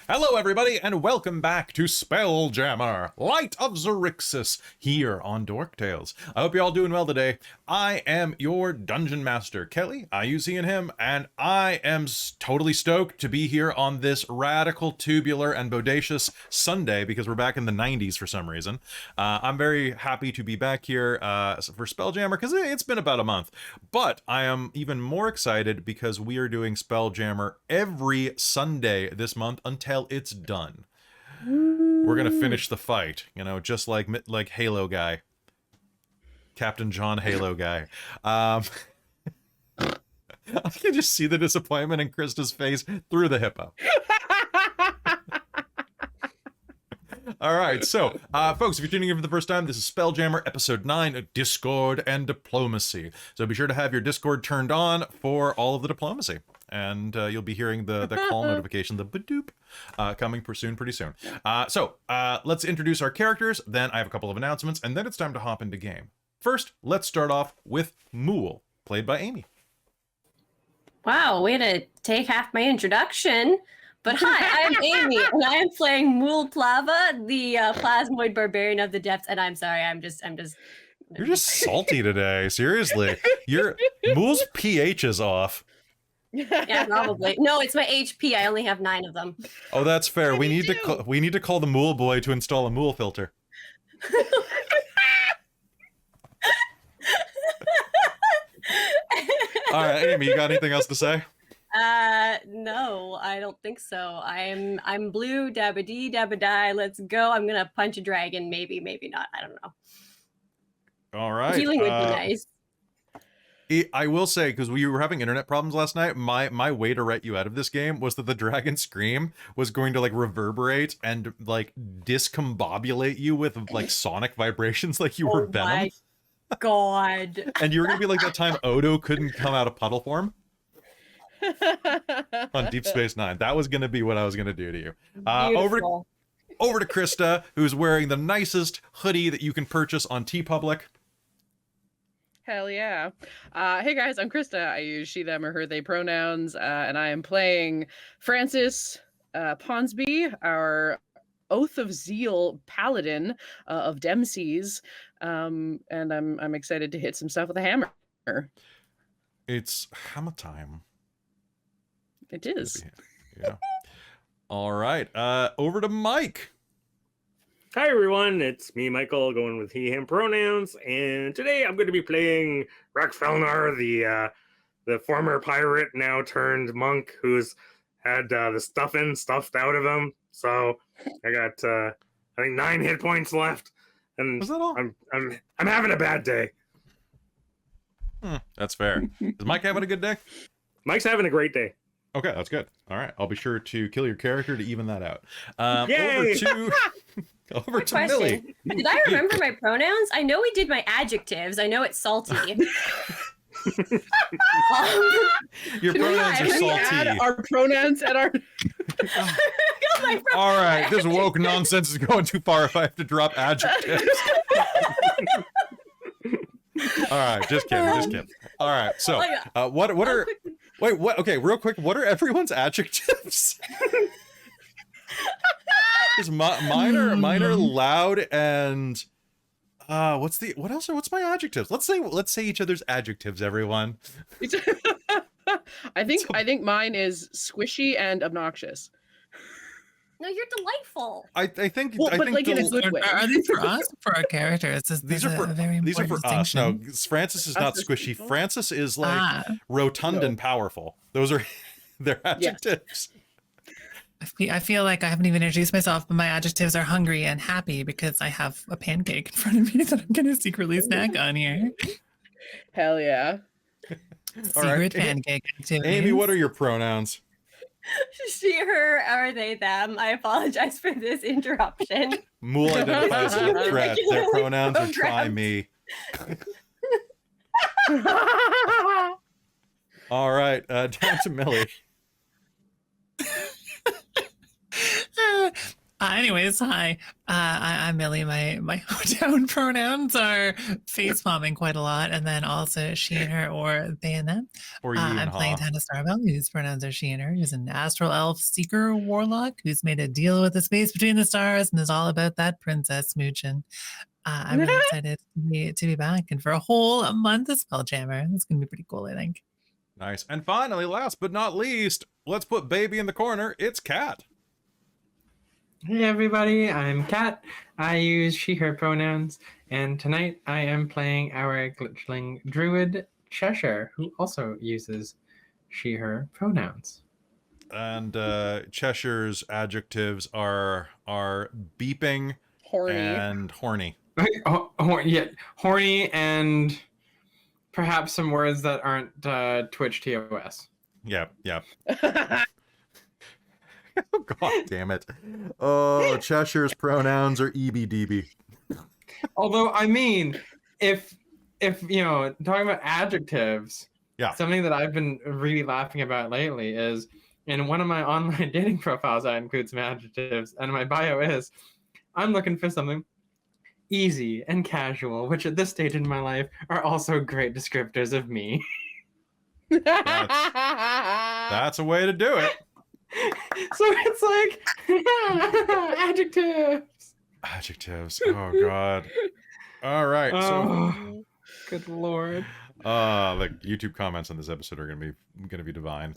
Hello everybody, and welcome back to Spelljammer, Light of Xaryxis, here on Dork Tales. I hope you're all doing well today. I am your Dungeon Master, Kelly. I use he and him, and I am totally stoked to be here on this radical, tubular, and bodacious Sunday, because we're back in the 90s for some reason. I'm very happy to be back here for Spelljammer, because it's been about a month. But I am even more excited because we are doing Spelljammer every Sunday this month until it's done. We're gonna finish the fight, you know, just like Halo guy, Captain John Halo guy. I can just see the disappointment in Christa's face through the hippo. All right, so folks, if you're tuning in for the first time, this is Spelljammer episode 9, Discord and Diplomacy. So be sure to have your Discord turned on for all of the diplomacy. And you'll be hearing the call notification, the badoop, coming pretty soon. So let's introduce our characters, then I have a couple of announcements, and then it's time to hop into game. First, let's start off with Mulj, played by Amy. Wow, way to take half my introduction. But hi, I'm Amy, and I am playing Mulj Plava, the plasmoid barbarian of the depths. And I'm sorry, I'm just. You're just salty today, seriously. Mulj's pH is off. Yeah, probably. No, it's my HP. I only have 9 of them. Oh, that's fair. We need to call the Mulj boy to install a Mulj filter. All right, Amy, you got anything else to say? No, I don't think so. I'm blue, dabba-dee, dabba-die. Let's go. I'm gonna punch a dragon. Maybe not. I don't know. All right. Healing would be nice. I will say, because we were having internet problems last night, my way to write you out of this game was that the dragon scream was going to like reverberate and like discombobulate you with like sonic vibrations like you were Venom. My God. And you were gonna be like that time Odo couldn't come out of puddle form on Deep Space Nine. That was gonna be what I was gonna do to you. Over to Christa, who's wearing the nicest hoodie that you can purchase on TeePublic. Hell yeah. Hey guys, I'm Christa. I use she, them, or her, they pronouns, and I am playing Francis Ponsoby, our Oath of Zeal paladin of Dempsey's, and I'm excited to hit some stuff with a hammer. It's hammer time. It is. Yeah. All right. Over to Mike. Hi everyone, it's me, Michael, going with he, him pronouns, and today I'm going to be playing Wrek Felnar, the former pirate now turned monk who's had the stuffing stuffed out of him. So I got I think 9 hit points left, and Was that all? I'm having a bad day. That's fair. Is Mike having a good day? Mike's having a great day. Okay, that's good. All right, I'll be sure to kill your character to even that out. Yay! Over to Question. Millie. Did I remember my pronouns? I know we did my adjectives. I know it's salty. Your pronouns are salty. Add our pronouns and our... All right, this woke nonsense is going too far if I have to drop adjectives. All right, just kidding. All right, so what are... Wait, what? Okay, real quick, what are everyone's adjectives? Mine are loud and what's my adjectives? Let's say each other's adjectives, everyone. I think mine is squishy and obnoxious. No, you're delightful. I think Well, but like in a good way. Are these for us or for our characters? These are for us. No, Francis is not squishy. Francis is like rotund and powerful. Those are their adjectives. I feel like I haven't even introduced myself, but my adjectives are hungry and happy because I have a pancake in front of me that I'm going to secretly snack on here. Hell yeah. Secret pancake activities. Amy, what are your pronouns? She, her, or they, them. I apologize for this interruption. Mulj identifies as a threat. Their pronouns are try me. All right, down to Millie. I Anyways, hi. I'm Millie. My hometown pronouns are face palming quite a lot, and then also she and her or they and them. Or you and I'm playing ha. Tana Starbell, whose pronouns are she and her, who's an astral elf seeker warlock who's made a deal with the space between the stars and is all about that princess smooching. I'm really excited to be back and for a whole month of Spelljammer. It's gonna be pretty cool, I think. Nice. And finally, last but not least, let's put baby in the corner. It's Kat. Hey everybody, I'm Kat. I use she, her pronouns, and tonight I am playing our glitchling druid Cheshire, who also uses she, her pronouns. And Cheshire's adjectives are beeping Horny. and horny. Yeah, horny and perhaps some words that aren't Twitch TOS. Yep. Oh, God damn it. Oh, Cheshire's pronouns are EBDB. Although, I mean, if you know, talking about adjectives, Yeah. something that I've been really laughing about lately is in one of my online dating profiles, I include some adjectives, and my bio is, I'm looking for something easy and casual, which at this stage in my life are also great descriptors of me. That's a way to do it. So it's like adjectives. Adjectives. Oh, God. All right. So, Oh, good Lord. the YouTube comments on this episode are gonna be divine.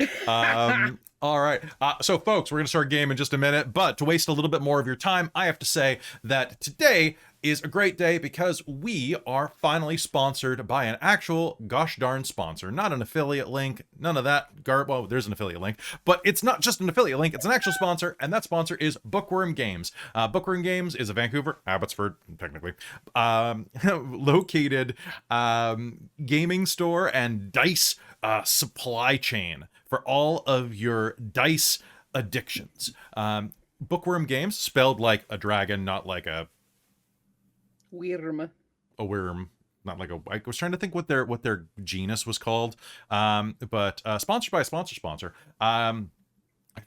All right. So, folks, we're gonna start a game in just a minute, but to waste a little bit more of your time, I have to say that today is a great day because we are finally sponsored by an actual gosh darn sponsor, not an affiliate link, none of that well, there's an affiliate link, but it's not just an affiliate link, it's an actual sponsor, and that sponsor is Bookwyrm Games. Bookwyrm Games is a Vancouver, Abbotsford, technically, located gaming store and dice supply chain for all of your dice addictions. Bookwyrm Games, spelled like a dragon, not like a Wyrm. worm, not like a. I was trying to think what their genus was called, but sponsored by a sponsor. I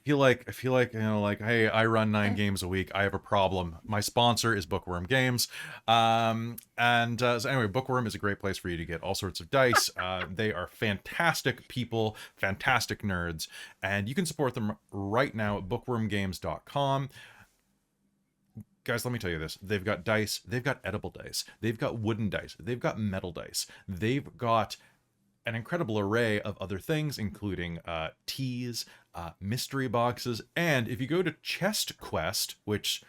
feel like you know, like, hey, I run 9 games a week. I have a problem. My sponsor is Bookwyrm Games, so anyway, Bookwyrm is a great place for you to get all sorts of dice. They are fantastic people, fantastic nerds, and you can support them right now at bookwyrmgames.com. Guys, let me tell you this. They've got dice. They've got edible dice. They've got wooden dice. They've got metal dice. They've got an incredible array of other things, including teas, mystery boxes, and if you go to Chest Quest, which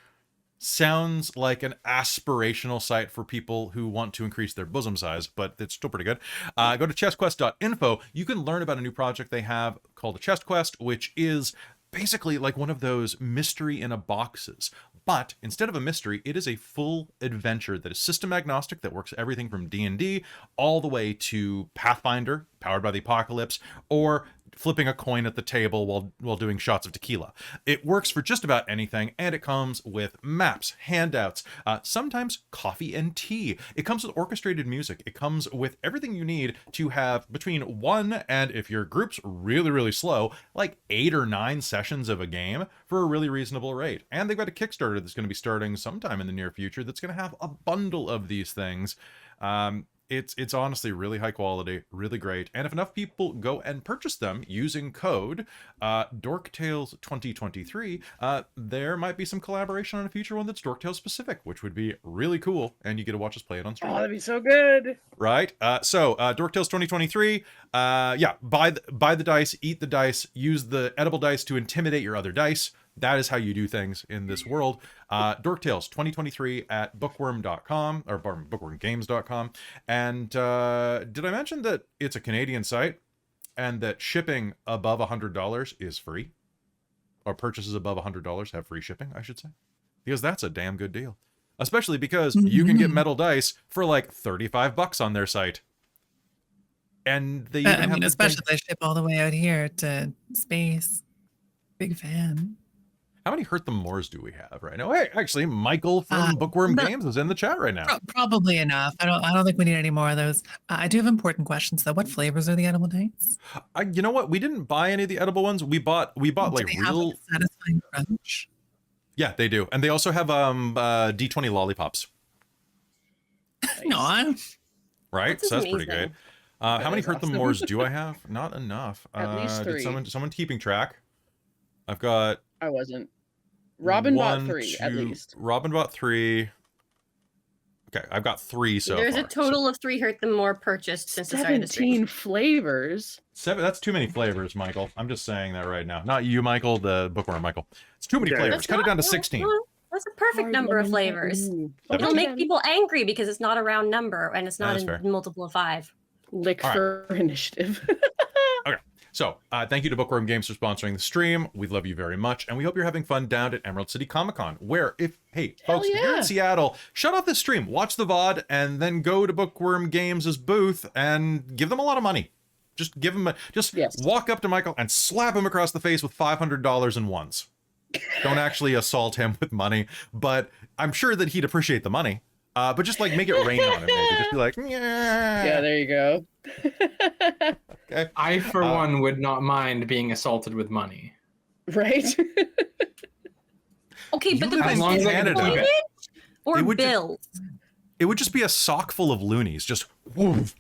sounds like an aspirational site for people who want to increase their bosom size, but it's still pretty good. Go to chestquest.info. You can learn about a new project they have called the Chest Quest, which is basically like one of those mystery in a boxes. But instead of a mystery, it is a full adventure that is system agnostic, that works everything from D&D all the way to Pathfinder, powered by the apocalypse, or flipping a coin at the table while doing shots of tequila. It works for just about anything, and it comes with maps, handouts, sometimes coffee and tea. It comes with orchestrated music. It comes with everything you need to have between 1 and, if your group's really, really slow, like 8 or 9 sessions of a game for a really reasonable rate. And they've got a Kickstarter that's going to be starting sometime in the near future that's going to have a bundle of these things. It's honestly really high quality, really great. And if enough people go and purchase them using code DorkTales2023, there might be some collaboration on a future one that's Dorktales specific, which would be really cool. And you get to watch us play it on stream. Oh, that'd be so good. Right? So Dorktales2023, buy the dice, eat the dice, use the edible dice to intimidate your other dice. That is how you do things in this world. Dorktales 2023 at bookwyrm.com or bookwyrmgames.com. And did I mention that it's a Canadian site and that shipping above $100 is free? Or purchases above $100 have free shipping, I should say. Because that's a damn good deal. Especially because you can get metal dice for like $35 on their site. And they even have especially they ship all the way out here to space. Big fan. How many Hurt the Moors do we have right now? Hey, actually, Michael from Bookwyrm Games is in the chat right now. Probably enough. I don't think we need any more of those. I do have important questions though. What flavors are the edible dice? You know what? We didn't buy any of the edible ones. We bought Do like they real have, like, satisfying crunch. Yeah, they do. And they also have D20 lollipops. No, Right? This So is that's pretty amazing. great. How That many is Hurt the awesome. Moors do I have? Not enough. At least Did 3. someone keeping track? I've got I wasn't. Robin bought 1, 3 at 2 least. Robin bought 3. Okay, I've got 3 so There's far. a total of 3 Hurt Them More purchased since the start of the stream. 17 flavors. 7. That's too many flavors, Michael. I'm just saying that right now. Not you, Michael. The Bookworm, Michael. It's too many Yeah. flavors. That's Cut it not- down to no, 16. no, That's a perfect Hard number of lemon flavors. Ooh. That'd It'll be make people angry because it's not a round number and it's not That's a fair. multiple of 5. Lick All right. for initiative. So, thank you to Bookworm Games for sponsoring the stream. We love you very much, and we hope you're having fun down at Emerald City Comic Con, where hey, folks, if you're yeah. in Seattle, shut off the stream, watch the VOD, and then go to Bookworm Games' booth and give them a lot of money. Just give them Yes. walk up to Michael and slap him across the face with $500 in ones. Don't actually assault him with money, but I'm sure that he'd appreciate the money. But just like make it rain on him, maybe. Just be like, Yeah, there you go. okay. I, for one, would not mind being assaulted with money. Right? Okay, You but the live in question is Canada. coinage or It would ju- bills? It would just be a sock full of loonies, just woof.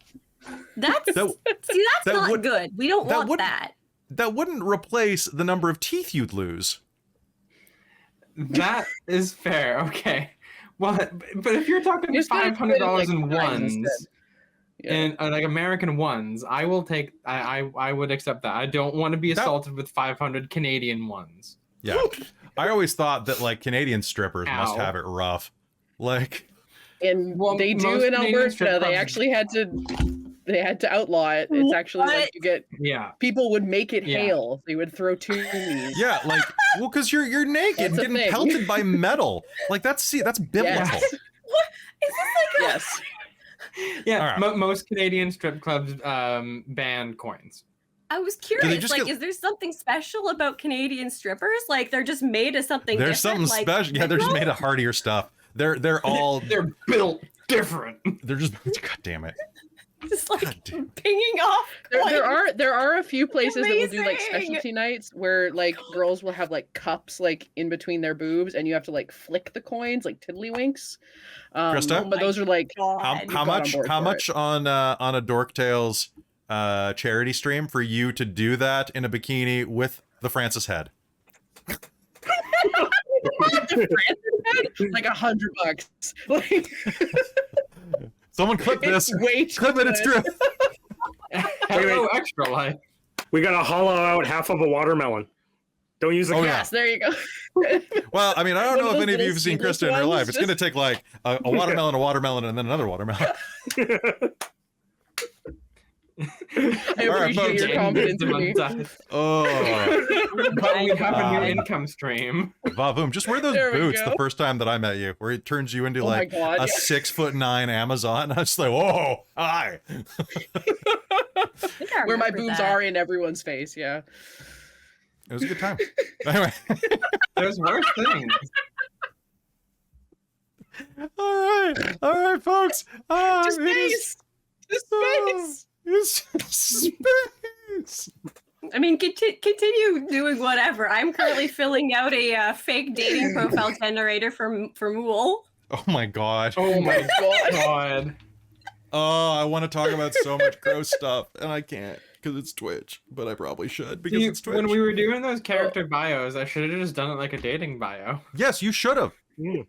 That's That- see, that's that not would- good. We don't that want wouldn't- that. That wouldn't replace the number of teeth you'd lose. That is fair. Okay. Well, but if you're talking You just gotta $500 split it, in like, ones instead. Yeah. and like American ones, I will take. I would accept that. I don't want to be That- assaulted with 500 Canadian ones. Yeah. I always thought that like Canadian strippers must Ow. have it rough. Like And Well, they do most in Canadian strip Alberta. They clubs- actually had to outlaw it. It's actually like What? you get Yeah. people would make it Yeah. hail. They would throw toonies. yeah, like well, because you're naked and That's a getting thing. pelted by metal. Like that's biblical. Yes. Is this like a Yes. Yeah. All right. Most Canadian strip clubs ban coins. I was curious, just like, get- is there something special about Canadian strippers? Like, they're just made of something There's different? something like, special. Yeah, they're just made of hardier stuff. They're all They're built different. they're just God damn it. just like God damn. pinging off. There are a few places that will do like Amazing. specialty nights where like girls will have like cups like in between their boobs and you have to like flick the coins like tiddlywinks. Krista? But those are like How God. got on board how for much on a Dork Tales charity stream for you to do that in a bikini with the Francis head? like $100. Like Someone clip this. it's way too Clip it, it's good. true. Hello, extra life. We gotta hollow out half of a watermelon. Don't use a Oh, cap. yeah. Yes, there you go. Well, I mean, I don't One know of if those any of you little have seen seedless Krista in real ones, life. It's going to take like a watermelon, and then another watermelon. I All right, appreciate folks. your confidence in me. Oh, But we have a new God. income stream. Vavoom. Just wear those There we boots go. the first time that I met you, where it turns you into Oh my like God, a yeah. 6'9" Amazon. I was like, whoa, hi. I think I Where my remember boobs that. are in everyone's face, yeah. It was a good time. Anyway. There's worse things. All right, folks. To It is- space! To space! it's space. I mean, continue doing whatever. I'm currently filling out a fake dating profile generator for Mulj. Oh my god. Oh my God. god. Oh, I want to talk about so much gross stuff, and I can't because it's Twitch. But I probably should because See, it's Twitch. when we were doing those character bios, I should have just done it like a dating bio. Yes, you should have. Mm.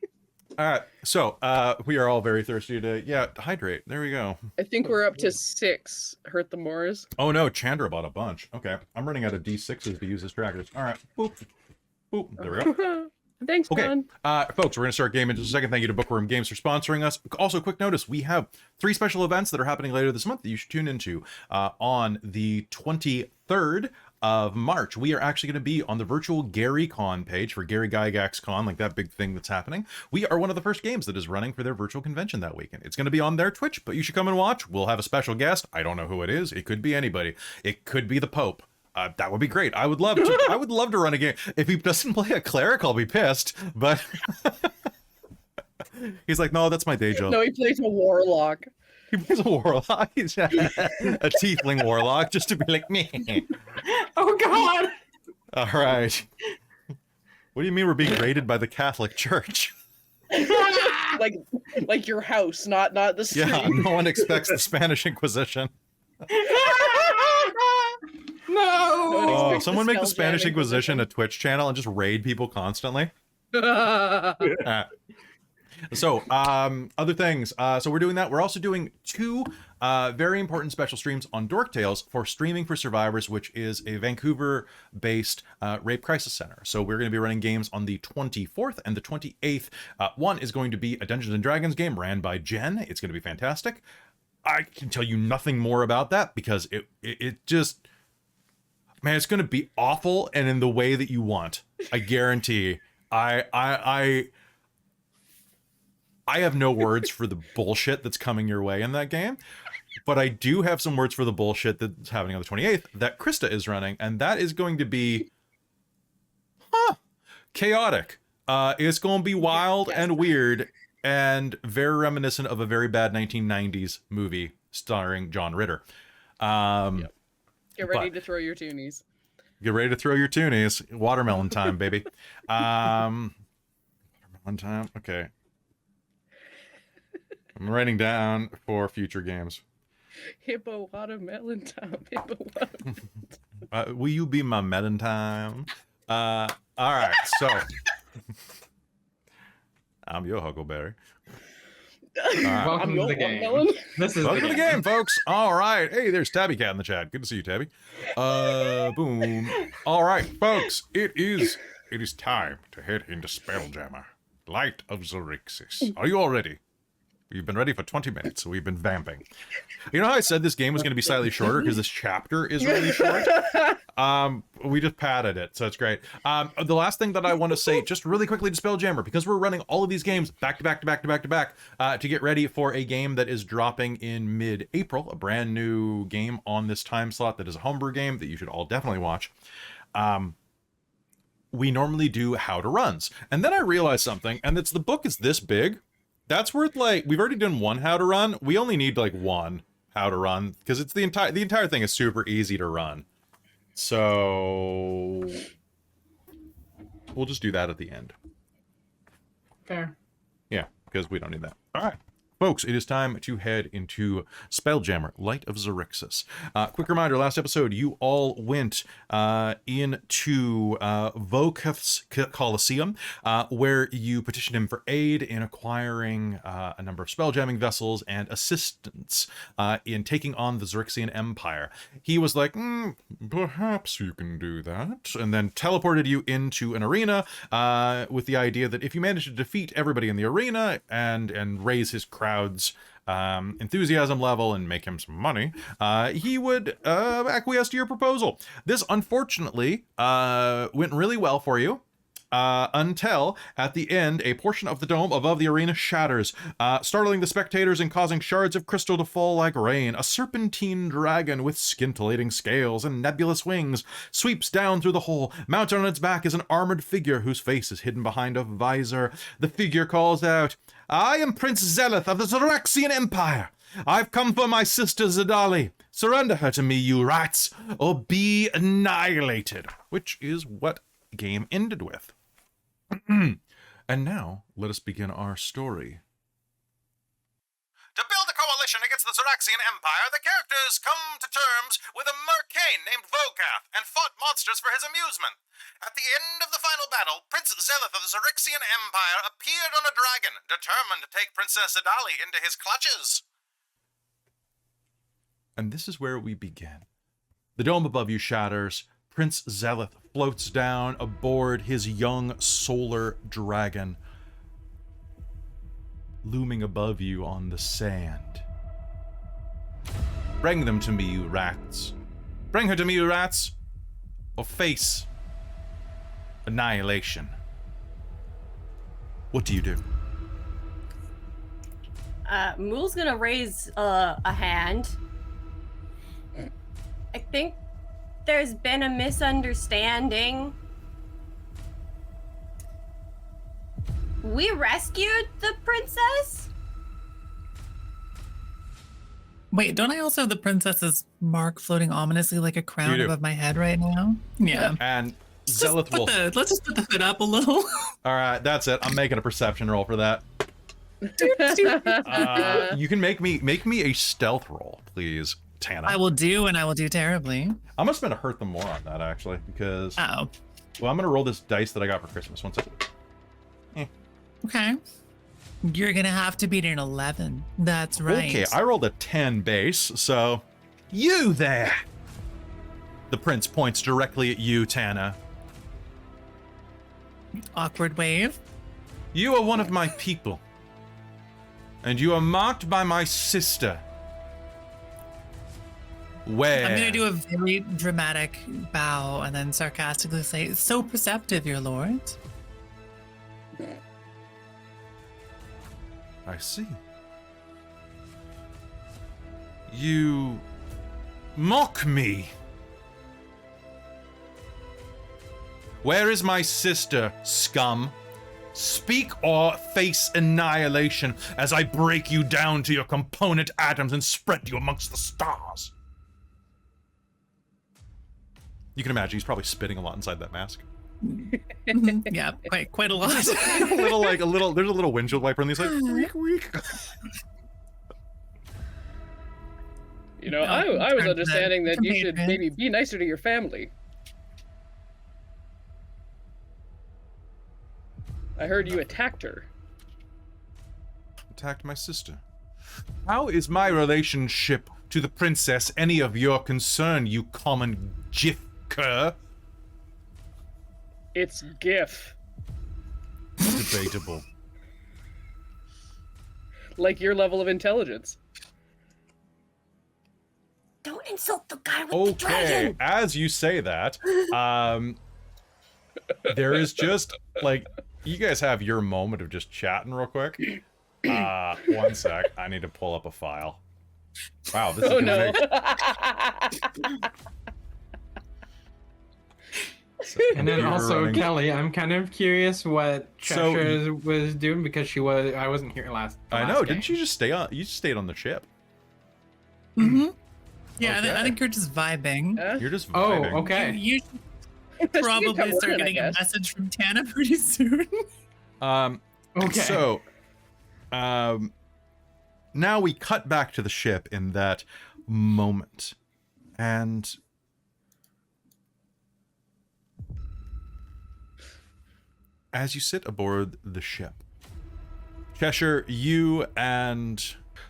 All right, so we are all very thirsty to hydrate. There we go. I think we're up to 6. Hurt the Moors. Oh no, Chandra bought a bunch. Okay, I'm running out of D6s to use as trackers. All right, boop, boop. There we go. Thanks, Okay, John. folks, we're going to start game in just a second. Thank you to Bookwyrm Games for sponsoring us. Also, quick notice, we have 3 special events that are happening later this month that you should tune into. On the 23rd of March, we are actually going to be on the virtual GaryCon page for Gary Gygax Con, like that big thing that's happening. We are one of the first games that is running for their virtual convention that weekend. It's going to be on their Twitch, but you should come and watch. We'll have a special guest. I don't know who it is. It could be anybody. It could be the Pope. That would be great. I would love to. I would love to run a game. If he doesn't play a cleric, I'll be pissed. But he's like, no, that's my day job. No, he plays a warlock. He plays a warlock. He's a tiefling warlock, just to be like me. Oh god! All right. What do you mean we're being raided by the Catholic Church? like your house, not the street. Yeah, no one expects the Spanish Inquisition. No. Oh, someone make the Spelljammer Spanish Inquisition a Twitch channel and just raid people constantly. So, other things. So we're doing that. We're also doing 2 very important special streams on Dork Tales for Streaming for Survivors, which is a Vancouver-based rape crisis center. So we're going to be running games on the 24th and the 28th. One is going to be a Dungeons and Dragons game ran by Jen. It's going to be fantastic. I can tell you nothing more about that because it just, man, it's going to be awful and in the way that you want. I guarantee. I have no words for the bullshit that's coming your way in that game, but I do have some words for the bullshit that's happening on the 28th that Christa is running, and that is going to be chaotic. It's going to be wild and weird and very reminiscent of a very bad 1990s movie starring John Ritter. Get ready to throw your toonies. Get ready to throw your toonies. Watermelon time, baby. Watermelon time. Okay. I'm writing down for future games. Hippo watermelon time. Hippo watermelon time. Will you be my melon time? All right, so I'm your Huckleberry. Right. Welcome to the game. This is Welcome to the game, folks. All right. Hey, there's Tabby Cat in the chat. Good to see you, Tabby. Boom. All right, folks. It is time to head into Spelljammer. Light of Xaryxis. Are you all ready? We've been ready for 20 minutes, so we've been vamping. You know how I said this game was going to be slightly shorter because this chapter is really short? We just padded it, so it's great. The last thing that I want to say, just really quickly to Spelljammer, because we're running all of these games back to back to back to back to back to get ready for a game that is dropping in mid-April, a brand new game on this time slot that is a homebrew game that you should all definitely watch. We normally do how to runs, and then I realized something, and it's the book is this big. That's worth we've already done 1 how to run. We only need 1 how to run because it's the entire thing is super easy to run. So we'll just do that at the end. Fair. Yeah, because we don't need that. All right. Folks, it is time to head into Spelljammer, Light of Xaryxis. Quick reminder, last episode, you all went into Voketh's Coliseum, where you petitioned him for aid in acquiring a number of spelljamming vessels and assistance in taking on the Xaryxian Empire. He was like, perhaps you can do that, and then teleported you into an arena with the idea that if you manage to defeat everybody in the arena and raise his crowd's enthusiasm level and make him some money, he would acquiesce to your proposal. This unfortunately went really well for you until at the end a portion of the dome above the arena shatters, startling the spectators and causing shards of crystal to fall like rain. A serpentine dragon with scintillating scales and nebulous wings sweeps down through the hole. Mounted on its back is an armored figure whose face is hidden behind a visor. The figure calls out, "I am Prince Zeleth of the Xaryxian Empire. I've come for my sister Zidali. Surrender her to me, you rats, or be annihilated." Which is what the game ended with. And now, let us begin our story. To build a coalition against the Xaryxian Empire, the characters come to terms with a mercane named Voketh and fought monsters for his amusement. At the end of the final battle, Prince Zeleth of the Xaryxian Empire appeared on a dragon, determined to take Princess Zidali into his clutches. And this is where we begin. The dome above you shatters. Prince Zeleth floats down aboard his young solar dragon, looming above you on the sand. Bring them to me, you rats. Bring her to me, you rats, or face annihilation. What do you do? Mulj's gonna raise a hand. I think there's been a misunderstanding. We rescued the princess? Wait, don't I also have the princess's mark floating ominously like a crown above my head right now? Yeah. And Zealous wolf. Let's just put the hood up a little. All right, that's it. I'm making a perception roll for that. You can make me a stealth roll, please, Tana. I will do, and I will do terribly. I'm just gonna hurt them more on that actually, because Oh, well, I'm gonna roll this dice that I got for Christmas. One second. okay. You're gonna have to beat an 11. That's right. Okay, I rolled a 10 base, so you there. The prince points directly at you, Tana. Awkward wave. You are one of my people, and you are marked by my sister. Where? I'm gonna do a very dramatic bow and then sarcastically say, "So perceptive, your lord." I see. You mock me. Where is my sister, scum? Speak or face annihilation as I break you down to your component atoms and spread you amongst the stars. You can imagine he's probably spitting a lot inside that mask. Yeah, quite a lot. There's a little windshield wiper and he's like, weak, weak. You know, I was understanding that you should maybe be nicer to your family. I heard you attacked her. Attacked my sister. How is my relationship to the princess any of your concern, you common jiff cur? It's GIF. Debatable. Like your level of intelligence. Don't insult the guy with the dragon. Okay, as you say that, there is just like you guys have your moment of just chatting real quick. One sec, I need to pull up a file. Wow, this is no. And then also, running. Kelly, I'm kind of curious what Cheshire was doing because I wasn't here last. I know. Didn't you just stay on? You just stayed on the ship. Mm-hmm. Yeah, Okay. I think you're just vibing. You're just Oh, vibing. okay. You should probably start getting a message from Tana pretty soon. Okay. So, now we cut back to the ship in that moment, and as you sit aboard the ship, Cheshire, you and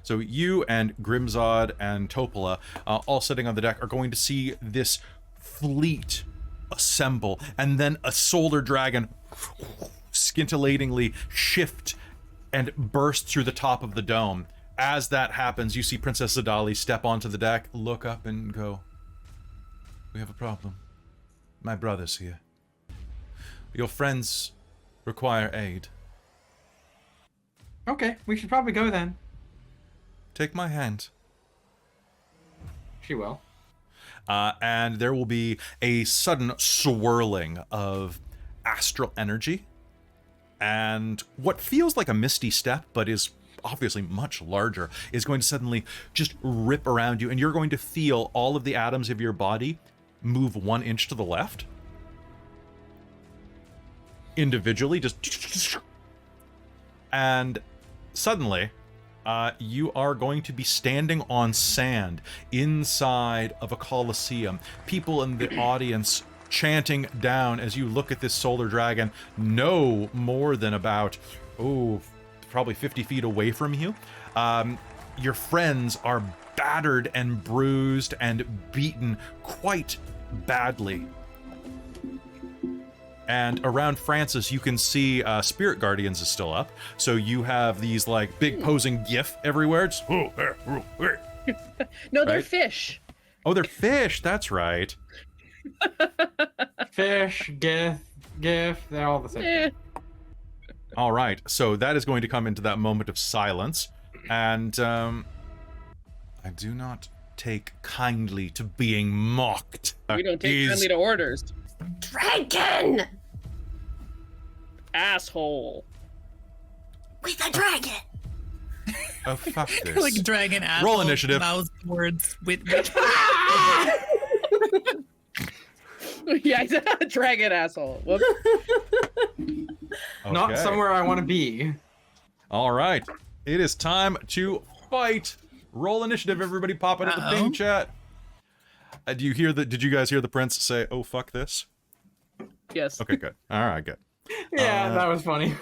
Grimzod and Topola, all sitting on the deck, are going to see this fleet assemble, and then a solar dragon scintillatingly shift and burst through the top of the dome. As that happens, you see Princess Zadali step onto the deck, look up and go, "We have a problem. My brother's here. Your friends require aid. Okay, we should probably go then. Take my hand." She will. And there will be a sudden swirling of astral energy, and what feels like a misty step, but is obviously much larger, is going to suddenly just rip around you, and you're going to feel all of the atoms of your body move 1 inch to the left. Individually, just... And suddenly, you are going to be standing on sand inside of a coliseum. People in the audience chanting down as you look at this solar dragon, no more than about, probably 50 feet away from you. Your friends are battered and bruised and beaten quite badly. And around Francis, you can see Spirit Guardians is still up. So you have these like big posing GIF everywhere. Just, No, they're Right? fish. oh, they're fish. That's right. Fish, GIF, they're all the same. Eh. All right. So that is going to come into that moment of silence. And I do not take kindly to being mocked. We don't take Is- kindly to orders. Dragon! Asshole. With a dragon! Oh, fuck this. Like dragon apple. Roll initiative. Mouse words with which Yeah, he's a dragon asshole. Whoops. Not Okay. somewhere I want to be. All right. It is time to fight. Roll initiative, everybody. Pop into the ping chat. Did you guys hear the prince say, "Oh, fuck this"? Yes. Okay, good. All right, good. Yeah, that was funny.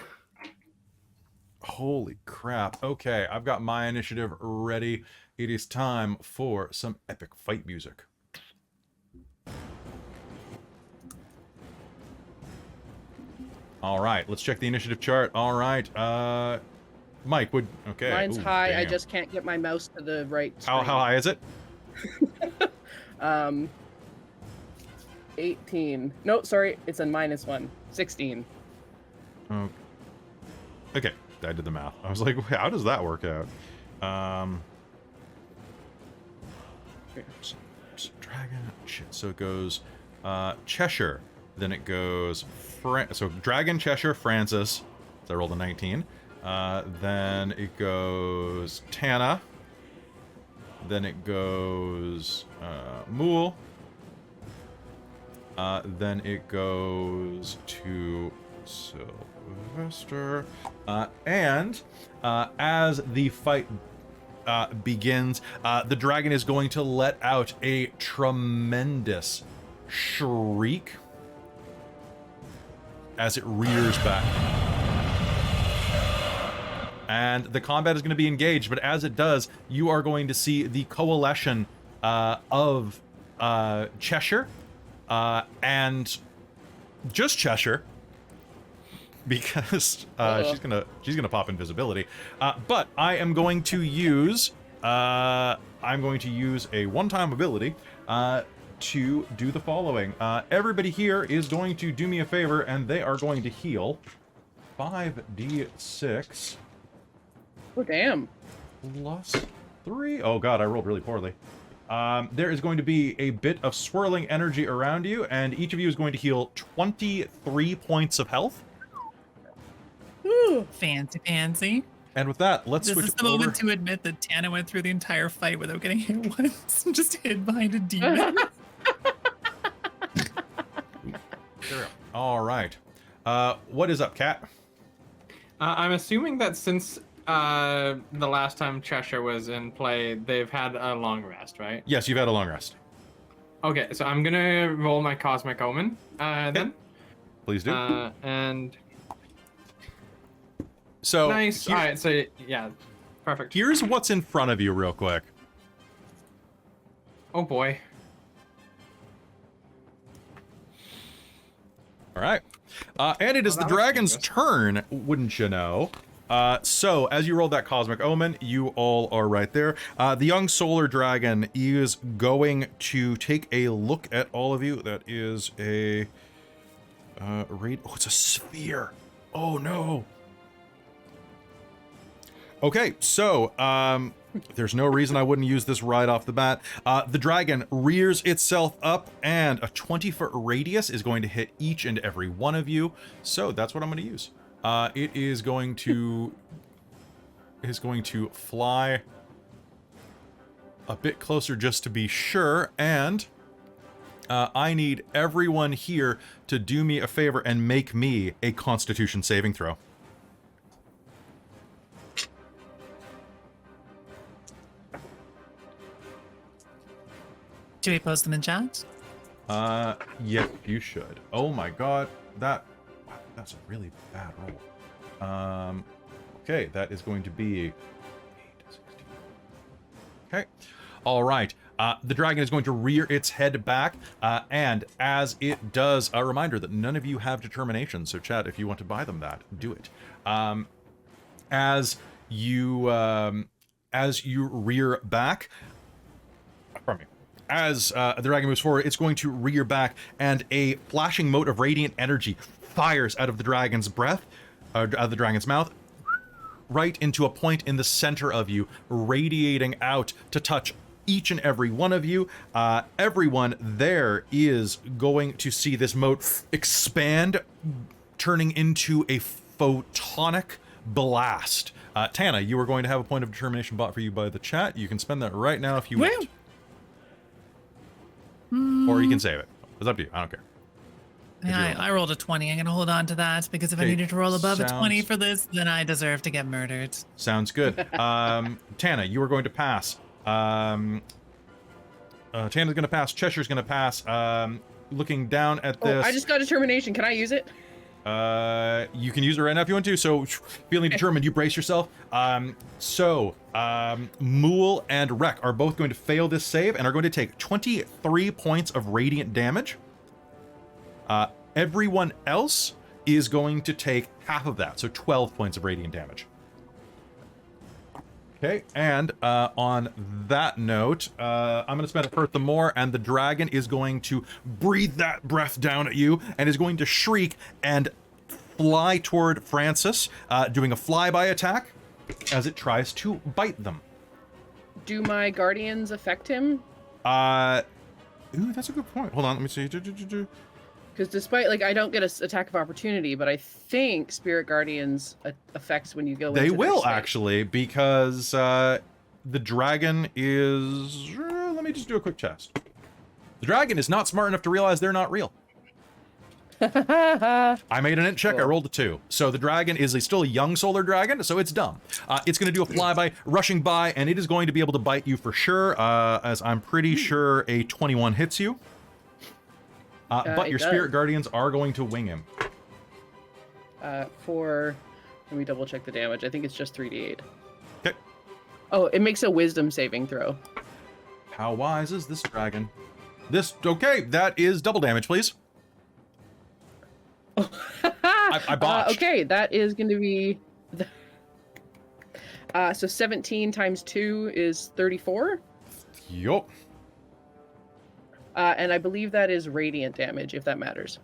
Holy crap. Okay, I've got my initiative ready. It is time for some epic fight music. All right, let's check the initiative chart. All right, Mike, okay. Mine's Ooh, high. I damn. just can't get my mouse to the right. How high is it? 18. No, sorry, it's a -1. 16. Oh. Okay, I did the math. I was like, how does that work out? Dragon. Shit. So it goes Cheshire. Then it goes so Dragon, Cheshire, Francis. So I rolled a 19. Then it goes Tana. Then it goes Mulj. Then it goes to Sylvester. And as the fight begins, the dragon is going to let out a tremendous shriek as it rears back. And the combat is going to be engaged, but as it does, you are going to see the coalition of Cheshire and just Cheshire, because she's gonna pop invisibility. But I am going to use a one-time ability to do the following. Everybody here is going to do me a favor, and they are going to heal 5d6. Oh, damn. Plus 3. Oh god, I rolled really poorly. There is going to be a bit of swirling energy around you, and each of you is going to heal 23 points of health. Ooh. Fancy. And with that, let's This switch is the over. moment to admit that Tana went through the entire fight without getting hit once, just hid behind a demon. There we go. All right. What is up, Kat? I'm assuming that since the last time Cheshire was in play, they've had a long rest, right? Yes, you've had a long rest. Okay, so I'm gonna roll my Cosmic Omen then. Please do. And so nice. All right, so yeah, perfect. here's what's in front of you real quick. Oh boy. All right. And it is the that was dragon's dangerous. turn, wouldn't you know? So, as you rolled that Cosmic Omen, you all are right there. The young solar dragon is going to take a look at all of you. That is a... Oh, it's a sphere. Oh, no. Okay, so, there's no reason I wouldn't use this right off the bat. The dragon rears itself up, and a 20-foot radius is going to hit each and every one of you. So that's what I'm going to use. It is going to fly a bit closer just to be sure, and I need everyone here to do me a favor and make me a Constitution saving throw. Do we post them in chat? Yeah, you should. Oh my god, that's a really bad roll. Okay, that is going to be 8, 16. Okay, all right. The dragon is going to rear its head back, and as it does, a reminder that none of you have determination. So, chat, if you want to buy them that, do it. As you rear back, pardon me. As the dragon moves forward, it's going to rear back, and a flashing mote of radiant energy fires out of the dragon's breath, out of the dragon's mouth, right into a point in the center of you, radiating out to touch each and every one of you. Everyone there is going to see this mote expand, turning into a photonic blast. Tana, you are going to have a point of determination bought for you by the chat. You can spend that right now if you want. Or you can save it. It's up to you. I don't care. I rolled a 20. I'm going to hold on to that because if I Okay, needed to roll above a 20 sounds- for this, then I deserve to get murdered. Sounds good. Tana, you are going to pass. Tana's going to pass. Cheshire's going to pass. Looking down at this. I just got determination. Can I use it? You can use it right now if you want to. So, feeling determined, you brace yourself. Mulj and Wrek are both going to fail this save and are going to take 23 points of radiant damage. Everyone else is going to take half of that, so 12 points of radiant damage. Okay, and on that note, I'm going to spend a Perth the more, and the dragon is going to breathe that breath down at you and is going to shriek and fly toward Francis, doing a flyby attack as it tries to bite them. Do my guardians affect him? Ooh, that's a good point. Hold on, let me see. Because despite, like, I don't get an attack of opportunity, but I think Spirit Guardians affects when you go They into their will space. actually, because the dragon is... let me just do a quick test. The dragon is not smart enough to realize they're not real. I made an int check, I Cool. rolled a 2. So the dragon is still a young solar dragon, so it's dumb. It's going to do a flyby, rushing by, and it is going to be able to bite you for sure, as I'm pretty sure a 21 hits you. But your it spirit does. guardians are going to wing him. Let me double check the damage. I think it's just 3d8. Okay. Oh, it makes a wisdom saving throw. How wise is this dragon? Okay, that is double damage, please. I botched. Okay, that is going to be... so 17 times 2 is 34. Yup. And I believe that is radiant damage, if that matters.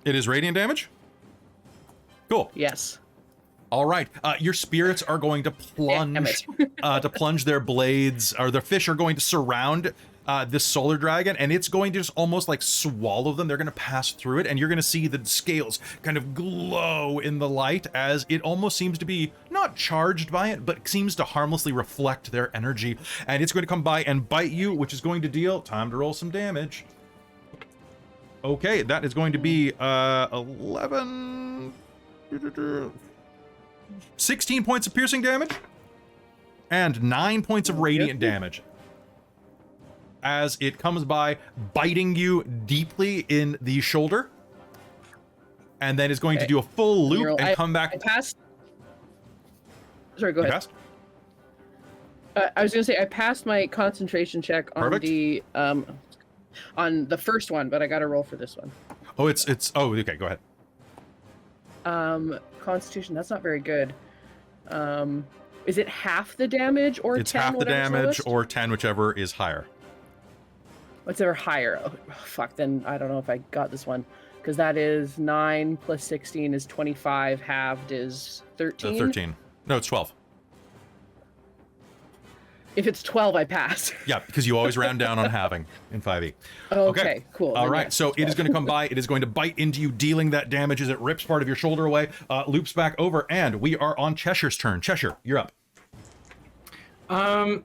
It is radiant damage? Cool. Yes. All right. Your spirits are going to plunge, to plunge their blades, or their fish are going to surround this solar dragon, and it's going to just almost like swallow them. They're going to pass through it, and you're going to see the scales kind of glow in the light as it almost seems to be not charged by it, but seems to harmlessly reflect their energy. And it's going to come by and bite you, which is going to deal... Time to roll some damage. Okay, that is going to be 11... 16 points of piercing damage and 9 points of radiant damage as it comes by, biting you deeply in the shoulder, and then is going to do a full loop and come back. I passed. Sorry, go You ahead. passed? I was going to say I passed my concentration check on Perfect. the first one, but I got to roll for this one. Oh, it's oh, okay, go ahead. Constitution, that's not very good. Is it half the damage or It's 10, half the whatever's damage lowest? or 10, whichever is higher. Whatever higher. Oh, fuck, then I don't know if I got this one. Because that is 9 plus 16 is 25, halved is 13. 13. No, it's 12. If it's 12, I pass. Yeah, because you always round down on halving in 5e. Okay, cool. All then right, yes, so it's it is 12. going to come by. It is going to bite into you, dealing that damage as it rips part of your shoulder away, loops back over, and we are on Cheshire's turn. Cheshire, you're up. All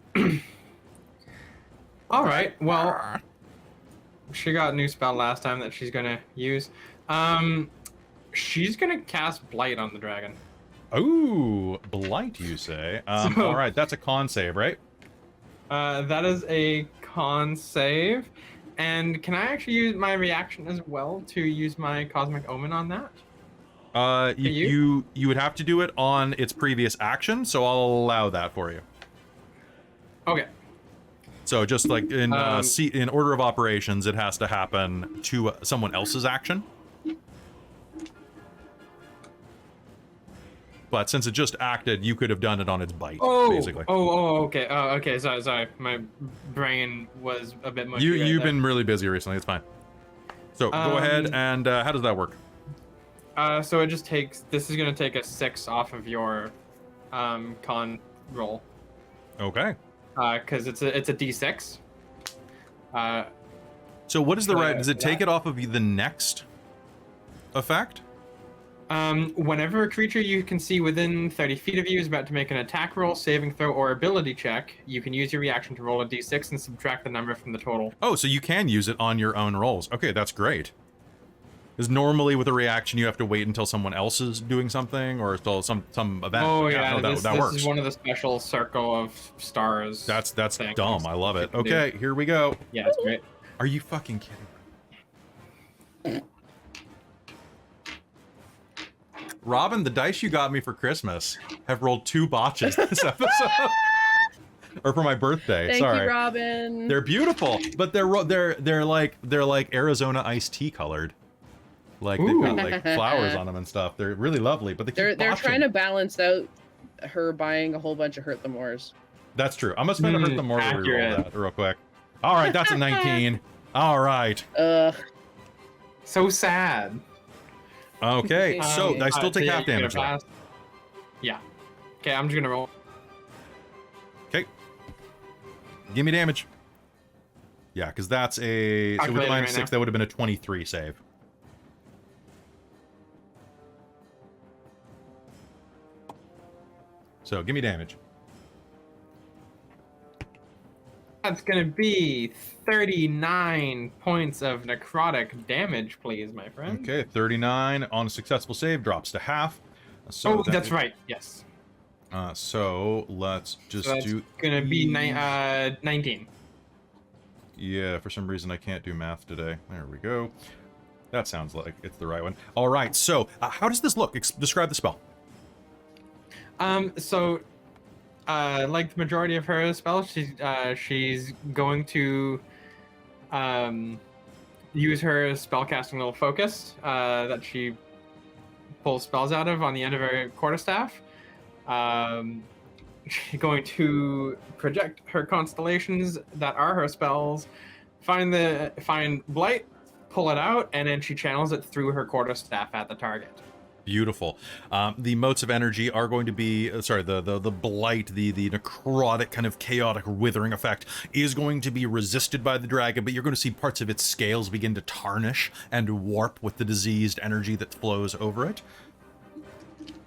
right. Well, she got a new spell last time that she's gonna use. She's gonna cast Blight on the dragon. Ooh, blight, you say? So- All right, that's a con save, right? That is a con save. And can I actually use my reaction as well to use my Cosmic Omen on that? You would have to do it on its previous action, so I'll allow that for you. Okay. So just like in in order of operations, it has to happen to someone else's action. But since it just acted, you could have done it on its bite, basically. Okay. Okay. Sorry. My brain was a bit mushy. You've been really busy recently. It's fine. So go ahead and how does that work? So it just takes. This is gonna take a 6 off of your con roll. Okay. Because it's a d6. So what is the right? Does it take yeah. it off of the next effect? Whenever a creature you can see within 30 feet of you is about to make an attack roll, saving throw, or ability check, you can use your reaction to roll a d6 and subtract the number from the total. Oh, so you can use it on your own rolls. Okay, that's great. Because normally with a reaction, you have to wait until someone else is doing something or until some event. Oh yeah, no, this works. is one of the special circle of stars. That's things dumb. I love it. you can do. Okay, here we go. Yeah, it's great. Are you fucking kidding? Robin, the dice you got me for Christmas have rolled 2 botches this episode. Or for my birthday. Thank Sorry. you, Robin. They're beautiful, but they're like Arizona iced tea colored. Like they've got like flowers on them and stuff. They're really lovely, but They're trying to balance out her buying a whole bunch of Hurt the Moors. That's true. I'm gonna spend a Hurt the More to reroll accurate. that real quick. All right, that's a 19. All right. So sad. Okay, so I still take yeah, half you're damage. gonna Though. pass. Yeah. Okay, I'm just gonna roll. Okay. Give me damage. Yeah, because that's a so with Calculating minus right 6, now. that would have been a 23 save. So give me damage. That's gonna be 39 points of necrotic damage, please, my friend. Okay, 39 on a successful save drops to half. So Oh, that's right. Yes. So let's just So that's do. gonna be 19. Yeah, for some reason I can't do math today. There we go. That sounds like it's the right one. All right, so how does this look? Describe the spell. Like the majority of her spells, she's going to use her spellcasting little focus that she pulls spells out of on the end of her quarterstaff. She's going to project her constellations that are her spells, find blight, pull it out, and then she channels it through her quarterstaff at the target. Beautiful. The motes of energy are going to be, the blight, the necrotic kind of chaotic withering effect is going to be resisted by the dragon, but you're going to see parts of its scales begin to tarnish and warp with the diseased energy that flows over it.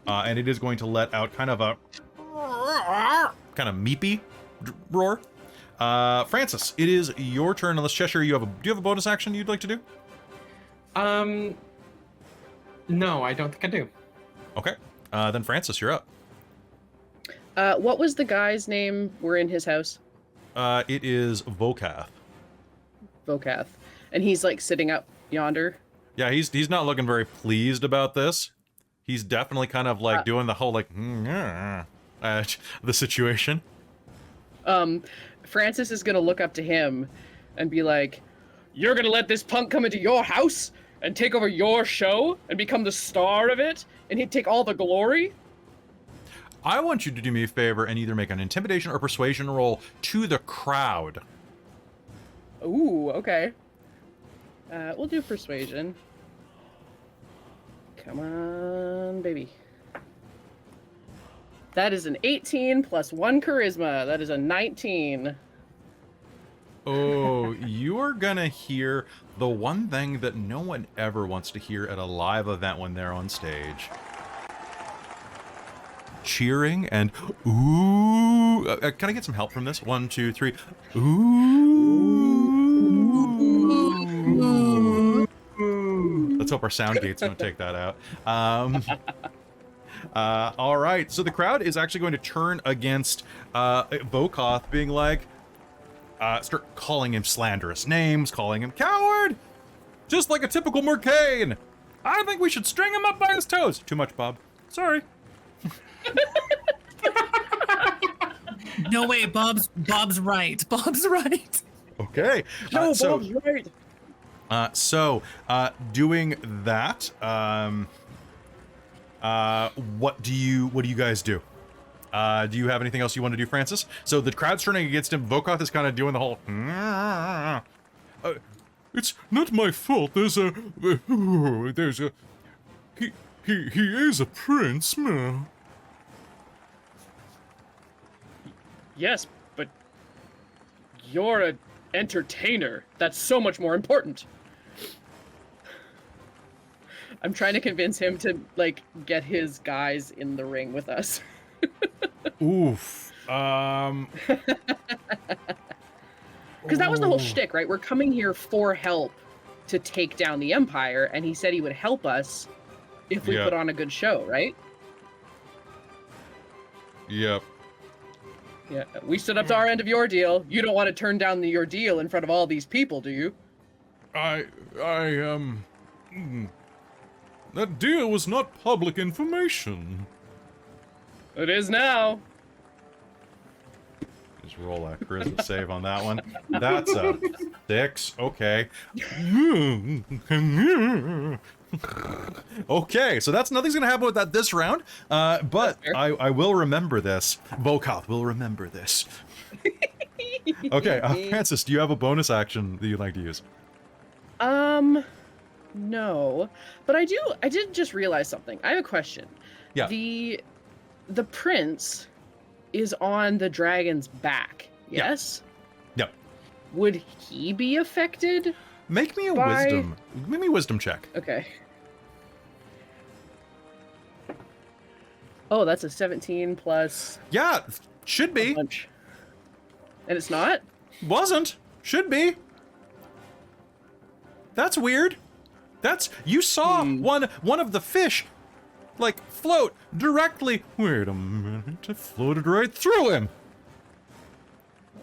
And it is going to let out kind of a meepy roar. Francis, it is your turn. Unless Cheshire, do you have a bonus action you'd like to do? No, I don't think I do. Okay. Then Francis, you're up. What was the guy's name? We're in his house. It is Vokath. Vokath. And he's like sitting up yonder. Yeah, he's not looking very pleased about this. He's definitely kind of like doing the whole like the situation. Francis is gonna look up to him and be like, "You're gonna let this punk come into your house and take over your show and become the star of it, and he'd take all the glory?" I want you to do me a favor and either make an intimidation or persuasion roll to the crowd. Ooh, okay. We'll do persuasion. Come on, baby. That is an 18 plus 1 charisma. That is a 19. Oh, you are gonna hear the one thing that no one ever wants to hear at a live event when they're on stage. Cheering and ooh. Can I get some help from this? 1, 2, 3. Ooh. Let's hope our sound gates don't take that out. All right, so the crowd is actually going to turn against Vokath, being like, start calling him slanderous names, calling him coward, just like a typical Mercane. I think we should string him up by his toes. Too much, Bob. Sorry. No way, Bob's right. Bob's right. Okay. No, Bob's right. Doing that, what do you guys do? Do you have anything else you want to do, Francis? So the crowd's turning against him. Vokath is kind of doing the whole. It's not my fault. He is a prince, man. Yes, but you're an entertainer. That's so much more important. I'm trying to convince him to like get his guys in the ring with us. Oof. Because that was the whole shtick, right? We're coming here for help to take down the Empire, and he said he would help us if we Yeah. put on a good show, right? Yep. Yeah, we stood up to our end of your deal. You don't want to turn down your deal in front of all these people, do you? That deal was not public information. It is now. Just roll a charisma save on that one. That's a 6. Okay. Okay, so that's nothing's gonna happen with that this round. But I will remember this. Vokoth will remember this. Okay, Francis, do you have a bonus action that you'd like to use? No. But I did just realize something. I have a question. Yeah. The prince is on the dragon's back, yes? Yep. Would he be affected? Make me a wisdom check. Okay. Oh, that's a 17 plus Yeah, should a be. bunch. And it's not? Wasn't. Should be. That's weird. You saw one of the fish like float directly. Wait a minute, it floated right through him.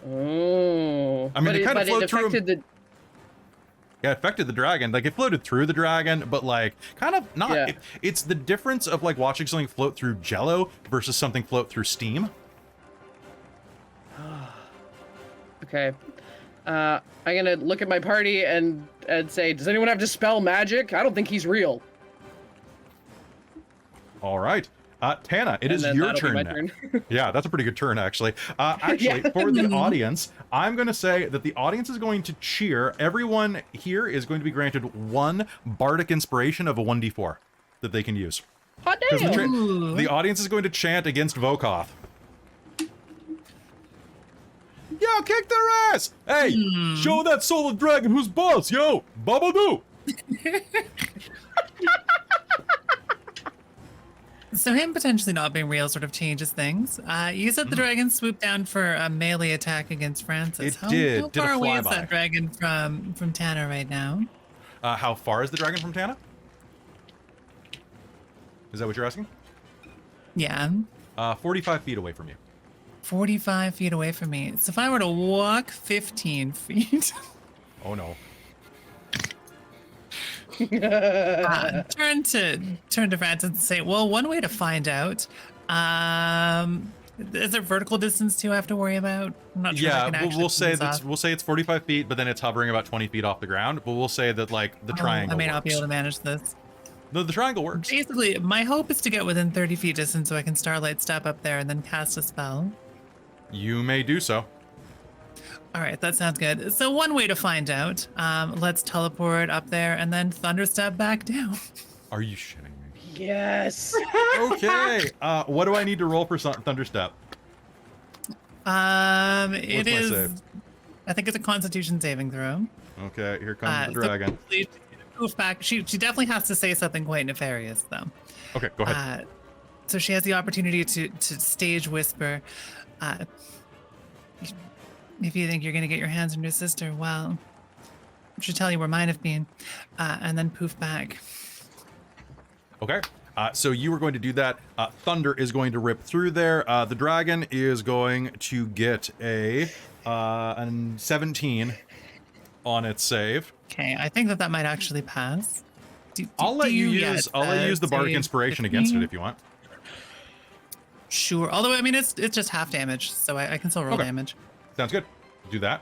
Oh. I mean, it kind of flowed through affected him. Yeah, it affected the dragon. Like, it floated through the dragon, but like kind of not. Yeah. It's the difference of like watching something float through jello versus something float through steam. Okay. I'm gonna look at my party and say, does anyone have Dispel Magic? I don't think he's real. All right. Tana, it And is then your that'll be turn my now. turn. Yeah, that's a pretty good turn, actually. Actually, Yeah. for the audience, I'm going to say that the audience is going to cheer. Everyone here is going to be granted 1 bardic inspiration of a 1d4 that they can use. Hot 'Cause damn! the audience is going to chant against Vokoth. Yo, kick their ass! Hey, show that solid dragon who's boss, yo! Babadoo! So him potentially not being real sort of changes things. You said the dragon swooped down for a melee attack against Francis. It How did a far away is flyby. that dragon from Tana right now? How far is the dragon from Tana? Is that what you're asking? Yeah. 45 feet away from you. 45 feet away from me. So if I were to walk 15 feet, Oh no. turn to Francis and say, well, one way to find out, is there vertical distance too I have to worry about? I'm not sure if I Yeah, can actually we'll say pull this that off. we'll say it's 45 feet, but then it's hovering about 20 feet off the ground. But we'll say that like the triangle I may not be works. able to manage this. No, the triangle works. Basically, my hope is to get within 30 feet distance so I can Starlight step up there and then cast a spell. You may do so. All right, that sounds good. So one way to find out, let's teleport up there and then Thunderstep back down. Are you shitting me? Yes! Okay. What do I need to roll for Thunderstep? It my is. save? I think it's a Constitution saving throw. Okay, here comes the so dragon. she poof back. She definitely has to say something quite nefarious though. Okay, go ahead. So she has the opportunity to stage whisper. If you think you're gonna get your hands on your sister, well, I should tell you where mine have been, and then poof back. Okay. So you were going to do that. Thunder is going to rip through there. The dragon is going to get a 17 on its save. Okay, I think that might actually pass. I'll let you get use. I'll let you use the bardic save inspiration 15? against it if you want. Sure. Although I mean it's just half damage, so I can still roll Okay. damage. Sounds good. Do that.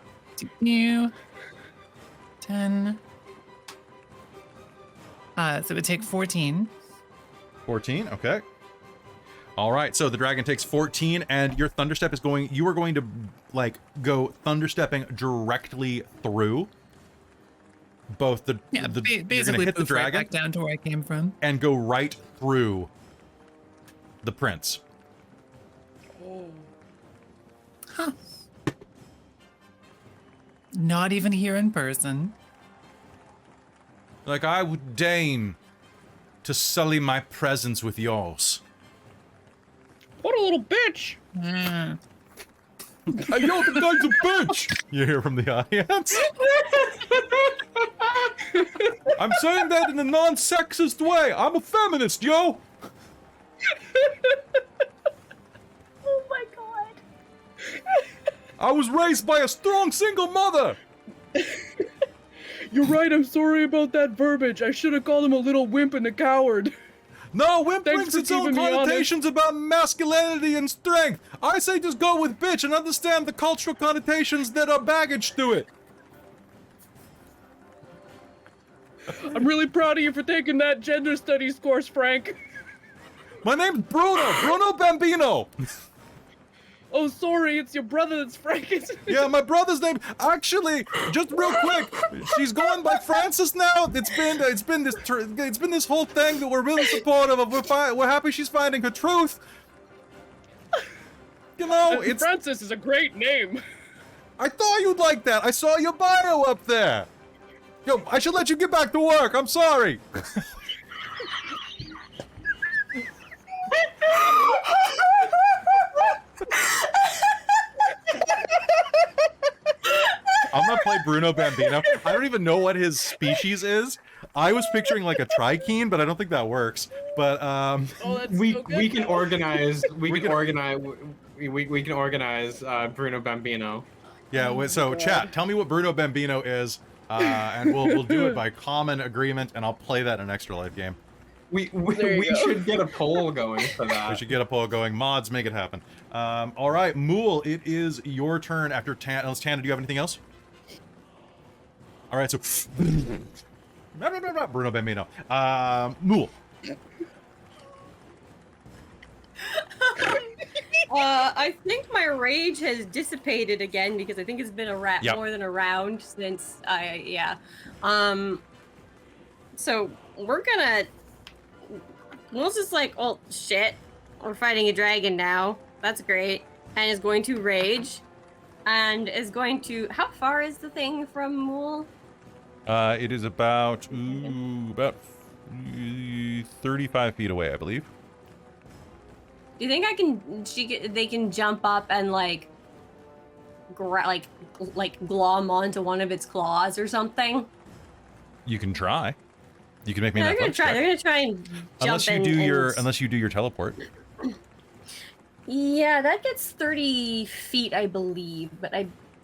New 10. So it would take 14. 14. Okay. All right. So the dragon takes 14, and your thunderstep is going. You are going to like go thunderstepping directly through both the. Yeah, you're gonna basically hit the poof right dragon back down to where I came from. and go right through the prince. Huh. Not even here in person. Like I would deign to sully my presence with yours. What a little bitch! Mm. Hey, yo, the guy's a bitch! You hear from the audience? I'm saying that in a non-sexist way. I'm a feminist, yo! Oh my god. I was raised by a strong single mother! You're right, I'm sorry about that verbiage. I should have called him a little wimp and a coward. No, wimp Thanks brings for its own keeping me honest. connotations about masculinity and strength. I say just go with bitch and understand the cultural connotations that are baggage to it. I'm really proud of you for taking that gender studies course, Frank. My name's Bruno Bambino. Oh, sorry, it's your brother that's Frank. Yeah, my brother's name. Actually, just real quick, she's going by Francis now. It's been this whole thing that we're really supportive of. We're happy she's finding her truth. You know, it's. Francis is a great name. I thought you'd like that. I saw your bio up there. Yo, I should let you get back to work. I'm sorry. I'm gonna play Bruno Bambino. I don't even know what his species is. I was picturing like a trichine, but I don't think that works. But Oh, that's We so good. we can organize Bruno Bambino. yeah, so chat, tell me what Bruno Bambino is, and we'll do it by common agreement, and I'll play that in an Extra Life game. We There you go. should get a poll going for We that. should get a poll going. Mods, make it happen. All right, Mulj, it is your turn after Tana. Unless Tana, do you have anything else? All right, so Bruno Bambino. Mulj. I think my rage has dissipated again because I think it's been Yep. more than a round since yeah. So Will's just like, oh shit, we're fighting a dragon now. That's great. And is going to rage. And is going to, how far is the thing from Mulj? It is about 35 feet away, I believe. Do you think they can jump up and like glom onto one of its claws or something? You can try. You can make me an They're gonna athletics try. check. They're gonna try and jump Unless you do your teleport. Yeah, that gets 30 feet, I believe, but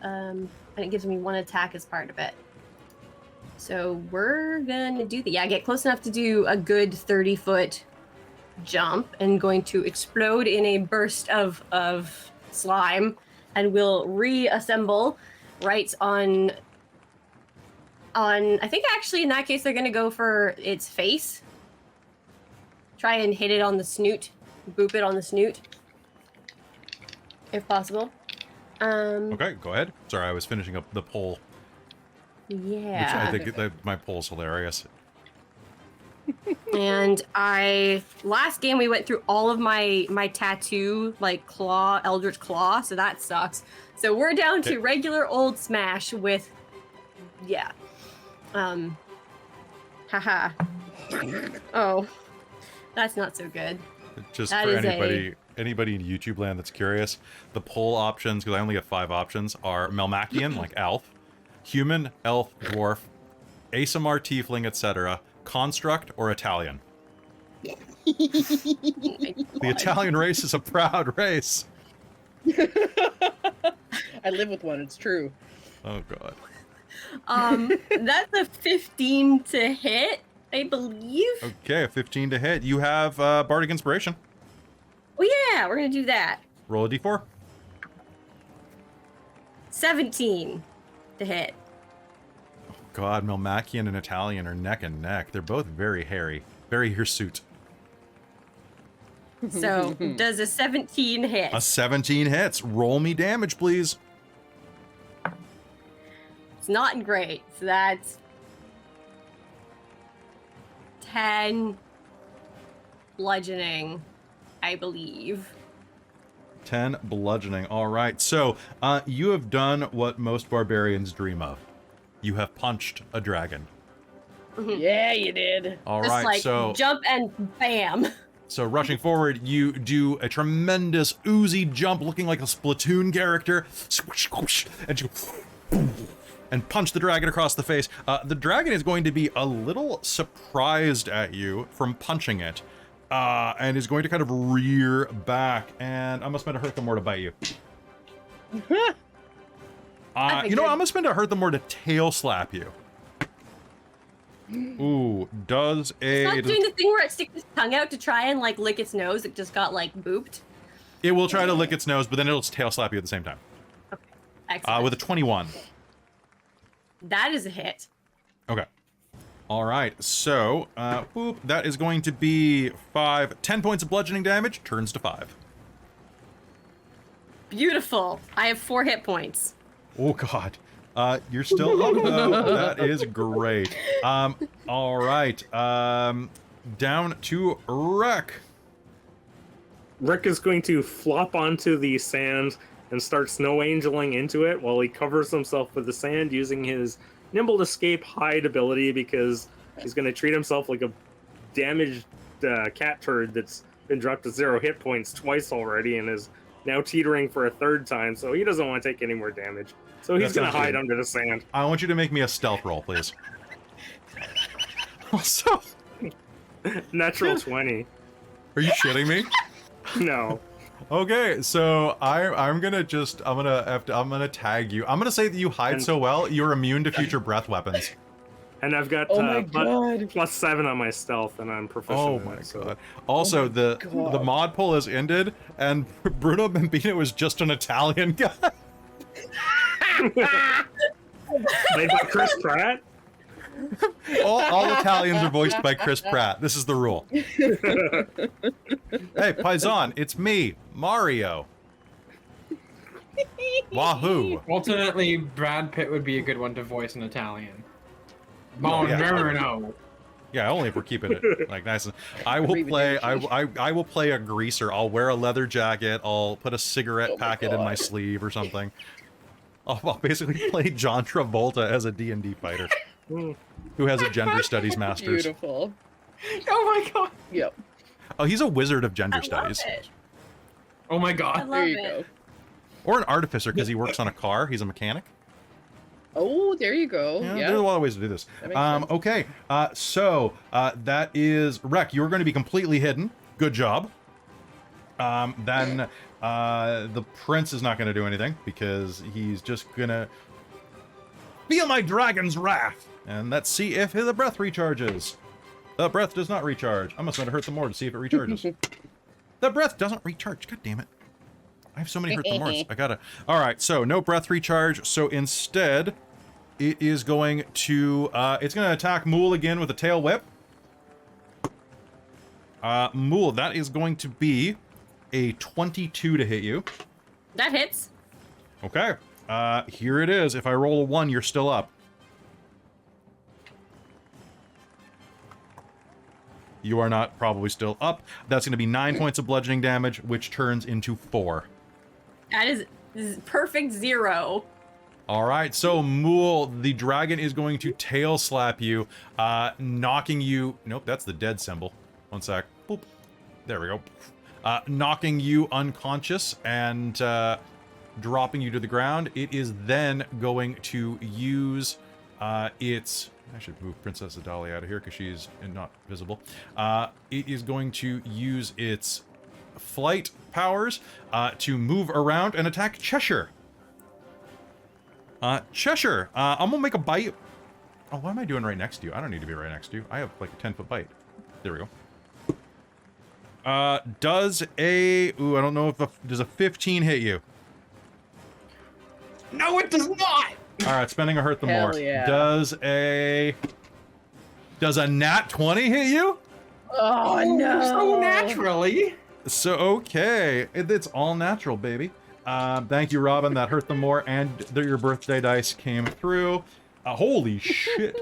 and it gives me one attack as part of it. So we're gonna do get close enough to do a good 30-foot jump and going to explode in a burst of slime, and we'll reassemble right on I think actually in that case they're gonna go for its face. Try and hit it on the snoot, boop it on the snoot, if possible. Okay, go ahead. Sorry, I was finishing up the poll. Yeah. Which I think my poll's hilarious. And last game we went through all of my tattoo, like Eldritch Claw, so that sucks. So we're down to Okay. regular old Smash with, haha. Oh, that's not so good. Just That for is anybody in YouTube land that's curious, the poll options, because I only have 5 options, are Melmacian, like elf, human, elf, dwarf, ASMR, tiefling, etc., construct, or Italian. The Italian race is a proud race. I live with one, it's true. Oh god. That's a 15 to hit, I believe. Okay, a 15 to hit. You have Bardic Inspiration. Oh yeah, we're gonna do that. Roll a d4. 17 to hit. God, Melmacian and Italian are neck and neck. They're both very hairy. Very hirsute. So does a 17 hit? A 17 hits. Roll me damage, please. It's not great. So that's 10 bludgeoning, I believe. 10 bludgeoning. All right. So, you have done what most barbarians dream of. You have punched a dragon. Yeah, you did. All Just right, like so jump and bam. So rushing forward, you do a tremendous oozy jump, looking like a Splatoon character, squish, squish, and you and punch the dragon across the face. The dragon is going to be a little surprised at you from punching it, and is going to kind of rear back. And I'm gonna spend a hurt them more to bite you. You know, I'm gonna spend a hurt them more to tail slap you. Ooh, does a... It's not doing the thing where it sticks its tongue out to try and like lick its nose. It just got like booped. It will try to lick its nose, but then it'll tail slap you at the same time. Okay, excellent. With a 21. That is a hit. Okay. All right, so, boop, that is going to be 10 points of bludgeoning damage, turns to 5. Beautiful. I have 4 hit points. Oh, God. You're still up, though. That is great. All right, down to Wrek. Wrek is going to flop onto the sand and start snow angeling into it while he covers himself with the sand using his nimble escape hide ability, because he's going to treat himself like a damaged cat turd that's been dropped to 0 hit points twice already and is now teetering for a 3rd time, so he doesn't want to take any more damage. So he's going to hide under the sand. I want you to make me a stealth roll, please. Also... Natural 20. Are you shitting me? No. Okay, so I'm gonna tag you. I'm gonna say that you hide so well, you're immune to future breath weapons. And I've got +7 on my stealth, and I'm proficient. Oh in my it, so. god! Also, the mod poll has ended, and Bruno Bambino is just an Italian guy. Played by Chris Pratt. All Italians are voiced by Chris Pratt. This is the rule. Hey, Paisan, it's me, Mario. Wahoo! Ultimately, Brad Pitt would be a good one to voice in Italian. Buongiorno. Yeah, only if we're keeping it like nice. I will play. I will play a greaser. I'll wear a leather jacket. I'll put a cigarette packet in my sleeve or something. I'll basically play John Travolta as a D&D fighter who has a gender studies master's. Beautiful. Oh my god. Yep. Oh, he's a wizard of gender I love studies. it. Oh my I god. love There you it. go. Or an artificer because he works on a car. He's a mechanic. Oh, there you go. Yeah, Yeah. there's a lot of ways to do this. That makes sense. Okay, so that is Wrek. You're going to be completely hidden. Good job. Then the prince is not going to do anything because he's just going to feel my dragon's wrath. And let's see if the breath recharges. The breath does not recharge. I'm just going to hurt them more to see if it recharges. The breath doesn't recharge. God damn it. I have so many hurt them more. I gotta. All right, so no breath recharge. So instead, it is going to attack Mulj again with a tail whip. Mulj, that is going to be a 22 to hit you. That hits. Okay. Here it is. If I roll a 1, you're still up. You are not probably still up. That's going to be 9 points of bludgeoning damage, which turns into 4. That is perfect 0. All right, so Mulj, the dragon is going to tail slap you, knocking you... Nope, that's the dead symbol. One sec. Boop. There we go. Knocking you unconscious and dropping you to the ground. It is then going to use its... I should move Princess Adali out of here because she's not visible. It is going to use its flight powers to move around and attack Cheshire. Cheshire, I'm gonna make a bite. Oh, what am I doing right next to you? I don't need to be right next to you. I have like a 10-foot bite. There we go. Does a... Ooh, I don't know if does a 15 hit you? No, it does not! Alright, spending a hurt them Hell more. yeah. Does a nat 20 hit you? Oh, no. So naturally. So, okay. It's all natural, baby. Thank you, Robin. That hurt them more, and your birthday dice came through. Holy shit.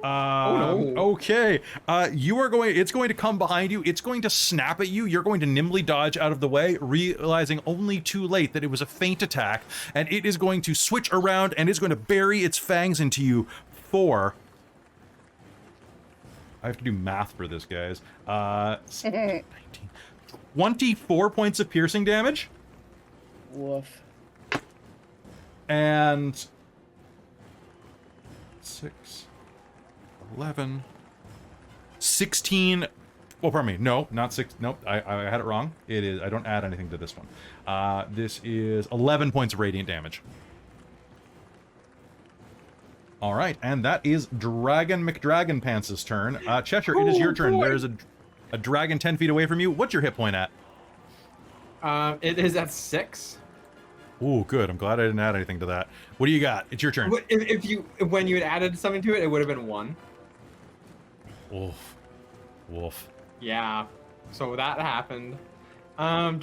Oh, no. Okay. It's going to come behind you. It's going to snap at you. You're going to nimbly dodge out of the way, realizing only too late that it was a feint attack, and it is going to switch around and is going to bury its fangs into you for I have to do math for this, guys. 19, 24 points of piercing damage. Woof. And 6, 11, 16. Well, pardon me. No, not 6. Nope, I had it wrong. It is. I don't add anything to this one. This is 11 points of radiant damage. All right, and that is Dragon McDragonpants' turn. Cheshire, it is your turn. There is a dragon 10 feet away from you. What's your hit point at? It is at 6. Ooh, good. I'm glad I didn't add anything to that. What do you got? It's your turn. When you had added something to it, it would have been 1. Wolf. Wolf. Yeah. So that happened. I have.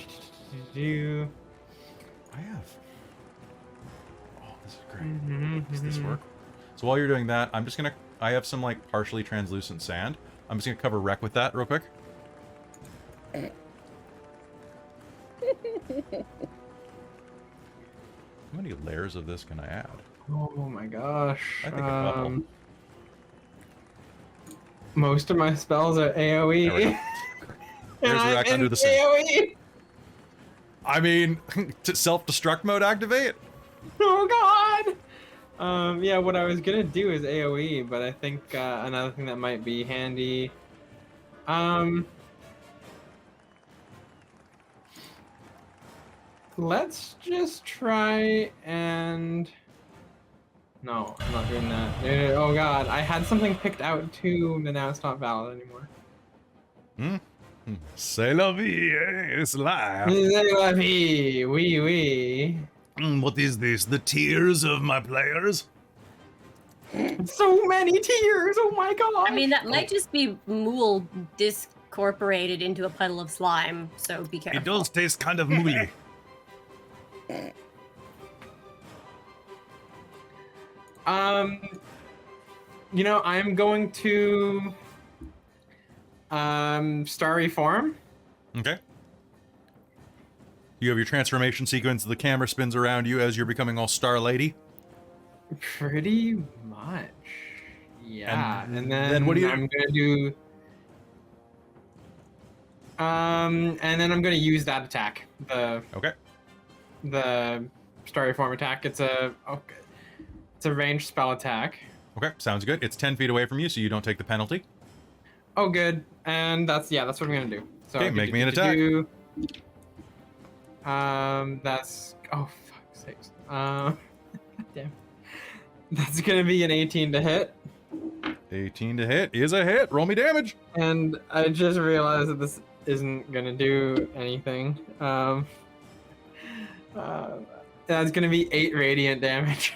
Oh, this is great. Does this work? So while you're doing that, I'm just gonna. I have some like partially translucent sand. I'm just gonna cover Wrek with that real quick. How many layers of this can I add? Oh my gosh. I think a couple. Most of my spells are AoE. There we go. There's Wrek under the sand. AoE. I mean, to self-destruct mode activate? Oh god. Yeah, what I was gonna do is AoE, but I think another thing that might be handy. Let's just try and. No, I'm not doing that. Oh god, I had something picked out too, and now it's not valid anymore. C'est la vie, it's life. Oui, oui. What is this? The tears of my players? So many tears! Oh my god! I mean, that might just be Mulj discorporated into a puddle of slime, so be careful. It does taste kind of mooly. You know, I'm going to starry form. Okay. You have your transformation sequence. The camera spins around you as you're becoming all Star Lady. Pretty much. Yeah. And then what do you? I'm gonna do. And then I'm gonna use that attack. The starry form attack. It's a ranged spell attack. Okay, sounds good. It's 10 feet away from you, so you don't take the penalty. Oh, good. And that's what I'm gonna do. So Okay, make me an attack. That's fuck's sakes. Damn. That's gonna be an 18 to hit. 18 to hit is a hit. Roll me damage. And I just realized that this isn't gonna do anything. That's gonna be 8 radiant damage.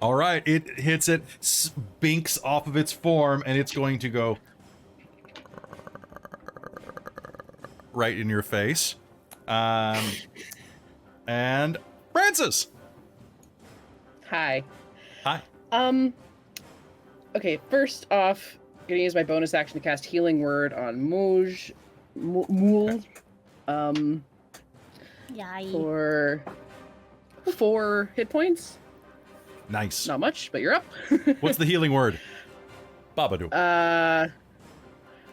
All right, it hits it, spinks off of its form, and it's going to go right in your face. And Francis. Hi. Hi. Okay, first off, gonna use my bonus action to cast Healing Word on Mulj. Yay. For 4 hit points. Nice. Not much, but you're up. What's the healing word? Babadoo.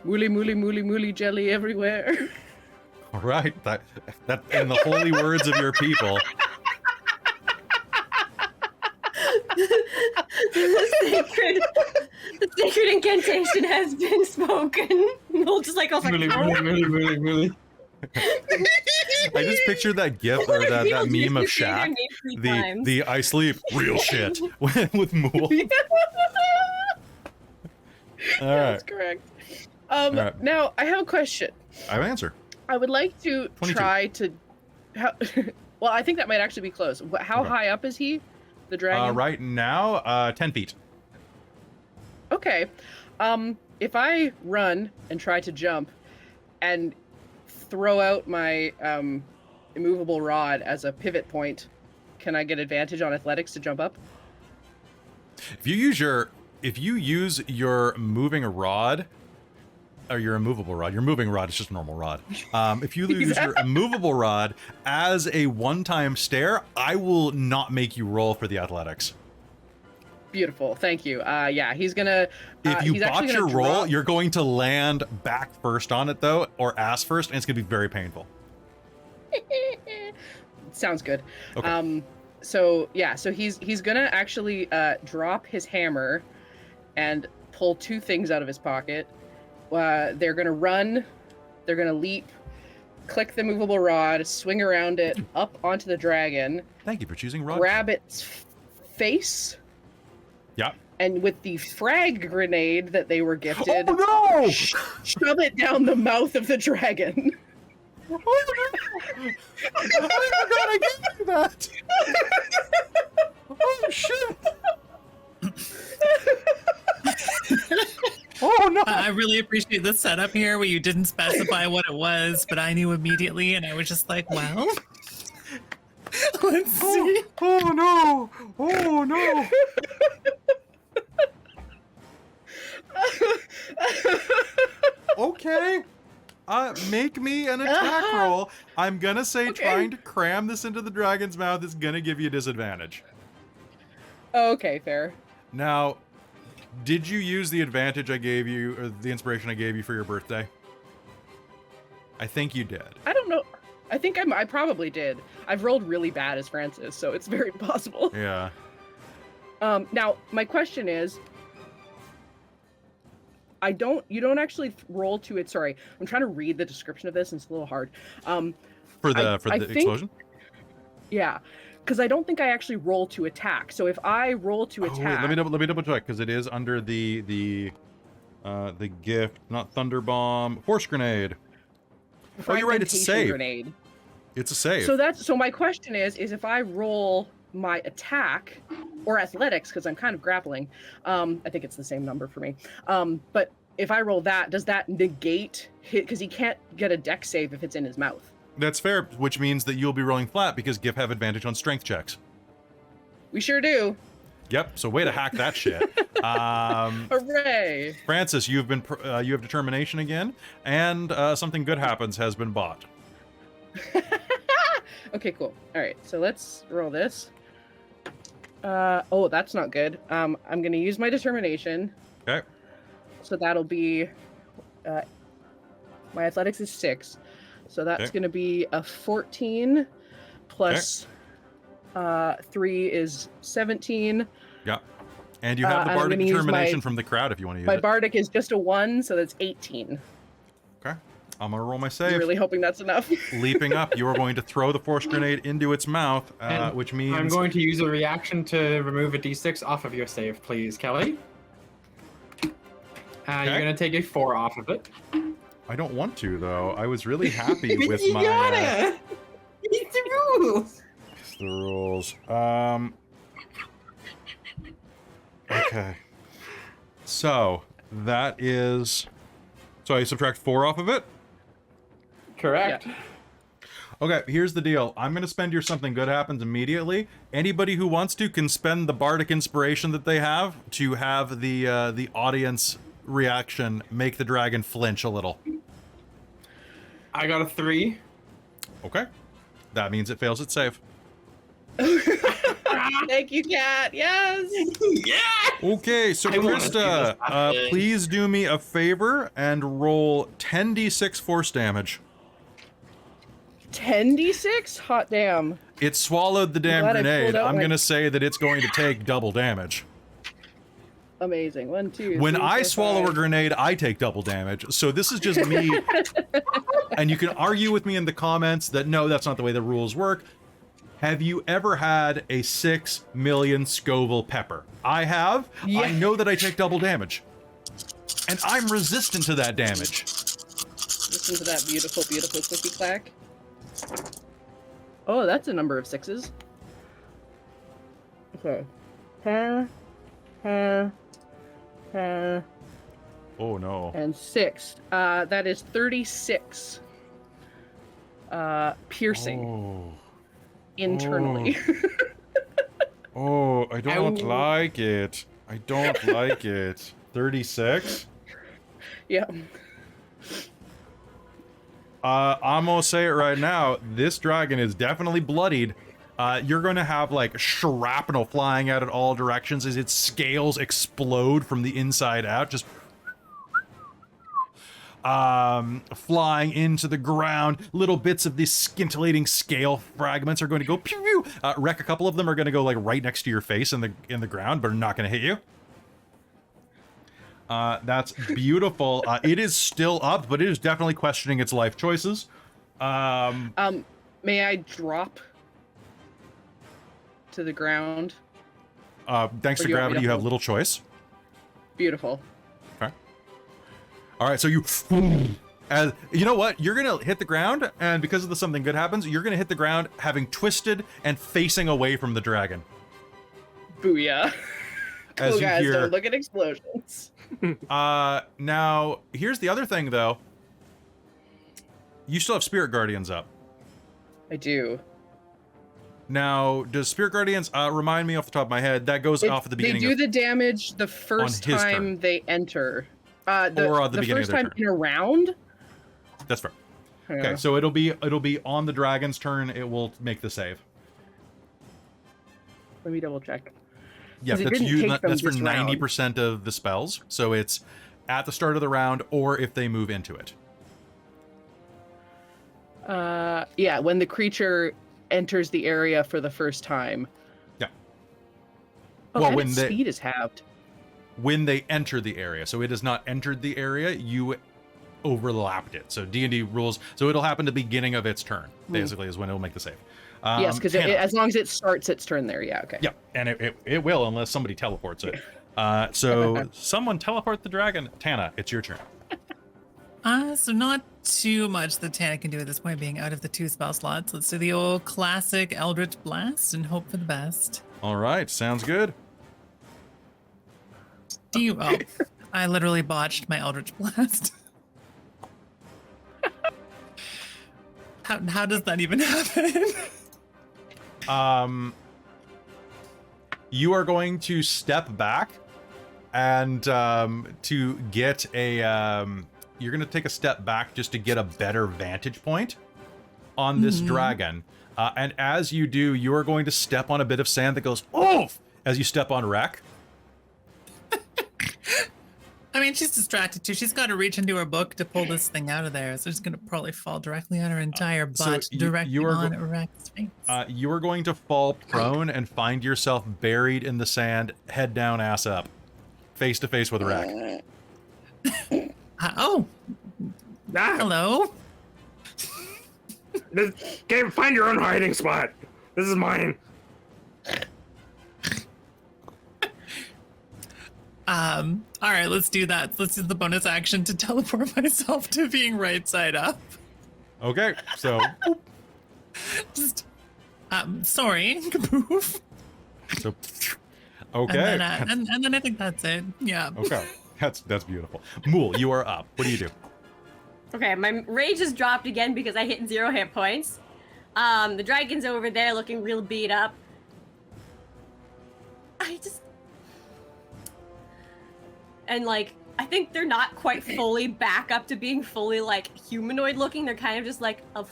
Mooly, mooly, mooly, mooly, jelly everywhere. All right, that in the holy words of your people. The sacred incantation has been spoken. Mulj just like, I was like, Really. I just pictured that gif or that meme of Shaq. The I sleep real shit with Mulj. All right. That's correct. right. Now I have a question. I have an answer. I would like to 22. try to. Well, I think that might actually be close. How high up is he, the dragon? Right now, 10 feet. Okay. If I run and try to jump, and throw out my immovable rod as a pivot point, can I get advantage on athletics to jump up? If you use your moving rod, or your immovable rod, your moving rod is just a normal rod. If you use your immovable rod as a one-time stare, I will not make you roll for the athletics. Beautiful. Thank you. Yeah, he's gonna. If you he's actually botch your gonna roll, drop- you're going to land back first on it though, or ass first, and it's gonna be very painful. Sounds good. Okay. So yeah, so he's gonna actually drop his hammer and pull 2 things out of his pocket. They're gonna run, they're gonna leap, click the movable rod, swing around it up onto the dragon, Thank you for choosing Rod. grab its face, Yeah. and with the frag grenade that they were gifted, Oh no! shove it down the mouth of the dragon. I forgot I gave you that. Oh shit! Oh no! I really appreciate the setup here where you didn't specify what it was, but I knew immediately, and I was just like, well, let's see. Oh no! Oh no! Okay. Make me an attack roll. I'm gonna say Okay. trying to cram this into the dragon's mouth is gonna give you a disadvantage. Okay, fair. Now, did you use the advantage I gave you, or the inspiration I gave you for your birthday? I think you did. I don't know. I think I probably did. I've rolled really bad as Francis, so it's very possible. Yeah. Now my question is, you don't actually roll to it. Sorry, I'm trying to read the description of this, and it's a little hard. For the I think- explosion? Yeah, because I don't think I actually roll to attack. So if I roll to Oh, wait, attack, let me double check because it is under the gift, not Thunderbomb, Force Grenade. Oh, you're right. It's a fragmentation save. grenade. It's a save. So my question is if I roll my attack or athletics, because I'm kind of grappling, I think it's the same number for me. But if I roll that, does that negate hit? Because he can't get a dex save if it's in his mouth. That's fair, which means that you'll be rolling flat because GIF have advantage on strength checks. We sure do. Yep. So way to hack that shit. Hooray! Francis, you have determination again, and something good happens has been bought. Okay, cool. All right, so let's roll this. Oh, that's not good. I'm gonna use my determination. Okay. So that'll be, my athletics is 6, so that's Okay. gonna be a 14 plus 3 is 17. Yeah. And you have the and I'm bardic gonna use determination my- from the crowd if you want to use My it. bardic is just a 1, so that's 18. Okay. I'm gonna roll my I'm save. really hoping that's enough. Leaping up, you are going to throw the force grenade into its mouth, And which means I'm going to use a reaction to remove a d6 off of your save, please, Kelly. Okay. You're going to take a 4 off of it. I don't want to though. I was really happy with you my gotta! It's the rules! the rules. Okay. So that is. So I subtract 4 off of it. Correct. Yeah. Okay, here's the deal. I'm going to spend your something good happens immediately. Anybody who wants to can spend the bardic inspiration that they have to have the audience reaction make the dragon flinch a little. I got a 3. Okay. That means it fails its save. Thank you, Cat. Yes. Yeah! Okay, so I wanna see Christa, this happen. please do me a favor and roll 10d6 force damage. 10d6? Hot damn. It swallowed the damn glad I pulled grenade. out I'm my- going to say that it's going to take double damage. Amazing. 1, 2. When 3, I 4, swallow a 5. grenade, I take double damage. So this is just me. And you can argue with me in the comments that no, that's not the way the rules work. Have you ever had a 6 million Scoville pepper? I have. Yeah. I know that I take double damage. And I'm resistant to that damage. Listen to that beautiful, beautiful clicky clack. Oh, that's a number of 6s. Okay. Oh no. And 6. That is 36. Piercing Oh. internally. Oh, I don't Ow. like it. I don't like it. 36? Yeah. I'm gonna say it right now. This dragon is definitely bloodied. you're going to have like shrapnel flying out at all directions as its scales explode from the inside out, just flying into the ground. Little bits of these scintillating scale fragments are going to go pew pew. Wrek, a couple of them are going to go like right next to your face in the ground, but are not going to hit you. That's beautiful. It is still up, but it is definitely questioning its life choices. May I drop to the ground? Thanks Or to do you want me gravity, to you have hold? little choice. Beautiful. Okay. All right, so you, as you know what, you're gonna hit the ground, and because of the something good happens, you're gonna hit the ground having twisted and facing away from the dragon. Booyah. As Cool you guys, hear- don't look at explosions. Now here's the other thing, though. You still have Spirit Guardians up. I do. Now, does Spirit Guardians remind me off the top of my head? That goes off at the beginning. They do of, the damage the first his time turn. they enter. Or at the beginning first of their time turn. in a round. That's fair. Yeah. Okay, so it'll be on the dragon's turn. It will make the save. Let me double check. Yeah, 'Cause it that's didn't you. take them That's for this round. 90% of the spells. So it's at the start of the round, or if they move into it. Yeah, when the creature enters the area for the first time. Yeah. Oh, Well, and when its they- speed is halved. When they enter the area, so it has not entered the area. You overlapped it. So D&D rules. So it'll happen at the beginning of its turn. Basically, is when it'll make the save. Yes, because Tana. as long as it starts its turn there, yeah, okay. Yeah, and it will unless somebody teleports it. So someone teleport the dragon. Tana, it's your turn. So not too much that Tana can do at this point, being out of the 2 spell slots. Let's do the old classic Eldritch Blast and hope for the best. All right, sounds good. Do you? Oh, I literally botched my Eldritch Blast. How does that even happen? You are going to step back and to get a you're going to take a step back just to get a better vantage point on this dragon. And as you do, you are going to step on a bit of sand that goes oof as you step on Wrek. I mean, she's distracted too. She's got to reach into her book to pull this thing out of there. So it's going to probably fall directly on her entire so butt, directly you are on go- Wrek's face. You are going to fall prone and find yourself buried in the sand, head down, ass up, face to face with Wrek. Oh, Ah, hello. Gabe, find your own hiding spot. This is mine. All right, let's do that. Let's use the bonus action to teleport myself to being right side up. Okay, so Just, sorry, kaboof. so okay. And then I think that's it. Yeah. Okay, that's beautiful. Mulj, you are up. What do you do? Okay, my rage has dropped again because I hit 0 hit points. The dragon's over there looking real beat up. And like, I think they're not quite fully back up to being fully like humanoid looking. They're kind of just like a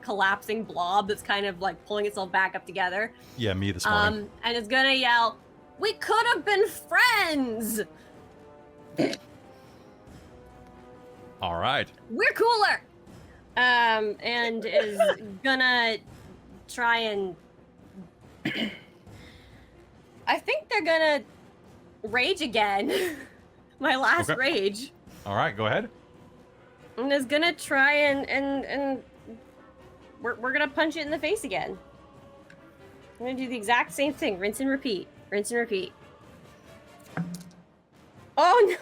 collapsing blob that's kind of like pulling itself back up together. Yeah, me this morning. And it's gonna yell, "We could have been friends! All right. We're cooler!" And is gonna try and... I think they're gonna rage again. My last Okay. rage. All right, go ahead. And is gonna try and we're gonna punch it in the face again. I'm gonna do the exact same thing. Rinse and repeat. Rinse and repeat. Oh no!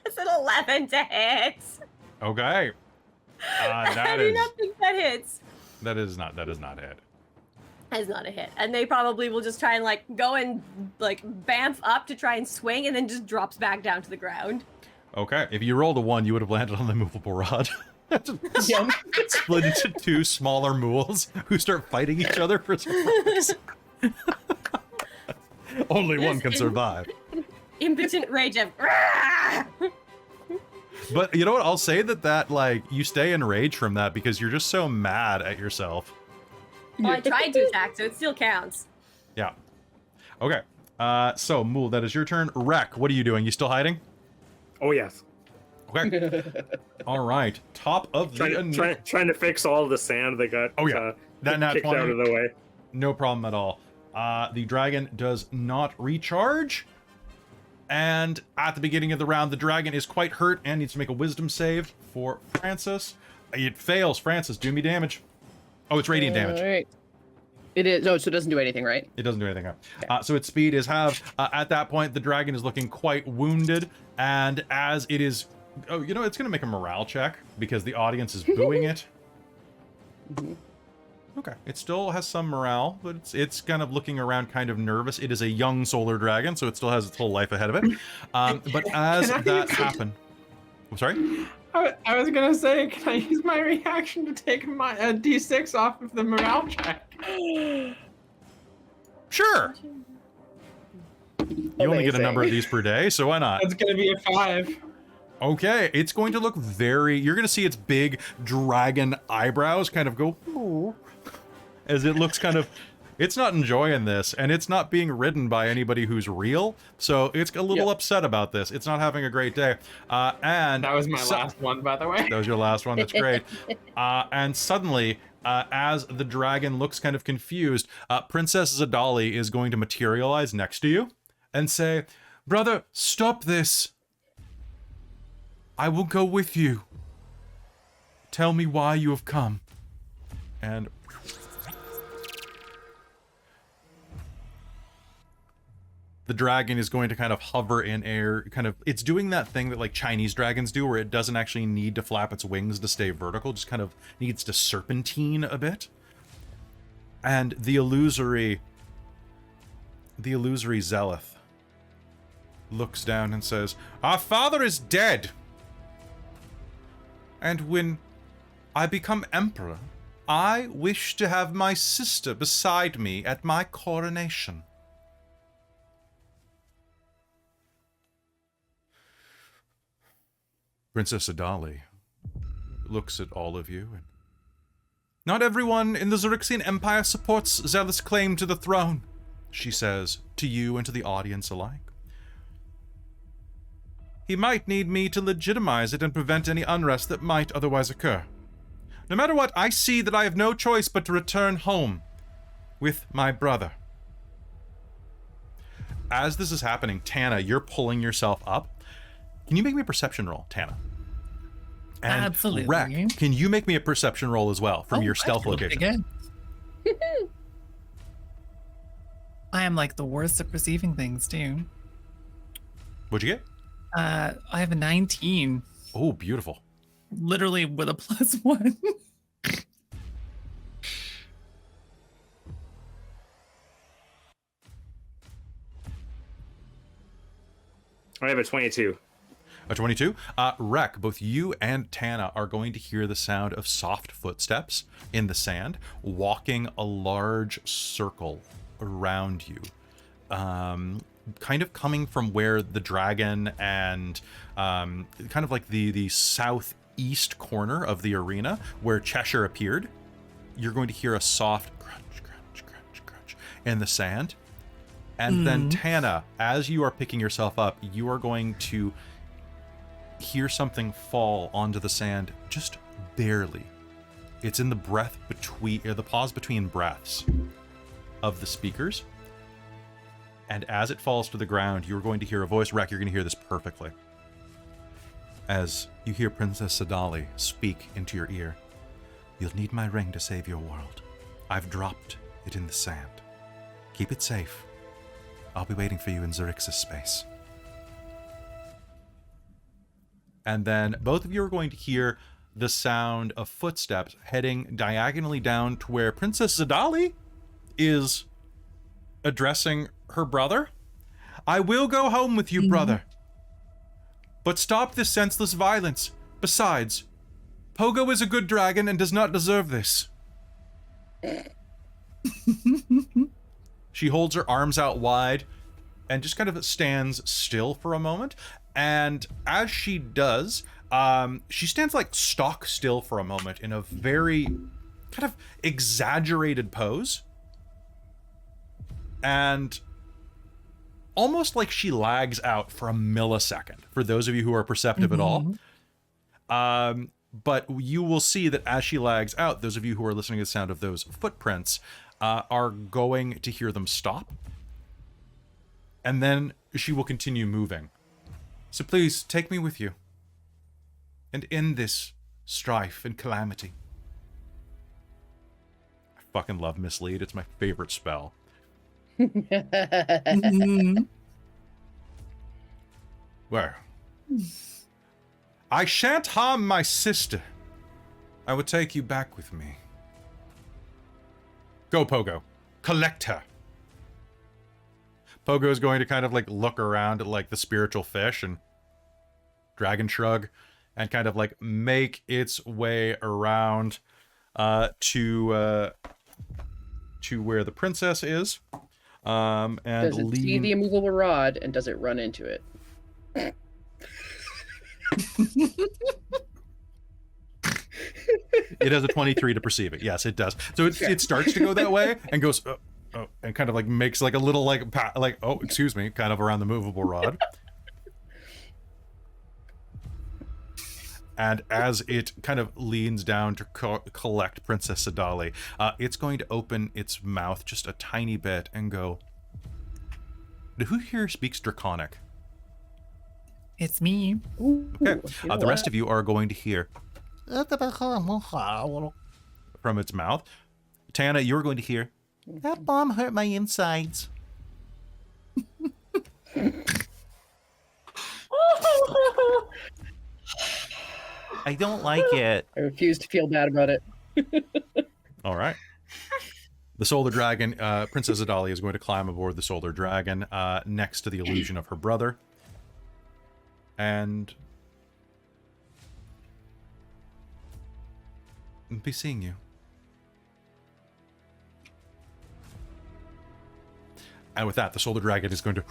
That's an 11 to hit. Okay. I That do is not think that hits. that is not it. That is not a hit. And they probably will just try and like go and like bamf up to try and swing and then just drops back down to the ground. Okay. If you rolled a 1, you would have landed on the movable rod. Yum. Split into 2 smaller mules who start fighting each other for some reason. Only one can survive. Impotent rage of... But you know what? I'll say that like you stay in rage from that because you're just so mad at yourself. Well, I tried to attack, so it still counts. Yeah. Okay. So, Mulj, that is your turn. Wrek, what are you doing? You still hiding? Oh yes. Okay. All right. Top of the... Trying to fix all the sand that got Oh, yeah. That nat kicked 20. out of the way. No problem at all. The dragon does not recharge. And at the beginning of the round, the dragon is quite hurt and needs to make a wisdom save for Francis. It fails. Francis, do me damage. Oh, it's radiant damage. All right. It is. Oh, so it doesn't do anything, right? It doesn't do anything. So its speed is halved. At that point, the dragon is looking quite wounded. And as it is... Oh, you know, it's going to make a morale check because the audience is booing it. Okay. It still has some morale, but it's kind of looking around kind of nervous. It is a young solar dragon, so it still has its whole life ahead of it. But as that happened... I'm sorry? I was gonna say, can I use my reaction to take my D6 off of the morale check? Sure. You only get a number of these per day, so why not? It's gonna be a 5. Okay, it's going to look very... You're going to see its big dragon eyebrows kind of go... "Ooh," as it looks kind of... It's not enjoying this, and it's not being ridden by anybody who's real, so it's a little upset about this. It's not having a great day. And That was my last one, by the way. That was your last one. That's great. And suddenly, as the dragon looks kind of confused, Princess Zadali is going to materialize next to you and say, "Brother, stop this. I will go with you. Tell me why you have come." And the dragon is going to kind of hover in air, it's doing that thing that like Chinese dragons do where it doesn't actually need to flap its wings to stay vertical, just kind of needs to serpentine a bit. And the illusory zealot looks down and says, "Our father is dead. And when I become emperor, I wish to have my sister beside me at my coronation." Princess Adali looks at all of you and... "Not everyone in the Xaryxian Empire supports Zealot's claim to the throne," she says, to you and to the audience alike. "He might need me to legitimize it and prevent any unrest that might otherwise occur. No matter what, I see that I have no choice but to return home with my brother." As this is happening, Tana, you're pulling yourself up. Can you make me a perception roll, Tana? And Absolutely. Wrek, can you make me a perception roll as well from your stealth location? I am like the worst at perceiving things too. What'd you get? I have a 19. Oh, beautiful. Literally with a +1. I have a 22. A 22. Wrek, both you and Tana are going to hear the sound of soft footsteps in the sand, walking a large circle around you. Kind of coming from where the dragon and kind of like the southeast corner of the arena where Cheshire appeared. You're going to hear a soft crunch, crunch, crunch, crunch in the sand. And then Tana, as you are picking yourself up, you are going to hear something fall onto the sand just barely. It's in the the pause between breaths of the speakers. And as it falls to the ground, you're going to hear a voice. Wrek, you're going to hear this perfectly. As you hear Princess Sadali speak into your ear. "You'll need my ring to save your world. I've dropped it in the sand. Keep it safe. I'll be waiting for you in Xaryxis space." And then both of you are going to hear the sound of footsteps heading diagonally down to where Princess Zadali is addressing her brother. "I will go home with you, brother. But stop this senseless violence. Besides, Pogo is a good dragon and does not deserve this." She holds her arms out wide and just kind of stands still for a moment. And as she does, she stands like stock still for a moment in a very kind of exaggerated pose. And almost like she lags out for a millisecond, for those of you who are perceptive at all. But you will see that as she lags out, those of you who are listening to the sound of those footprints are going to hear them stop. And then she will continue moving. So please take me with you and end this strife and calamity. I fucking love Mislead. It's my favorite spell. Well, I shan't harm my sister. I will take you back with me. Go, Pogo. Collect her. Pogo is going to kind of like look around at like the spiritual fish and dragon shrug and kind of like make its way around to where the princess is. And does it see the immovable rod and does it run into it? It has a 23 to perceive it. Yes, it does. So it starts to go that way and goes, oh, and kind of like makes like a little like, oh, excuse me, kind of around the movable rod. And as it kind of leans down to collect Princess Sadali, it's going to open its mouth just a tiny bit and go, who here speaks Draconic? It's me. Okay. The rest of you are going to hear from its mouth. Tana, you're going to hear, that bomb hurt my insides. I don't like it. I refuse to feel bad about it. All right. The Solar Dragon, Princess Adalia is going to climb aboard the Solar Dragon next to the illusion of her brother. And be seeing you. And with that, the Solar Dragon is going to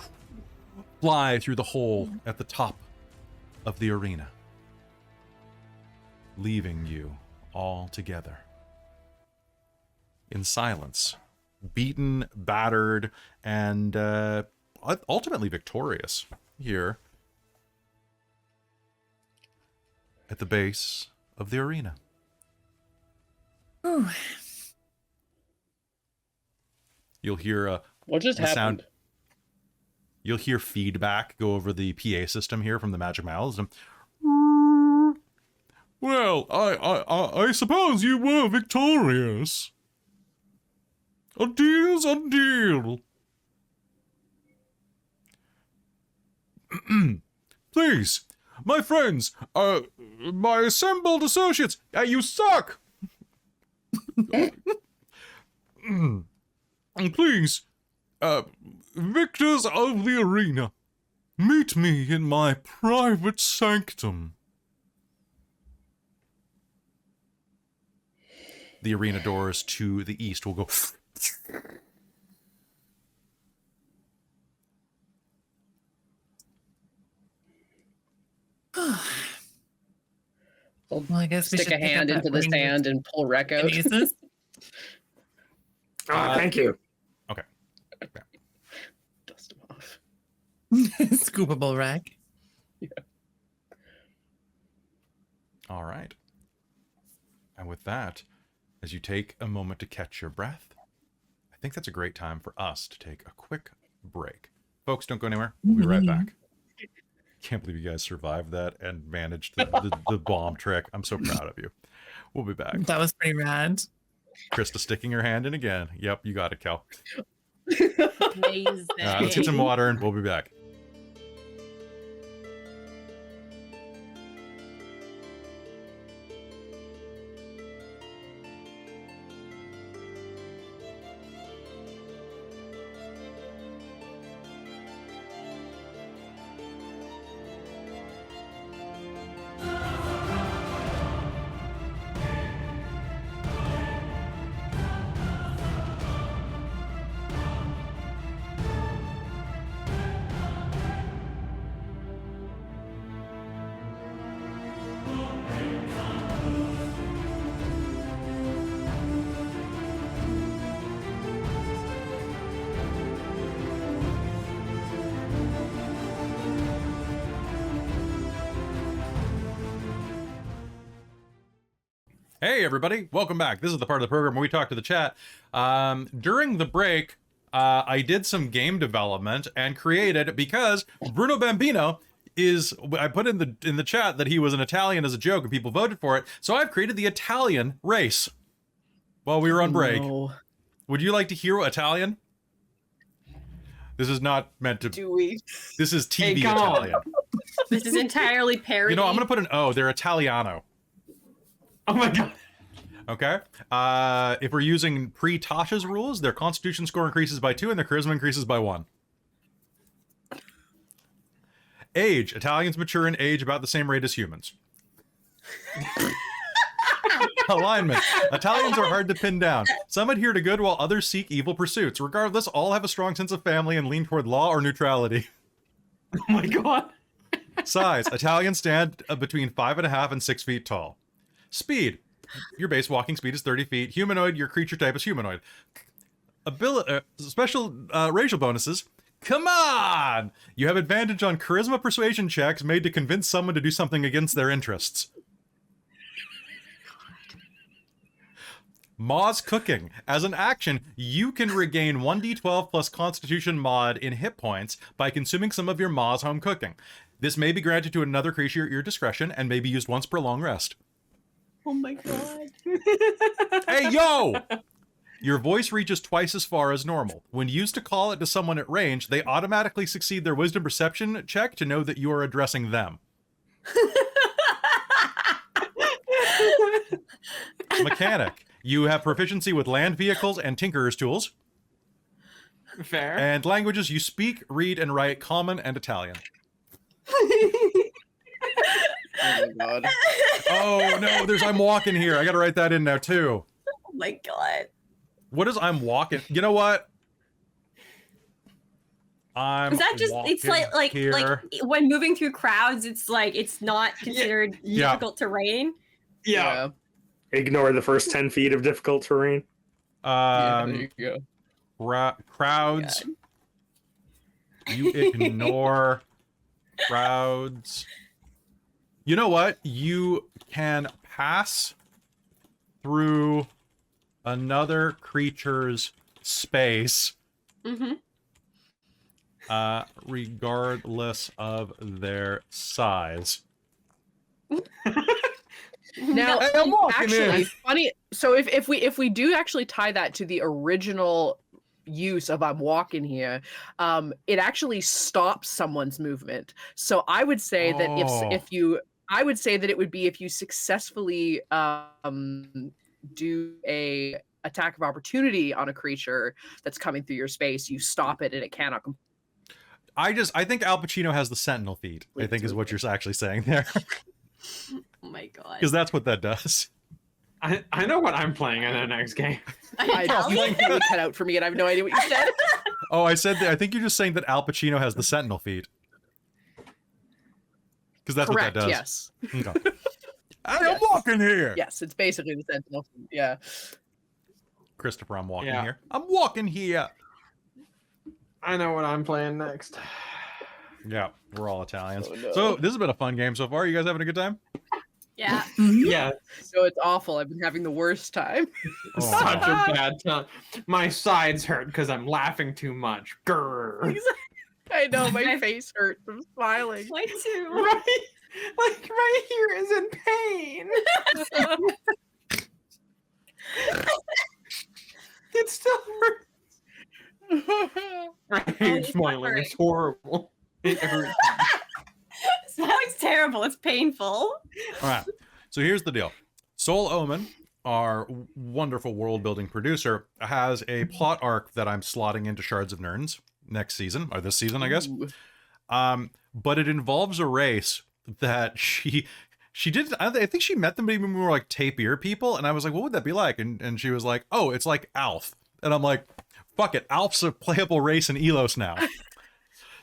fly through the hole at the top of the arena, leaving you all together in silence, beaten, battered, and ultimately victorious here at the base of the arena. Ooh. You'll hear what just happened? Sound. You'll hear feedback go over the PA system here from the Magic Mouths. And, well, I suppose you were victorious. A deal's a deal. Please, my friends, my assembled associates, you suck! Please, victors of the arena, meet me in my private sanctum. The arena doors to the east will go. Well, I guess we stick should a hand into the sand and pull Wrek out. Thank you. Okay. Dust him off. Scoopable Wrek. Yeah. All right. And with that, as you take a moment to catch your breath, I think that's a great time for us to take a quick break. Folks, don't go anywhere. We'll be right back. Can't believe you guys survived that and managed the bomb trick. I'm so proud of you. We'll be back. That was pretty rad. Krista sticking her hand in again. Yep, you got it, Kel. Amazing. Let's get some water and we'll be back. Hey, everybody. Welcome back. This is the part of the program where we talk to the chat. During the break, I did some game development and created, because Bruno Bambino is, I put in the chat that he was an Italian as a joke and people voted for it. So I've created the Italian race while we were on break. No. Would you like to hear Italian? This is not meant to... Do we? This is TV Hey, come on. Italian. This is entirely parody. You know, I'm going to put an O. They're Italiano. Oh my god. Okay. If we're using pre-Tasha's rules, their constitution score increases by 2 and their charisma increases by 1. Age. Italians mature in age about the same rate as humans. Alignment. Italians are hard to pin down. Some adhere to good while others seek evil pursuits. Regardless, all have a strong sense of family and lean toward law or neutrality. Oh my god. Size. Italians stand between 5.5 and 6 feet tall. Speed. Your base walking speed is 30 feet. Humanoid. Your creature type is humanoid. Special racial bonuses. Come on! You have advantage on charisma persuasion checks made to convince someone to do something against their interests. Ma's cooking. As an action, you can regain 1d12 plus constitution mod in hit points by consuming some of your Ma's home cooking. This may be granted to another creature at your discretion and may be used once per long rest. Oh my god. Hey, yo! Your voice reaches twice as far as normal. When used to call it to someone at range, they automatically succeed their wisdom perception check to know that you are addressing them. Mechanic. You have proficiency with land vehicles and tinkerer's tools. Fair. And languages, you speak, read, and write Common and Italian. Oh my god. Oh, no, there's I'm walking here. I gotta write that in now, too. Oh my god. What is I'm walking? You know what? I'm Is that just, it's like here. when moving through crowds, it's like, it's not considered Yeah. difficult terrain? Yeah. Ignore the first 10 feet of difficult terrain. Yeah, there you go. Crowds. You ignore crowds. You know what? You can pass through another creature's space, Mm-hmm. regardless of their size. Now, Hey, I'm walking actually, in. funny. So if we do actually tie that to the original use of I'm walking here, it actually stops someone's movement. So I would say that Oh. if you, I would say that it would be if you successfully do a attack of opportunity on a creature that's coming through your space, you stop it and it cannot. I think Al Pacino has the sentinel feat, I think is what you're actually saying there. Oh my god. Because that's what that does. I know what I'm playing in the next game. I just completely cut out for me, and I have no idea what you said. Oh, I said that. I think you're just saying that Al Pacino has the sentinel feat. Because that's Correct. what that does. Yes. Okay. I'm Yes. walking here. Yes. It's basically the Sentinel. Yeah. Christopher, I'm walking Yeah. here. I'm walking here. I know what I'm playing next. Yeah, we're all Italians. Oh, no. So this has been a fun game so far. You guys having a good time? Yeah. Yeah, So it's awful. I've been having the worst time. Oh, such a bad time. My sides hurt because I'm laughing too much. Grrr. I know my face hurts from smiling. Mine too. Right, like right here is in pain. It still hurts. I hate it's not smiling. great. It's horrible. It hurts. Smiling's terrible. It's painful. All right. So here's the deal. Soul Omen, our wonderful world-building producer, has a plot arc that I'm slotting into Shards of Nerns next season, or this season, I guess. Ooh. But it involves a race that she did. I think she met them maybe more like tapir people, and I was like, what would that be like? And she was like, oh, it's like Alf. And I'm like, fuck it, Alf's a playable race in Elos now.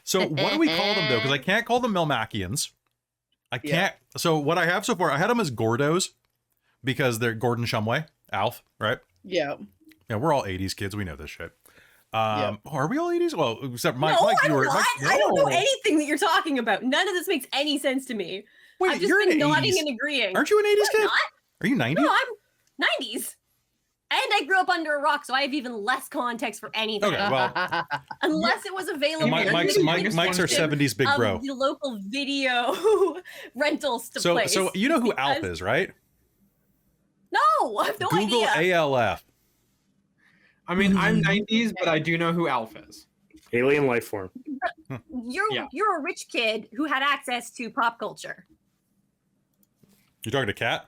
So what do we call them though? Because I can't call them Melmacians. I can't. So what I have so far, I had them as Gordos because they're Gordon Shumway, Alf, right? Yeah. Yeah, we're all 80s kids. We know this shit. Yeah. Are we all 80s? Well, except Mike. No, Mike, I'm you were. not. Mike, I don't know no. anything that you're talking about. None of this makes any sense to me. Wait, I've just you're been an nodding 80s. and agreeing. Aren't you an 80s I'm kid? not. Are you 90? No, 90s. And I grew up under a rock, so I have even less context for anything. Okay, well, Unless it was available. Mike's our 70s big bro. The local video rentals to play. So you know who ALF is, right? No, I have no Google idea. ALF. I mean, I'm 90s, but I do know who Alf is. Alien life form. You're a rich kid who had access to pop culture. You talking to Kat?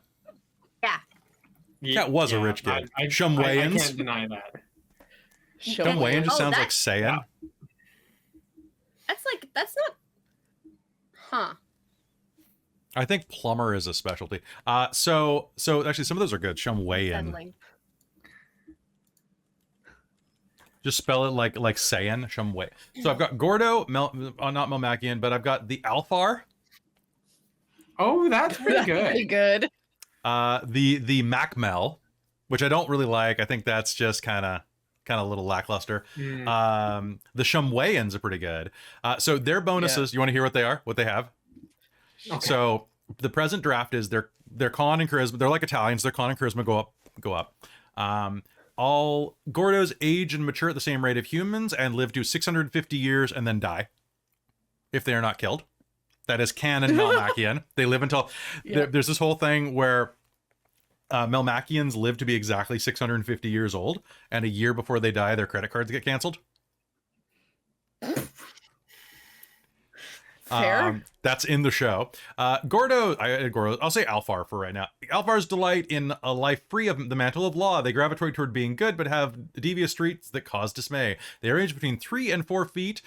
Yeah. Kat was a rich kid. I Shumwayans. can't deny that. Shumwayan just sounds like Saiyan. That's not. Huh. I think plumber is a specialty. So actually some of those are good. Shumwayan. Settling. Just spell it like Saiyan, Shumway. So I've got Gordo, not Melmacian, but I've got the Alfar. Oh, that's pretty good. Pretty good. The Macmel, which I don't really like. I think that's just kind of a little lackluster. The Shumwayans are pretty good. So their bonuses, you want to hear what they are? What they have? Okay. So the present draft is their con and charisma. They're like Italians. Their con and charisma go up. All Gordos age and mature at the same rate of humans and live to 650 years and then die if they are not killed. That is canon Melmacian. They live until there's this whole thing where Melmacians live to be exactly 650 years old, and a year before they die, their credit cards get canceled. Fair. That's in the show. Gordo, I'll say Alfar for right now. Alfar's delight in a life free of the mantle of law. They gravitate toward being good, but have devious streets that cause dismay. They range between 3 and 4 feet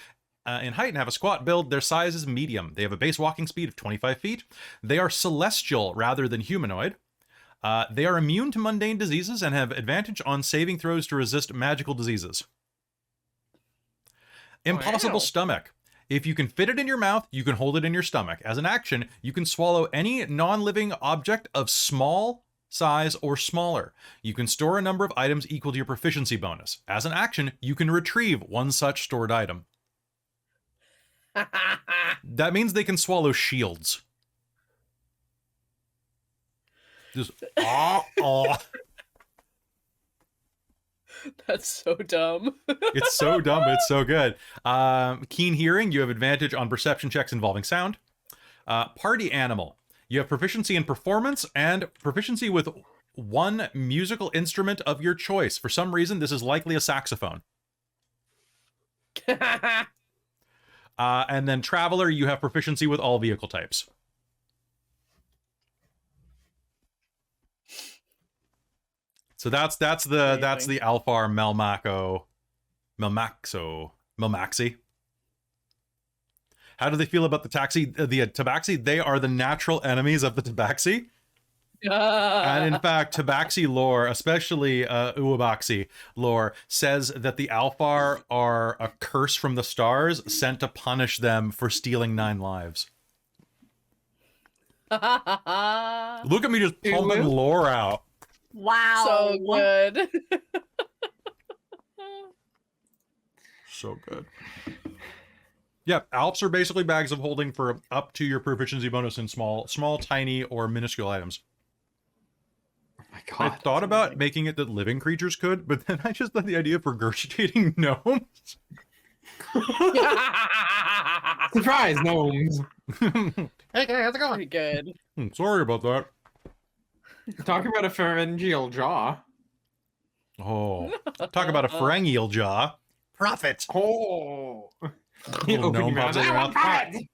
in height and have a squat build. Their size is medium. They have a base walking speed of 25 feet. They are celestial rather than humanoid. They are immune to mundane diseases and have advantage on saving throws to resist magical diseases. Impossible stomach. If you can fit it in your mouth, you can hold it in your stomach. As an action, you can swallow any non-living object of small size or smaller. You can store a number of items equal to your proficiency bonus. As an action, you can retrieve one such stored item. That means they can swallow shields. Just That's so dumb. It's so dumb, it's so good. Keen hearing, you have advantage on perception checks involving sound. Party animal, you have proficiency in performance and proficiency with one musical instrument of your choice. For some reason, this is likely a saxophone. And then traveler, you have proficiency with all vehicle types. So that's the Alfar Melmaxi. How do they feel about the Tabaxi? They are the natural enemies of the Tabaxi. And in fact, Tabaxi lore, especially Uabaxi lore, says that the Alfar are a curse from the stars sent to punish them for stealing 9 lives. Look at me just pumping lore out. Wow. So good. So good. Yeah, Alps are basically bags of holding for up to your proficiency bonus in small, tiny, or minuscule items. Oh my God, I thought about making it that living creatures could, but then I just thought the idea of regurgitating gnomes. Surprise, gnomes. Hey, how's it going? Pretty good. Sorry about that. Talking about a pharyngeal jaw. Oh, talk about a pharyngeal jaw. Profit. Oh. Little Open gnome your pops mouth. out of your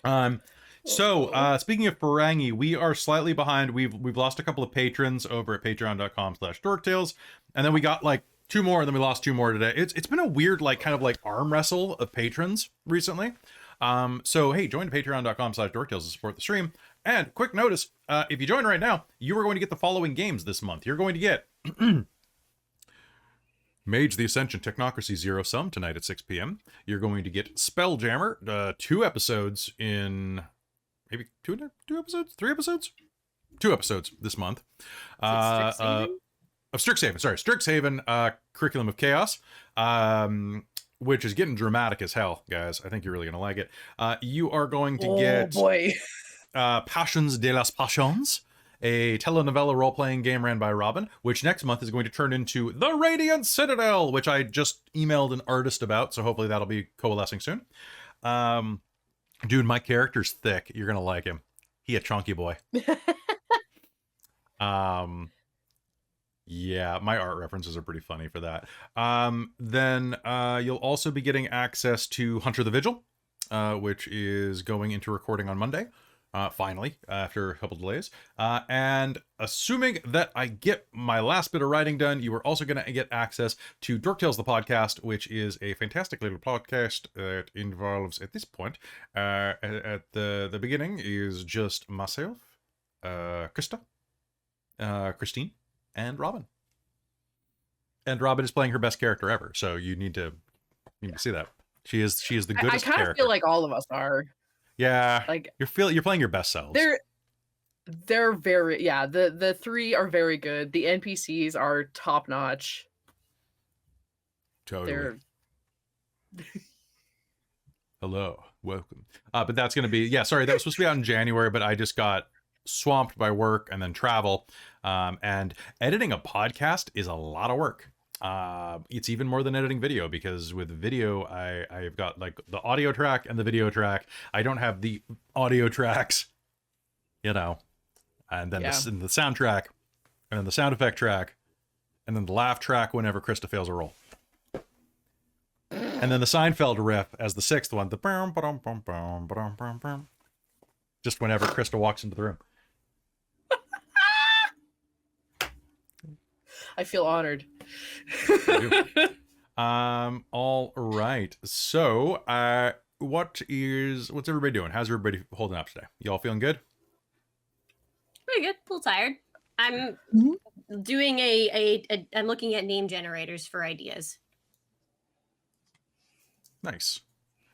mouth. So speaking of Pharangi, we are slightly behind. We've lost a couple of patrons over at patreon.com/dorktales, and then we got like 2 more, and then we lost 2 more today. It's been a weird kind of arm wrestle of patrons recently. So hey, join patreon.com/dorktales to support the stream. And quick notice, if you join right now, you are going to get the following games this month. You're going to get Mage the Ascension Technocracy Zero Sum tonight at 6 p.m. You're going to get Spelljammer, 2 episodes in maybe 2 episodes, 3 episodes, 2 episodes this month. Of Strixhaven, Strixhaven, Curriculum of Chaos, which is getting dramatic as hell, guys. I think you're really going to like it. You are going to get boy. Passions de las Passions, a telenovela role-playing game ran by Robin, which next month is going to turn into The Radiant Citadel, which I just emailed an artist about, so hopefully that'll be coalescing soon. Dude, my character's thick. You're gonna like him. He a chunky boy. Yeah, my art references are pretty funny for that. Then you'll also be getting access to Hunter the Vigil, which is going into recording on Monday, finally, after a couple delays. And assuming that I get my last bit of writing done, you are also going to get access to Dork Tales the podcast, which is a fantastic little podcast that involves, at this point, at the beginning, is just myself, Christa, Christine, and Robin. And Robin is playing her best character ever, so you need to see that. She is the goodest I kind of feel like all of us are. Yeah, like you're playing your best selves. They're very, yeah, the three are very good. The NPCs are top notch. Totally. Hello, welcome. But that's gonna be, yeah, sorry, that was supposed to be out in January, but I just got swamped by work and then travel. And editing a podcast is a lot of work. It's even more than editing video, because with video, I've got like the audio track and the video track. I don't have the audio tracks, and then the soundtrack, and then the sound effect track, and then the laugh track whenever Christa fails a roll. And then the Seinfeld riff as the sixth one, the just whenever Christa walks into the room. I feel honored. All right. So, what's everybody doing? How's everybody holding up today? Y'all feeling good? Pretty good. A little tired. I'm doing I'm looking at name generators for ideas. Nice.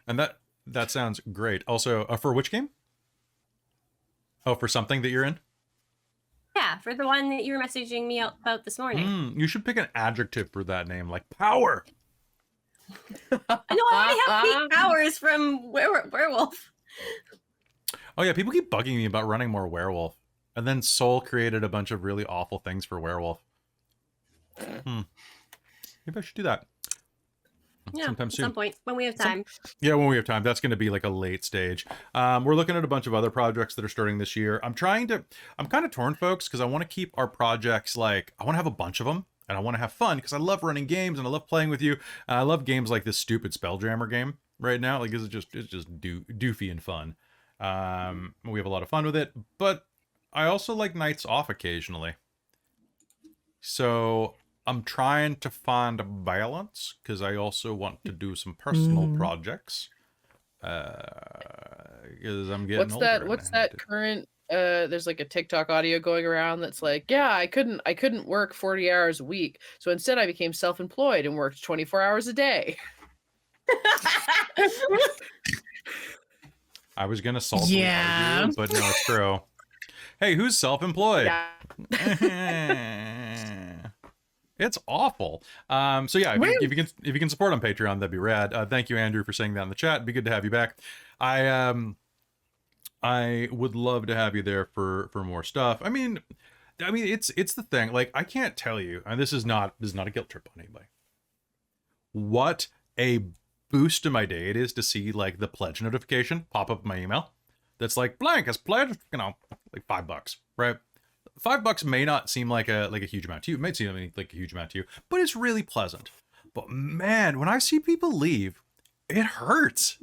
And that sounds great. Also, for which game? Oh, for something that you're in? Yeah, for the one that you were messaging me about this morning. You should pick an adjective for that name, like power. I know I already have peak powers from werewolf. Oh yeah, people keep bugging me about running more werewolf. And then Soul created a bunch of really awful things for werewolf. Maybe I should do that. Yeah, sometime soon. At some point when we have time. Yeah, when we have time. That's going to be like a late stage. We're looking at a bunch of other projects that are starting this year. I'm kind of torn, folks, because I want to keep our projects, like, I want to have a bunch of them, and I want to have fun, because I love running games, and I love playing with you. I love games like this stupid Spelljammer game right now. Like, it's just doofy and fun. We have a lot of fun with it, but I also like nights off occasionally. So I'm trying to find a balance, because I also want to do some personal projects. Because I'm getting older. What's that current? There's like a TikTok audio going around that's like, yeah, I couldn't work 40 hours a week, so instead I became self-employed and worked 24 hours a day. I was gonna saltily argue, but no, it's true. Hey, who's self-employed? Yeah. It's awful. So yeah, if you can support on Patreon, that'd be rad. Thank you, Andrew, for saying that in the chat. It'd be good to have you back. I would love to have you there for more stuff. I mean, it's the thing. Like, I can't tell you, and this is not a guilt trip on anybody, what a boost to my day it is to see like the pledge notification pop up in my email. That's like, blank has pledged, like $5, right? $5 may not seem like a huge amount to you. It might seem like a huge amount to you, but it's really pleasant. But man, when I see people leave, it hurts.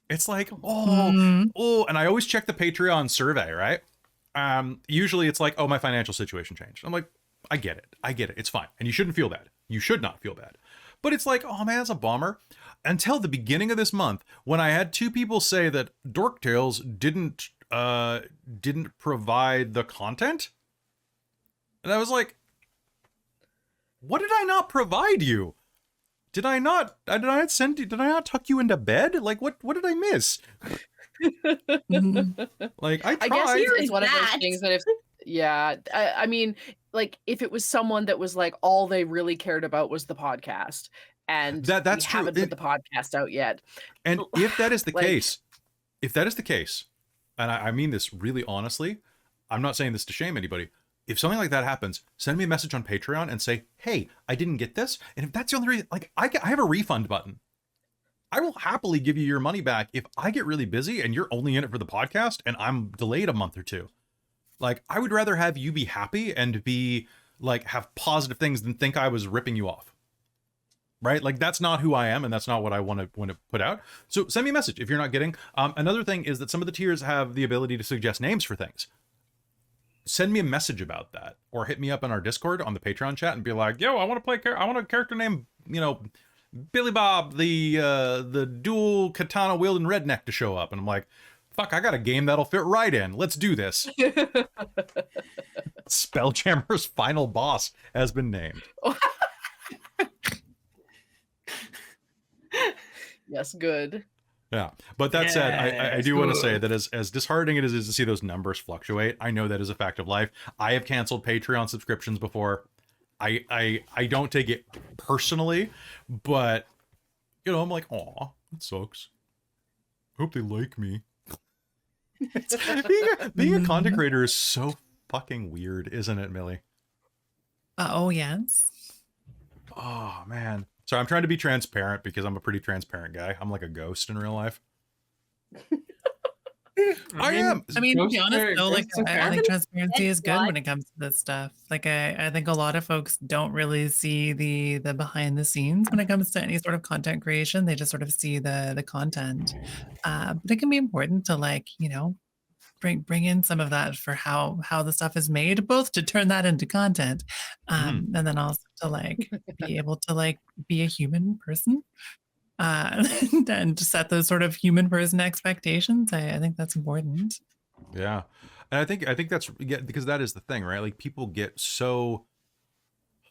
It's like, oh, and I always check the Patreon survey, right? Usually it's like, oh, my financial situation changed. I'm like, I get it. It's fine. And you shouldn't feel bad. You should not feel bad. But it's like, oh man, that's a bummer. Until the beginning of this month, when I had 2 people say that Dork Tales didn't provide the content. And I was like, what did I not provide you? Did I not tuck you into bed? Like, what did I miss? Like, I tried. I guess it's one of those things that I mean, like, if it was someone that was like, all they really cared about was the podcast, and that's we haven't put the podcast out yet. And if that is the case, and I mean this really honestly, I'm not saying this to shame anybody. If something like that happens, send me a message on Patreon and say, hey, I didn't get this. And if that's the only reason, like, I have a refund button. I will happily give you your money back if I get really busy and you're only in it for the podcast and I'm delayed a month or two. Like, I would rather have you be happy and be, like, have positive things than think I was ripping you off. Right? Like, that's not who I am, and that's not what I want to put out. So send me a message if you're not getting. Another thing is that some of the tiers have the ability to suggest names for things. Send me a message about that, or hit me up on our Discord on the Patreon chat and be like, yo, I want to play, I want a character named, you know, Billy Bob, the dual katana wielding redneck to show up. And I'm like, fuck, I got a game that'll fit right in. Let's do this. Spelljammer's final boss has been named. Yes, good. Yeah, but that said, I do want to say that as disheartening it is to see those numbers fluctuate, I know that is a fact of life. I have canceled Patreon subscriptions before. I don't take it personally, but, you know, I'm like, aw, it sucks. Hope they like me. Being a content creator is so fucking weird, isn't it, Millie? Oh, yes. Oh, man. So I'm trying to be transparent because I'm a pretty transparent guy. I'm like a ghost in real life. I am. I mean, to be honest, though, like, ghosts are I think fair. transparency is good when it comes to this stuff. Like, I think a lot of folks don't really see the behind the scenes when it comes to any sort of content creation. They just sort of see the content. But it can be important to, like, you know, bring in some of that for how the stuff is made, both to turn that into content, and then also to, like, be able to, like, be a human person, and to set those sort of human person expectations. I think that's important. Yeah. And I think that's, yeah, because that is the thing, right? Like, people get so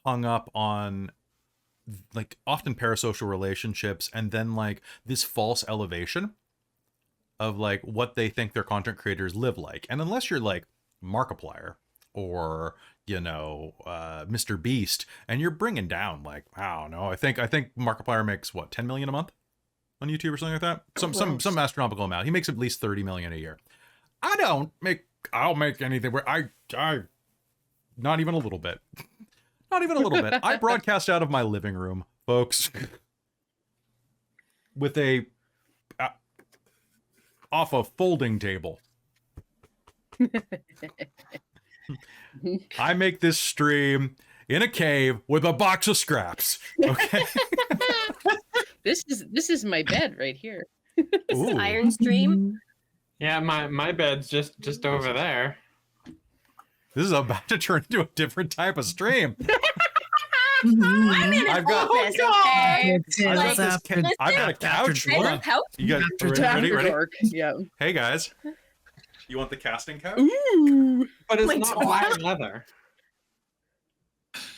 hung up on, like, often parasocial relationships and then, like, this false elevation of, like, what they think their content creators live like. And unless you're like Markiplier or, you know, Mr. Beast, and you're bringing down, like, I don't know, I think Markiplier makes what, 10 million a month on YouTube or something like that, some astronomical amount. He makes at least 30 million a year. I'll make anything where I not even a little bit. Not even a little bit. I broadcast out of my living room, folks, with a off a folding table. I make this stream in a cave with a box of scraps. Okay. This is my bed right here. This is Iron Stream. Yeah, my bed's just over there. This is about to turn into a different type of stream. I'm in I've got- office, okay? I've got Listen, I've got a couch. there's Hold a on. couch. You got After ready? Dark. Yeah. Hey guys, you want the casting couch? Ooh. But it's My not God. black leather.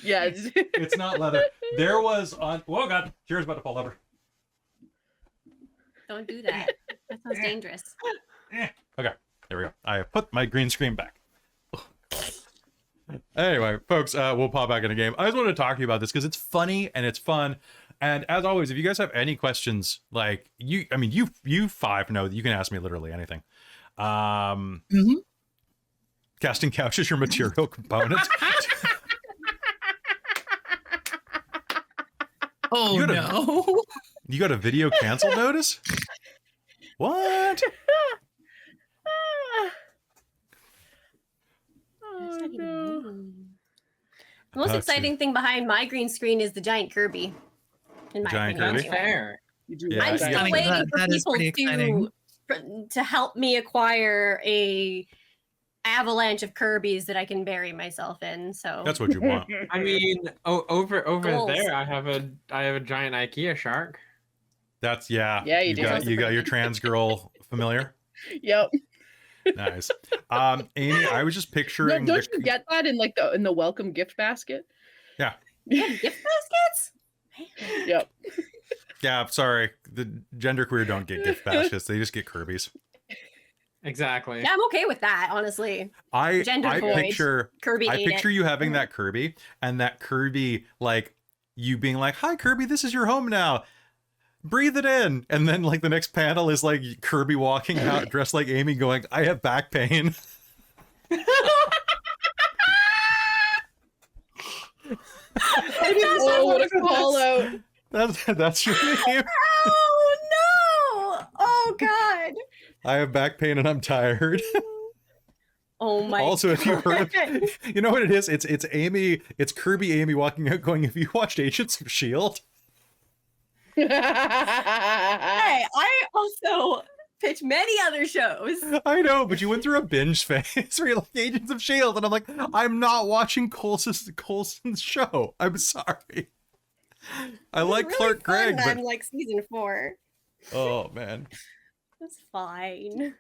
Yeah. It's not leather. There was on. Whoa, God! Cheers, about to fall over. Don't do that. That sounds dangerous. Okay, there we go. I put my green screen back. Anyway, folks, we'll pop back in a game. I just wanted to talk to you about this because it's funny and it's fun. And as always, if you guys have any questions, like you five know that you can ask me literally anything. Casting couch is your material component. Oh, You gotta- no. You got a video cancel notice? What? Oh, no. The most Let's exciting thing behind my green screen is the giant Kirby. In my Giant opinion, Kirby? anyway. Fair. You do Yeah, like I'm that. still mean, waiting that- for that is people pretty exciting. to help me acquire a avalanche of Kirby's that I can bury myself in. So That's what you want. I mean, over Goals. there, I have a giant IKEA shark. That's yeah. Yeah, you do. You got your trans girl familiar. Yep. Nice. Amy, I was just picturing. No, don't the- you get that in like the welcome gift basket? Yeah. you have gift baskets. Man. Yep. Yeah, sorry. The genderqueer don't get gift baskets. They just get Kirby's. Exactly. Yeah, I'm okay with that, honestly. I Gender void. picture Kirby ate picture it. you having that Kirby and that Kirby, like, you being like, "Hi Kirby, this is your home now. Breathe it in." And then like the next panel is like Kirby walking out dressed like Amy going, "I have back pain." Oh, what a call out. That's your name. Oh no! Oh god! I have back pain and I'm tired. Oh my Also, if you heard God. of, you know what it is? It's Amy, it's Kirby Amy walking out going, have you watched Agents of S.H.I.E.L.D.? Hey, I also pitch many other shows. I know, but you went through a binge phase where you're like Agents of S.H.I.E.L.D. and I'm like, I'm not watching Coulson's show. I'm sorry. I like Really Clark fun Gregg, that but I'm like season 4. oh man. That's fine.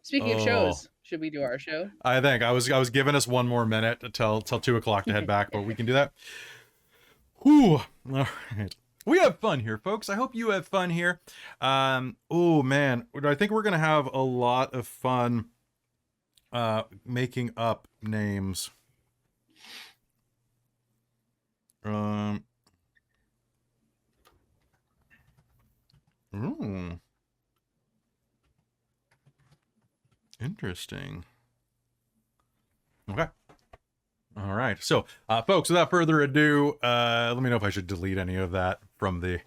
Speaking of Oh. shows, should we do our show? I think I was giving us one more minute till 2 o'clock to head back, but we can do that. Whew. All right. We have fun here, folks. I hope you have fun here. Oh man, I think we're gonna have a lot of fun making up names. Ooh. Interesting. Okay. All right. So, folks, without further ado, let me know if I should delete any of that from the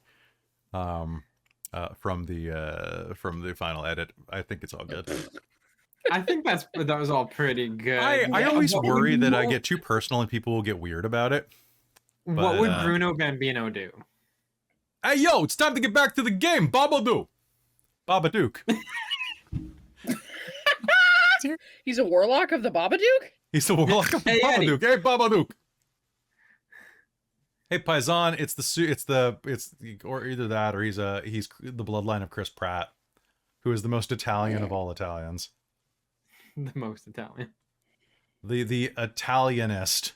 final edit. I think it's all good. I think that was all pretty good. I always What would worry that I Mo- get too personal and people will get weird about it. What but, would Bruno Bambino do? Hey, yo, it's time to get back to the game. Babadook. He's a warlock of the Babadook? He's the warlock of Hey, Eddie. Babadook. Hey, Babadook. Hey, Paisan, or either that or he's the bloodline of Chris Pratt, who is the most Italian of all Italians. The most Italian. The Italianist,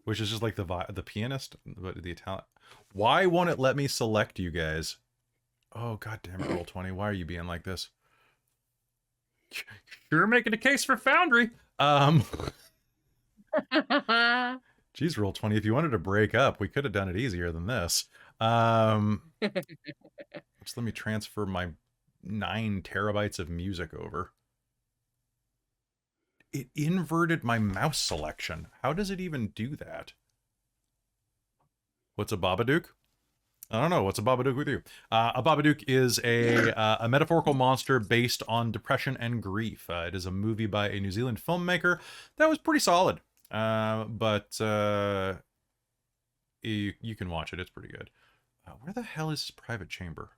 which is just like the pianist, but the Italian. Why won't it let me select you guys? Oh, god damn it, Roll20. Why are you being like this? You're making a case for Foundry. Geez, Roll20, if you wanted to break up, we could have done it easier than this. Just let me transfer my 9 terabytes of music over. It inverted my mouse selection. How does it even do that? What's a Babadook? I don't know. What's a Babadook with you? A Babadook is a metaphorical monster based on depression and grief. It is a movie by a New Zealand filmmaker that was pretty solid. But you can watch it. It's pretty good. Where the hell is his private chamber?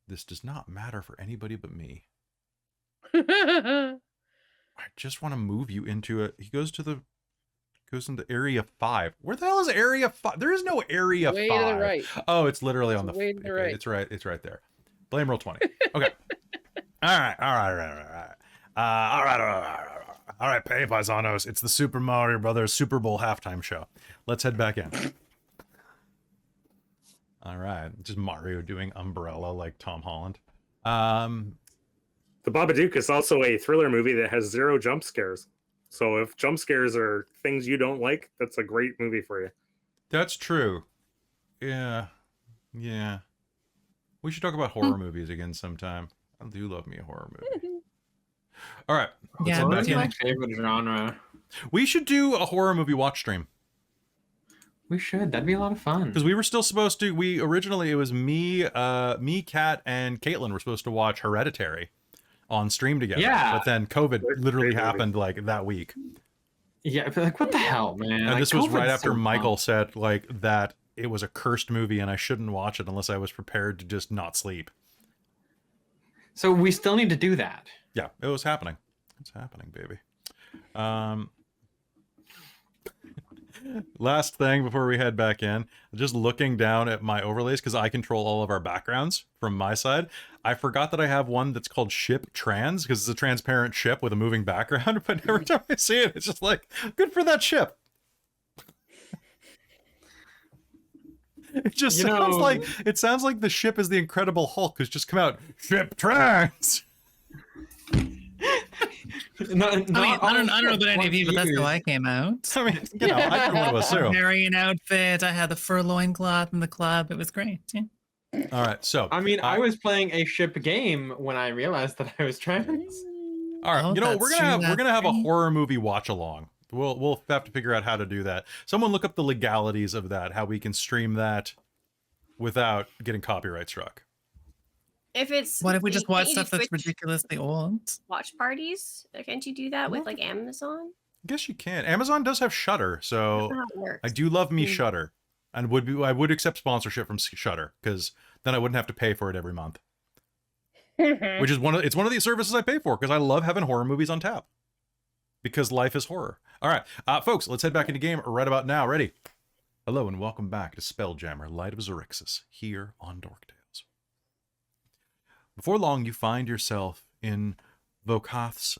This does not matter for anybody but me. I just want to move you into it. He goes into area 5. Where the hell is area 5? There is no area 5. Way to the right. Oh, it's literally on the way to the right. It's right there. Blame Roll20. Okay. All right. All right, Pay Paisanos. It's the Super Mario Brothers Super Bowl halftime show. Let's head back in. All right. Just Mario doing Umbrella like Tom Holland. The Babadook is also a thriller movie that has 0 jump scares. So if jump scares are things you don't like, that's a great movie for you. That's true. Yeah. We should talk about horror movies again sometime. I do love me a horror movie. All right. Yeah, head me back too. in. My favorite genre. We should do a horror movie watch stream. We should. That'd be a lot of fun. Because we were still supposed to, originally it was me, Kat, and Caitlin were supposed to watch Hereditary on stream together. Yeah. But then COVID literally Great movie. happened like that week. Yeah, but like, what the hell, man? And Like, this was right COVID's after so Michael fun. said like that it was a cursed movie and I shouldn't watch it unless I was prepared to just not sleep. So we still need to do that. Yeah, it was happening. It's happening, baby. Last thing before we head back in, just looking down at my overlays because I control all of our backgrounds from my side. I forgot that I have one that's called Ship Trans because it's a transparent ship with a moving background. But every time I see it, it's just like, good for that ship. It just sounds like the ship is the Incredible Hulk who's just come out. Ship Trans. I don't know about any of you, but that's how I came out. I mean, I don't want to assume. Wearing an outfit. I had the fur loincloth in the club. It was great. Yeah. All right, so I mean, I was playing a ship game when I realized that I was trans. all right, Oh, we're that's gonna true, have a that's horror movie watch along We'll have to figure out how to do that. Someone look up the legalities of that, how we can stream that without getting copyright struck. If it's What if we just can't watch you do stuff that's Twitch ridiculously old? watch parties? Can't you do that with like Amazon? I guess you can. Amazon does have Shudder, I so don't know how it works. I do love me Hmm. Shudder, and I would accept sponsorship from Shudder because then I wouldn't have to pay for it every month. Which is one of these services I pay for because I love having horror movies on tap. Because life is horror. All right, folks, let's head back into game right about now. Ready? Hello and welcome back to Spelljammer, Light of Xaryxis, here on Dork Tales. Before long, you find yourself in Vokath's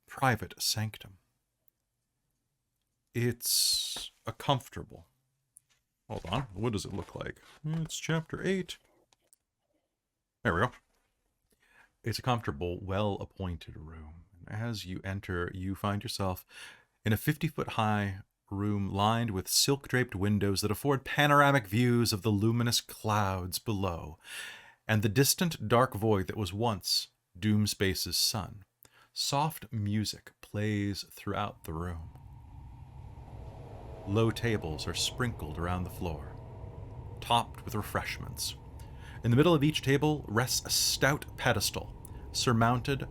private sanctum. It's a comfortable. Hold on, what does it look like? It's chapter 8. There we go. It's a comfortable, well-appointed room. As you enter, you find yourself in a 50-foot-high room lined with silk-draped windows that afford panoramic views of the luminous clouds below and the distant dark void that was once Doomspace's sun. Soft music plays throughout the room. Low tables are sprinkled around the floor, topped with refreshments. In the middle of each table rests a stout pedestal, surmounted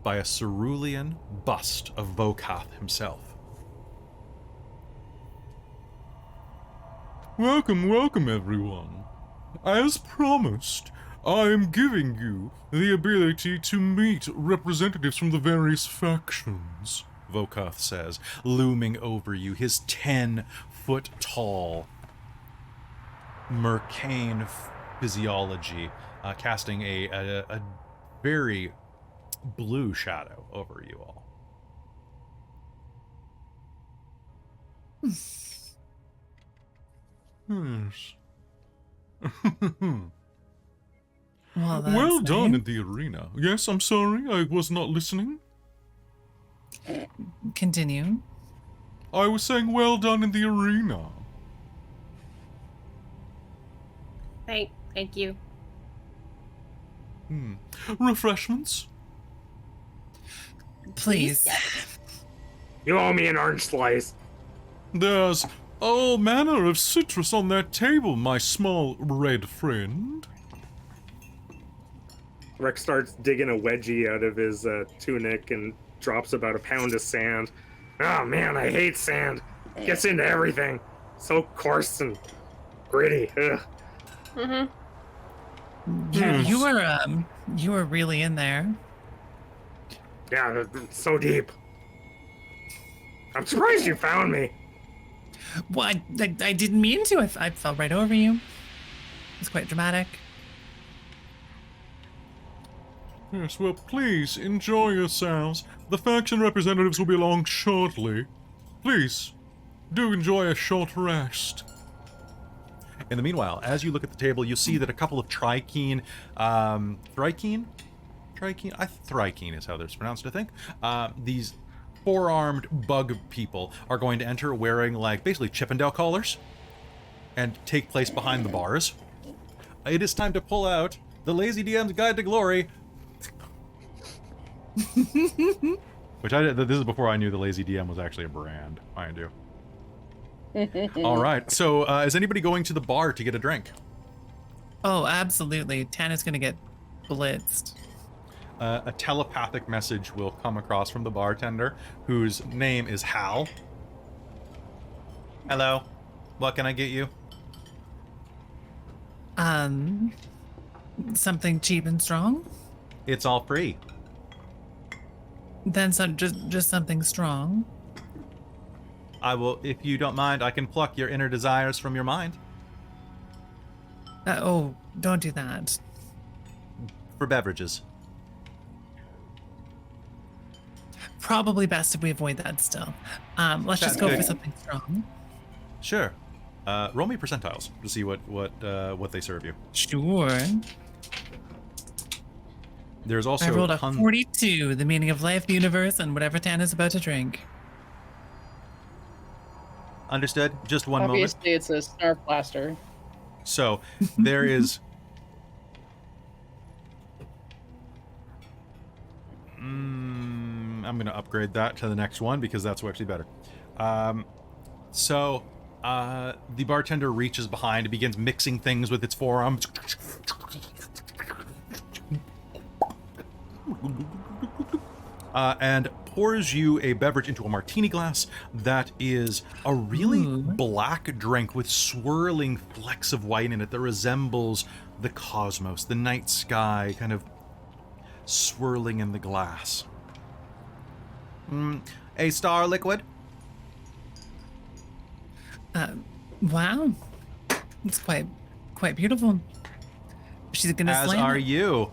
by a cerulean bust of Vokath himself. Welcome, welcome everyone. As promised, I am giving you the ability to meet representatives from the various factions, Vokath says, looming over you, his 10-foot-tall mercane physiology, casting a very blue shadow over you all. Yes. Well, Well done nice. in the arena. Yes, I'm sorry, I was not listening. Continue. I was saying well done in the arena. Thank you. Refreshments? Please. You owe me an orange slice. There's all manner of citrus on that table, my small red friend. Wrek starts digging a wedgie out of his tunic and drops about a pound of sand. Oh man, I hate sand. Gets into everything. So coarse and gritty. Ugh. Mm-hmm. You were really in there. Yeah, it's so deep. I'm surprised you found me. Well, I didn't mean to. I fell right over you. It's quite dramatic. Yes, well, please enjoy yourselves. The faction representatives will be along shortly. Please, do enjoy a short rest. In the meanwhile, as you look at the table, you see that a couple of Thrykeen is how they're pronounced, I think. These four-armed bug people are going to enter wearing, like, basically Chippendale collars and take place behind the bars. It is time to pull out the Lazy DM's Guide to Glory. Which this is before I knew the Lazy DM was actually a brand, mind you. All right, so is anybody going to the bar to get a drink? Oh, absolutely. Tana's gonna get blitzed. A telepathic message will come across from the bartender, whose name is Hal. Hello, what can I get you? Something cheap and strong? It's all free. Then just something strong. I will, if you don't mind, I can pluck your inner desires from your mind. Oh, don't do that. For beverages. Probably best if we avoid that still. Let's just go for something strong. Sure. Roll me percentiles to see what they serve you. Sure. There's also I rolled a 42, the meaning of life, the universe, and whatever Tana's about to drink. Understood. Just one moment. Obviously, it's a snarf blaster. So there is. I'm going to upgrade that to the next one because that's actually better. So the bartender reaches behind and begins mixing things with its forearms. And pours you a beverage into a martini glass that is a really black drink with swirling flecks of white in it that resembles the cosmos, the night sky, kind of swirling in the glass. A star liquid? Wow. It's quite beautiful. She's gonna As slam are it. you.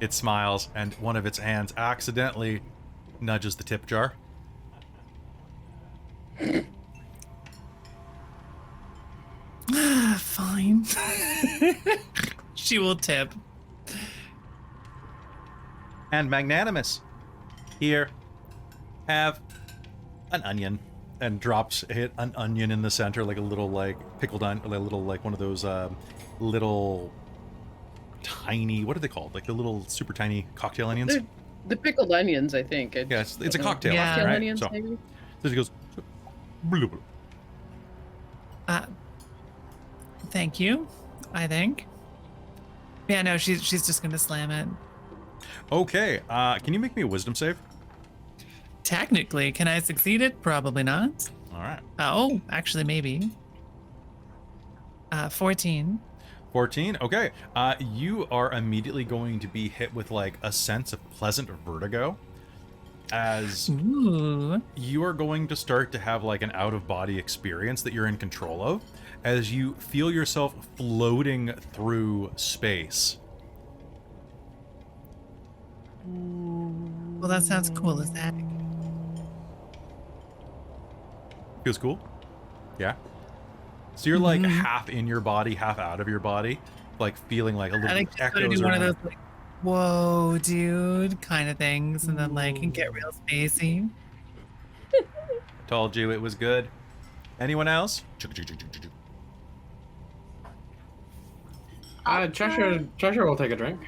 It smiles, and one of its hands accidentally nudges the tip jar. Fine. She will tip. And magnanimous. Here, have an onion. And drops an onion in the center, like a little, like, pickled onion, a little, like, one of those, little tiny, what are they called? Like the little super tiny cocktail onions? They're the pickled onions, I think. Yeah, it's a cocktail Yeah. onion, right? Onions, So, maybe? so she goes, bloop, bloop. Thank you, I think. Yeah, no, she's just gonna slam it. Okay, can you make me a wisdom save? Technically, can I succeed it? Probably not. All right. Oh, actually, maybe. 14. 14, okay. You are immediately going to be hit with, like, a sense of pleasant vertigo as Ooh. you are going to start to have, like, an out-of-body experience that you're in control of as you feel yourself floating through space. Well, that sounds cool as heck. Feels cool? Yeah? So you're, like, half in your body, half out of your body, like, feeling like a I little think she's gonna echoes do one of around. those, like, whoa, dude, kind of things, and then, like, can get real spacey. Told you it was good. Anyone else? Cheshire will take a drink.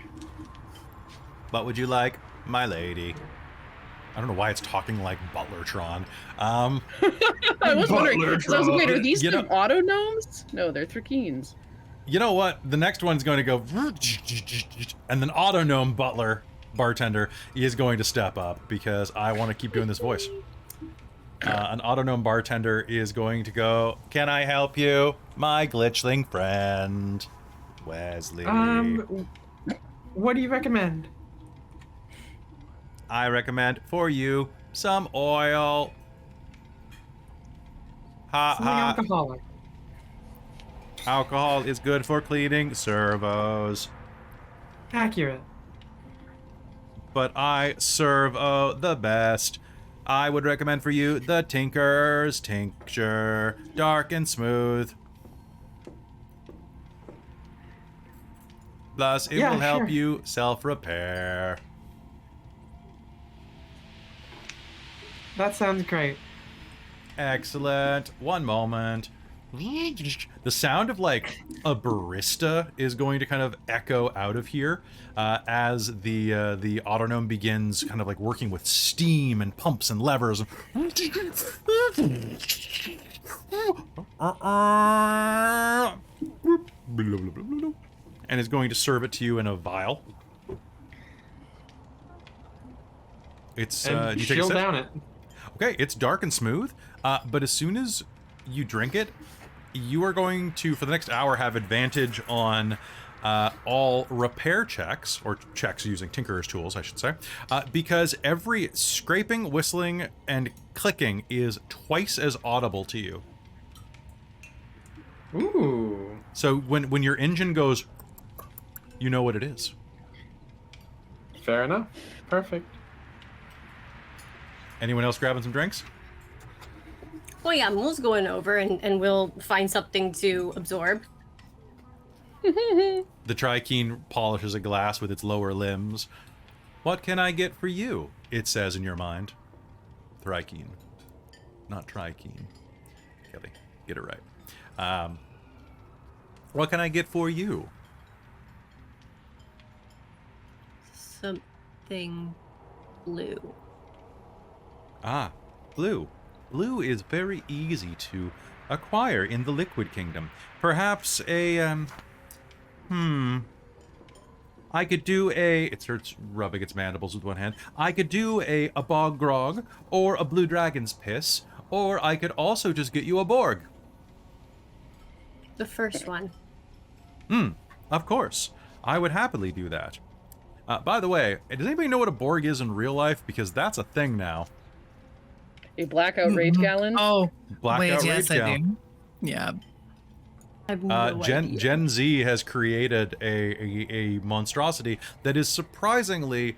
What would you like, my lady? I don't know why it's talking like Butlertron. I was wondering. So I was like, wait, are these You the know- auto gnomes? No, they're Thrakkeens. You know what? The next one's going to go, and then Autonome Butler Bartender is going to step up because I want to keep doing this voice. An Autonome Bartender is going to go, can I help you, my glitchling friend, Wesley? What do you recommend? I recommend for you some oil. Ha Something ha. alcoholic. Alcohol is good for cleaning servos. Accurate. But I servo the best. I would recommend for you the Tinker's Tincture. Dark and smooth. Plus, it Yeah, will help sure. you self-repair. That sounds great. Excellent. One moment. The sound of, like, a barista is going to kind of echo out of here as the Autonome begins kind of like working with steam and pumps and levers. And is going to serve it to you in a vial. It's And you take a chill sip? down it. Okay, it's dark and smooth, but as soon as you drink it, you are going to, for the next hour, have advantage on all repair checks, or checks using Tinkerer's tools, I should say, because every scraping, whistling, and clicking is twice as audible to you. Ooh. So when your engine goes, you know what it is. Fair enough. Perfect. Anyone else grabbing some drinks? Well, yeah, Mul's going over and we'll find something to absorb. The Trichine polishes a glass with its lower limbs. What can I get for you? It says in your mind. Thrychine. Not Trichine. Kelly, get it right. What can I get for you? Something blue. Ah, blue. Blue is very easy to acquire in the Liquid Kingdom. Perhaps a, I could do a... It starts rubbing its mandibles with one hand. I could do a bog grog, or a blue dragon's piss, or I could also just get you a Borg. The first one. Of course. I would happily do that. By the way, does anybody know what a Borg is in real life? Because that's a thing now. A blackout rage gallon. Oh, Blackout wait, yes, Rage I Gal. do. Yeah. I have no idea. Gen Z has created a monstrosity that is surprisingly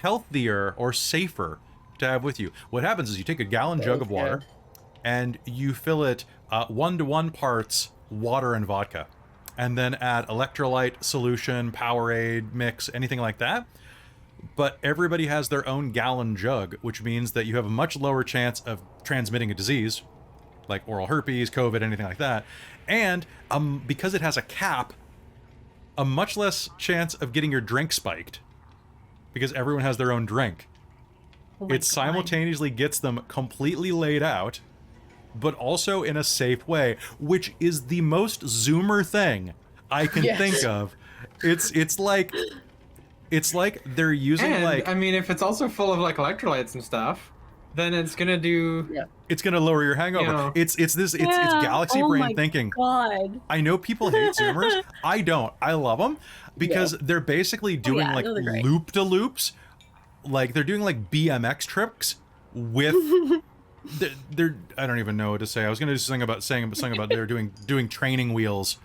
healthier or safer to have with you. What happens is you take a gallon jug of water and you fill it 1-to-1 parts water and vodka, and then add electrolyte solution, Powerade mix, anything like that. But everybody has their own gallon jug, which means that you have a much lower chance of transmitting a disease, like oral herpes, COVID, anything like that. And because it has a cap, a much less chance of getting your drink spiked, because everyone has their own drink. Oh my It simultaneously gets them completely laid out, but also in a safe way, which is the most Zoomer thing I can think of. It's like they're using And, I mean, if it's also full of like electrolytes and stuff, then it's gonna do. Yeah. it's gonna lower your hangover. You know. It's galaxy Oh brain my thinking. God. I know people hate Zoomers. I don't. I love them because they're basically doing yeah, like no, they're great. loop-de-loops. Like they're doing like BMX tricks with they're I don't even know what to say. I was gonna sing about they're doing training wheels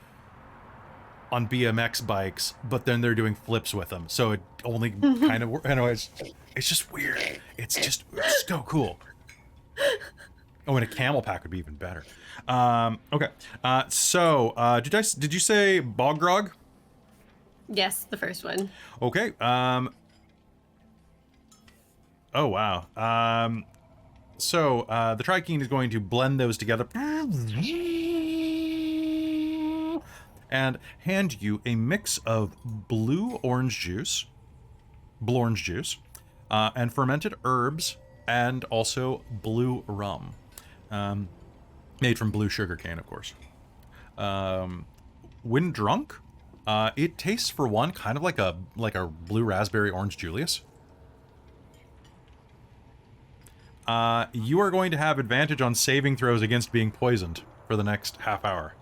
on BMX bikes, but then they're doing flips with them. So it only kind of anyways, it's just weird. It's so cool. Oh, and a camel pack would be even better. Okay. So did you say bog grog? Yes, the first one. Okay. Oh wow. So the Tri-King is going to blend those together and hand you a mix of blue orange juice, and fermented herbs, and also blue rum, made from blue sugarcane, of course. When drunk, it tastes, for one, kind of like a blue raspberry orange Julius. You are going to have advantage on saving throws against being poisoned for the next half hour.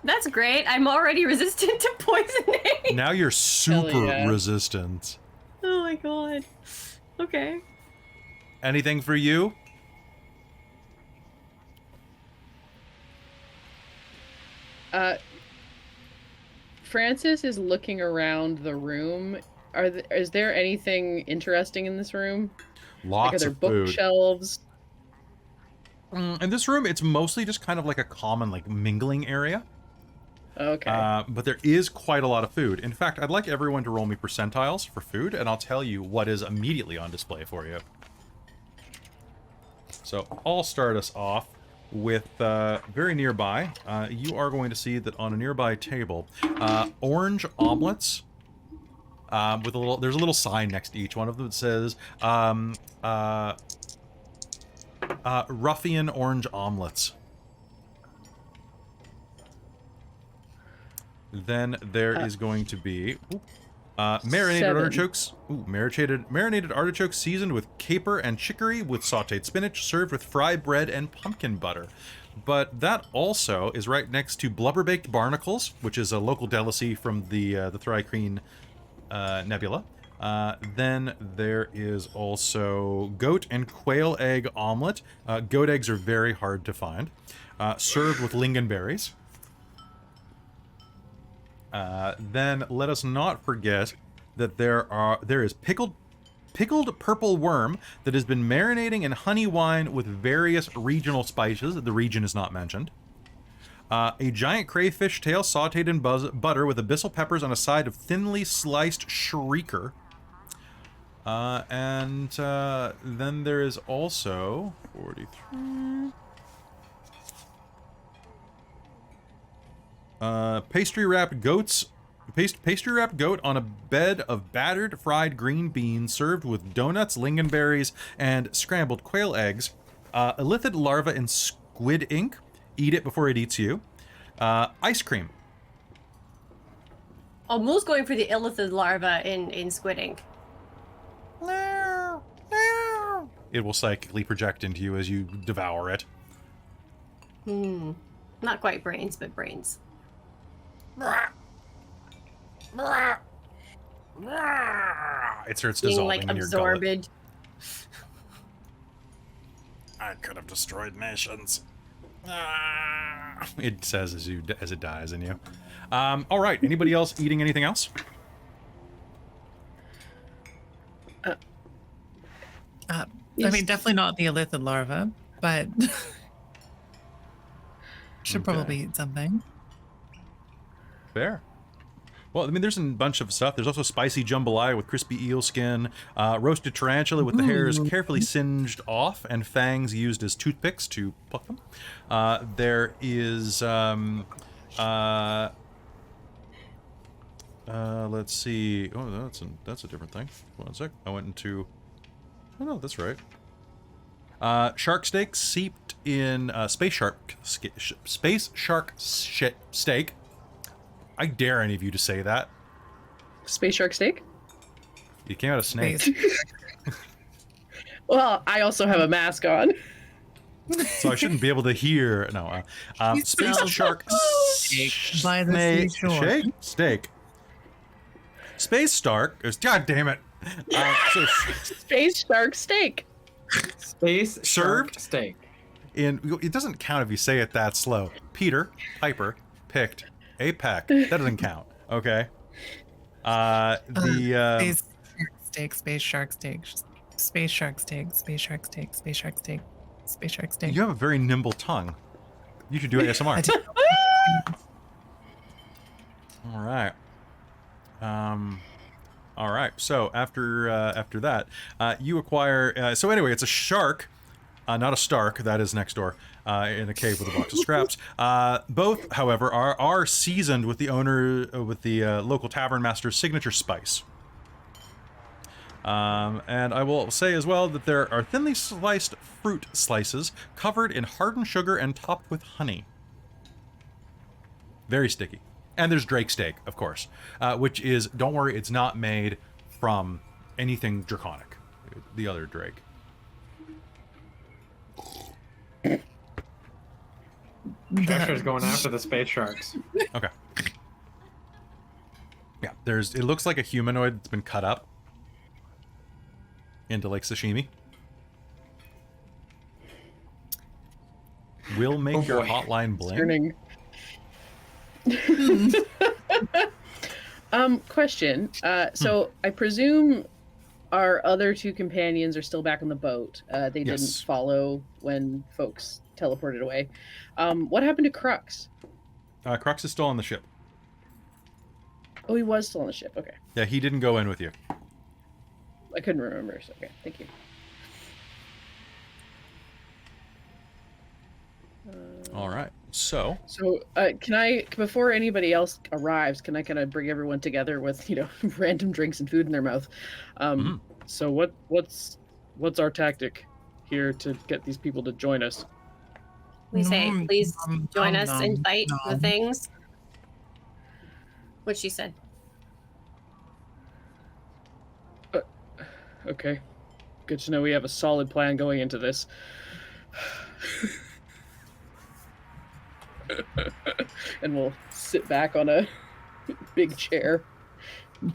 That's great. I'm already resistant to poisoning. Now you're super yeah. resistant. Oh my god. Okay. Anything for you? Francis is looking around the room. Is there anything interesting in this room? Lots Like, are there of food. bookshelves? In this room, it's mostly just kind of like a common like mingling area. Okay. But there is quite a lot of food. In fact, I'd like everyone to roll me percentiles for food, and I'll tell you what is immediately on display for you. So I'll start us off with very nearby. You are going to see that on a nearby table, orange omelets. With a little, there's a little sign next to each one of them that says ruffian orange omelets. Then there is going to be marinated 7. artichokes. Ooh, marinated artichokes seasoned with caper and chicory with sautéed spinach, served with fried bread and pumpkin butter. But that also is right next to blubber-baked barnacles, which is a local delicacy from the Thri-Kreen Nebula. Then there is also goat and quail egg omelet. Goat eggs are very hard to find. Served with lingonberries. Then let us not forget that there is pickled purple worm that has been marinating in honey wine with various regional spices. The region is not mentioned. A giant crayfish tail sautéed in butter with abyssal peppers on a side of thinly sliced shrieker. And then there is also 43. Pastry wrapped goat's Pastry wrapped goat on a bed of battered fried green beans served with donuts, lingonberries, and scrambled quail eggs. Illithid larva in squid ink. Eat it before it eats you. Ice cream. Oh, Mulj's going for the illithid larva in squid ink. It will psychically project into you as you devour it. Not quite brains, but brains. It starts Being dissolving like in your gullet. absorbed. I could have destroyed nations. It says as it dies in you. All right. Anybody else eating anything else? I mean, definitely not the illithid larva, but should probably eat something. Fair. Well, I mean, there's a bunch of stuff. There's also spicy jambalaya with crispy eel skin, roasted tarantula with the hairs carefully singed off and fangs used as toothpicks to pluck them. There is, let's see. Oh, that's a different thing. One sec. I went into. Oh no, that's right. Shark steak seeped in space shark steak. I dare any of you to say that. Space shark steak? It came out of snake. Well, I also have a mask on. So I shouldn't be able to hear. No. Space shark By the seashore. steak. Space shark. God damn it. Space shark steak. Space Served? shark steak. It doesn't count if you say it that slow. Peter Piper picked a peck. That doesn't count. Okay. Space shark steak, space shark steak, space shark steak, space shark steak, space shark steak, space shark steak. You have a very nimble tongue. You should do ASMR. I do. All right. All right. So after that, you acquire. So anyway, it's a shark, not a stark. That is next door in a cave with a box of scraps. Both, however, are seasoned with the local tavern master's signature spice. And I will say as well that there are thinly sliced fruit slices covered in hardened sugar and topped with honey. Very sticky. And there's drake steak, of course, which is, don't worry, it's not made from anything draconic. The other drake. Cheshire's going after the space sharks. Okay. Yeah, it looks like a humanoid that's been cut up into like sashimi. Will make your hotline bling. Question. So I presume our other two companions are still back on the boat. They didn't follow when folks teleported away. What happened to Crux? Crux is still on the ship. Oh, he was still on the ship. Okay. Yeah, he didn't go in with you. I couldn't remember. So okay, thank you. All right. So can I, before anybody else arrives, can I kind of bring everyone together with, random drinks and food in their mouth? So what's our tactic here to get these people to join us? We say, please join us and fight the things. What she said. Okay. Good to know we have a solid plan going into this. And we'll sit back on a big chair.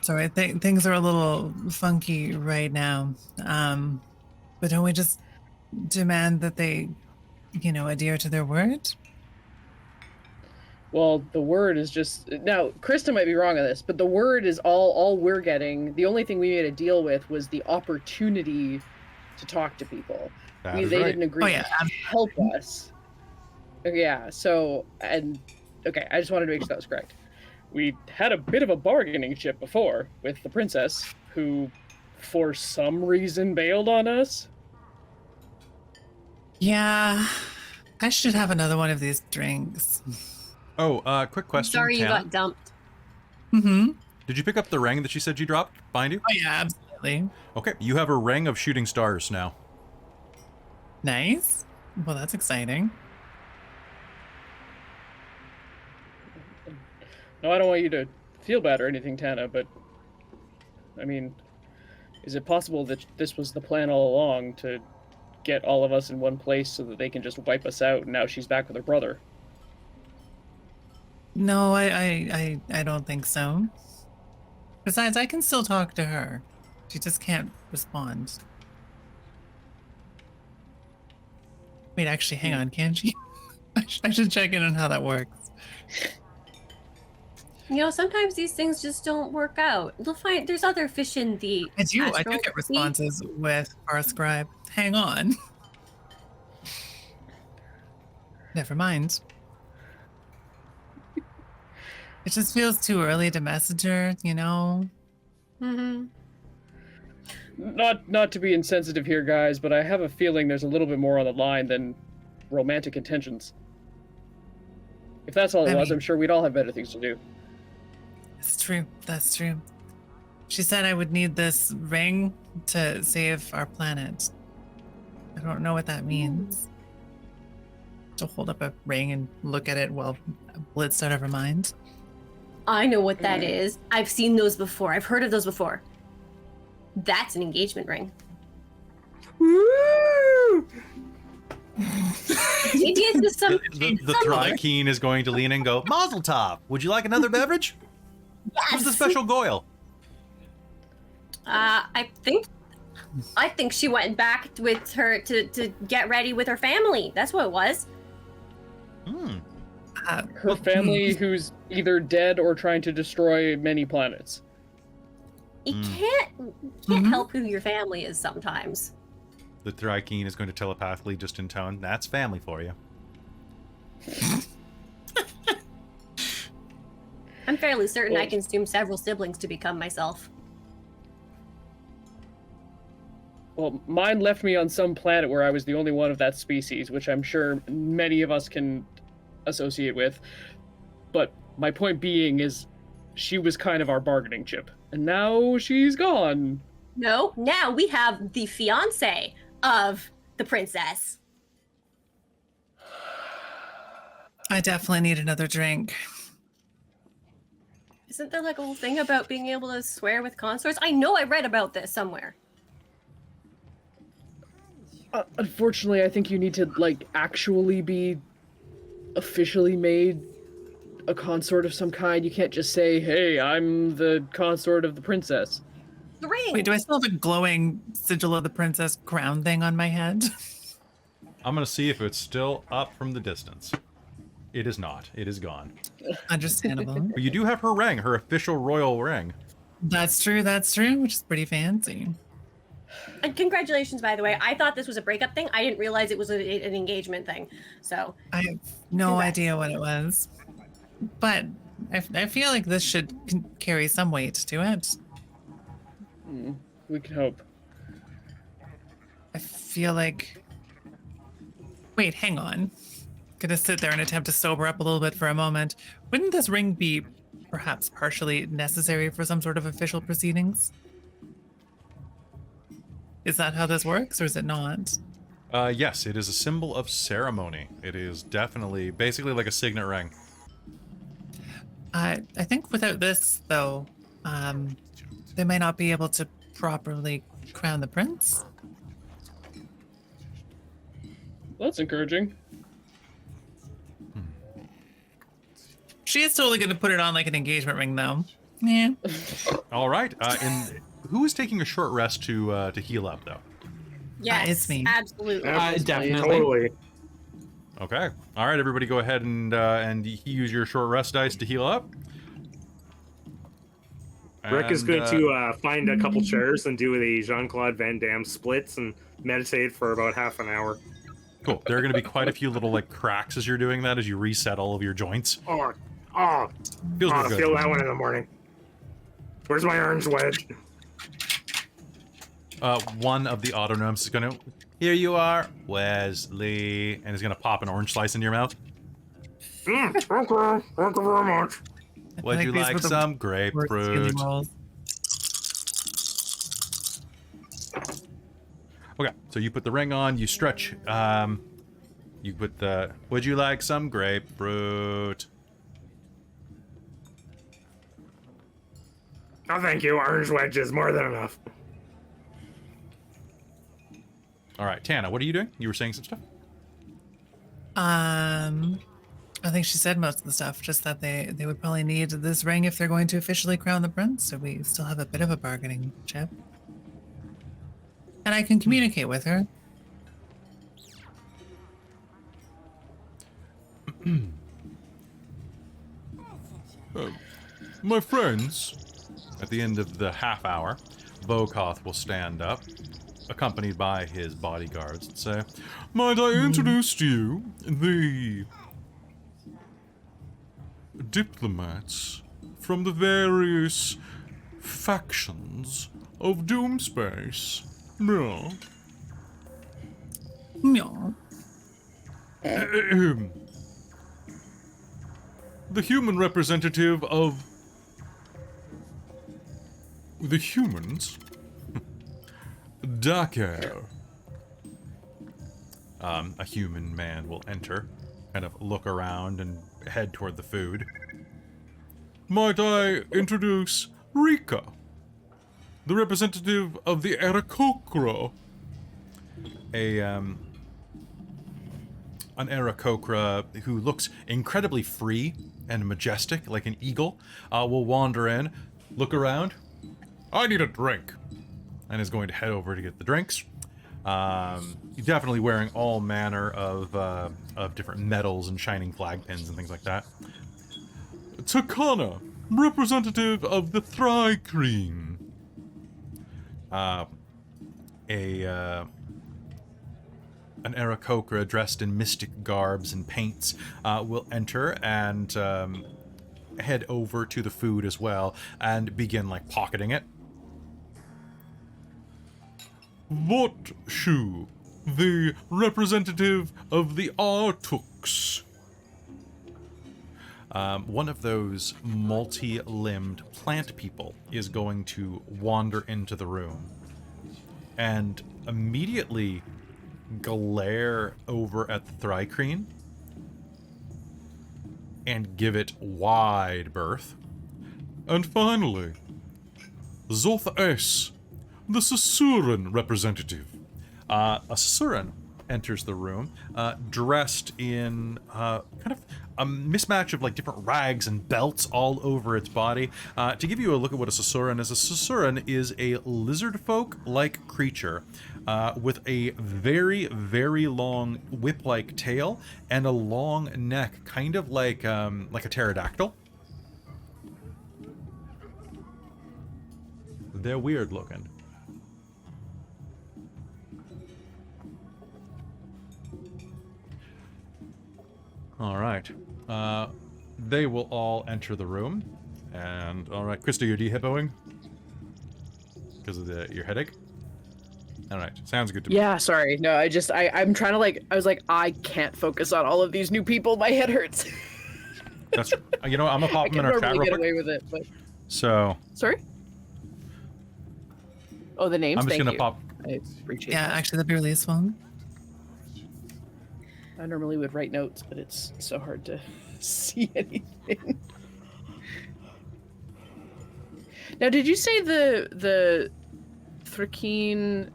Sorry, things are a little funky right now. But don't we just demand that they, adhere to their word? Well, the word is just... Now, Christa might be wrong on this, but the word is all we're getting. The only thing we made a deal with was the opportunity to talk to people. They didn't agree to help us. Yeah, so, okay, I just wanted to make sure that was correct. We had a bit of a bargaining chip before with the princess, who, for some reason, bailed on us. Yeah, I should have another one of these drinks. Oh, quick question. Sorry you Tana. got dumped. Mm-hmm. Did you pick up the ring that she said you dropped behind you? Oh yeah, absolutely. Okay, you have a ring of shooting stars now. Nice. Well, that's exciting. No, I don't want you to feel bad or anything, Tana, but I mean, is it possible that this was the plan all along, to get all of us in one place so that they can just wipe us out, and now she's back with her brother? No, I don't think so. Besides, I can still talk to her. She just can't respond. Wait, actually, hang on, can she? I should check in on how that works. You know, sometimes these things just don't work out. You'll find there's other fish in the I do Asteroid get Sea. responses with our scribe. Hang on. Never mind. It just feels too early to message her, you know? Mm-hmm. Not to be insensitive here, guys, but I have a feeling there's a little bit more on the line than romantic intentions. If that's all it was, I'm sure we'd all have better things to do. That's true. That's true. She said I would need this ring to save our planet. I don't know what that means. To hold up a ring and look at it while blitzed out of her mind. I know what that is. I've seen those before. I've heard of those before. That's an engagement ring. Woo! Maybe it's just some. The Thrykeen is going to lean in and go, Mazel tov, would you like another beverage? Yes. Who's the special goyle? I think she went back with her to get ready with her family. That's what it was. Hmm. Her family, who's either dead or trying to destroy many planets. You can't help who your family is sometimes. The Thrykeen is going to telepathically, just in tone, that's family for you. I'm fairly certain I consumed several siblings to become myself. Well, mine left me on some planet where I was the only one of that species, which I'm sure many of us can associate with. But my point being is, she was kind of our bargaining chip, and now she's gone. No, now we have the fiance of the princess. I definitely need another drink. Isn't there like a whole thing about being able to swear with consorts? I know I read about this somewhere. Unfortunately, I think you need to, like, actually be officially made a consort of some kind. You can't just say, hey, I'm the consort of the princess. The ring! Wait, do I still have a glowing sigil of the princess crown thing on my head? I'm going to see if it's still up from the distance. It is not. It is gone. Understandable. But you do have her ring, her official royal ring. That's true, which is pretty fancy. And congratulations, by the way. I thought this was a breakup thing. I didn't realize it was an engagement thing. So I have no Congrats. idea what it was. But I feel like this should carry some weight to it. We can hope. I feel like... Wait, hang on. Gonna sit there and attempt to sober up a little bit for a moment. Wouldn't this ring be perhaps partially necessary for some sort of official proceedings? Is that how this works, or is it not? Yes, it is a symbol of ceremony. It is definitely, basically like a signet ring. I think without this, though, they might not be able to properly crown the prince. That's encouraging. She is totally going to put it on like an engagement ring, though. Yeah. All right. Who is taking a short rest to heal up, though? yes, it's me. absolutely. Definitely. Totally. Okay. All right, everybody, go ahead and use your short rest dice to heal up. Wrek is And, going to find a couple chairs and do the Jean-Claude Van Damme splits and meditate for about half an hour. Cool. There are going to be quite a few little like cracks as you're doing that, as you reset all of your joints. Oh, Feels I real good. feel that one in the morning. Where's my orange wedge? One of the autonomes is going to, here you are, Wesley, and is going to pop an orange slice into your mouth. Okay, thank you very much. I Would feel you these like were the some worst grapefruit? healing rolls. Okay, so you put the ring on, you stretch. You put the. Would you like some grapefruit? Oh, thank you. Orange wedge is more than enough. All right, Tana, what are you doing? You were saying some stuff. I think she said most of the stuff, just that they would probably need this ring if they're going to officially crown the prince, so we still have a bit of a bargaining chip. And I can communicate with her. My friends, at the end of the half hour, Vokoth will stand up, accompanied by his bodyguards, and say, "Might I introduce to you the diplomats from the various factions of Doomspace? No. No. The human representative of the humans, Dakar." A human man will enter, kind of look around and head toward the food. "Might I introduce Rika, the representative of the Aarakocra?" An Aarakocra who looks incredibly free and majestic, like an eagle, will wander in, look around. "I need a drink," and is going to head over to get the drinks. He's definitely wearing all manner of different medals and shining flag pins and things like that. "Takana, representative of the Thrycreen." An Aarakocra dressed in mystic garbs and paints will enter and head over to the food as well and begin like pocketing it. "Votshu, the representative of the Artuks." One of those multi-limbed plant people is going to wander into the room and immediately glare over at the Thrycreen and give it wide berth. "And finally, Zoth S, the Sasuran representative." A Sasuran enters the room, dressed in kind of a mismatch of like different rags and belts all over its body. To give you a look at what a Sasuran is a lizard folk-like creature with a very, very long whip-like tail and a long neck, kind of like a pterodactyl. They're weird looking. All right. They will all enter the room. And, all right, Christa, you're de-hippoing? Because of your headache? All right, sounds good to me. Yeah, sorry. No, I'm trying to I was like, I can't focus on all of these new people. My head hurts. That's, you know, I'm gonna pop them in our chat real get quick. away with it, but... So. Sorry? Oh, the names? I'm just Thank gonna you. pop. I appreciate Yeah, that. actually, the release one. I normally would write notes, but it's so hard to see anything. Now, did you say the Thrakeen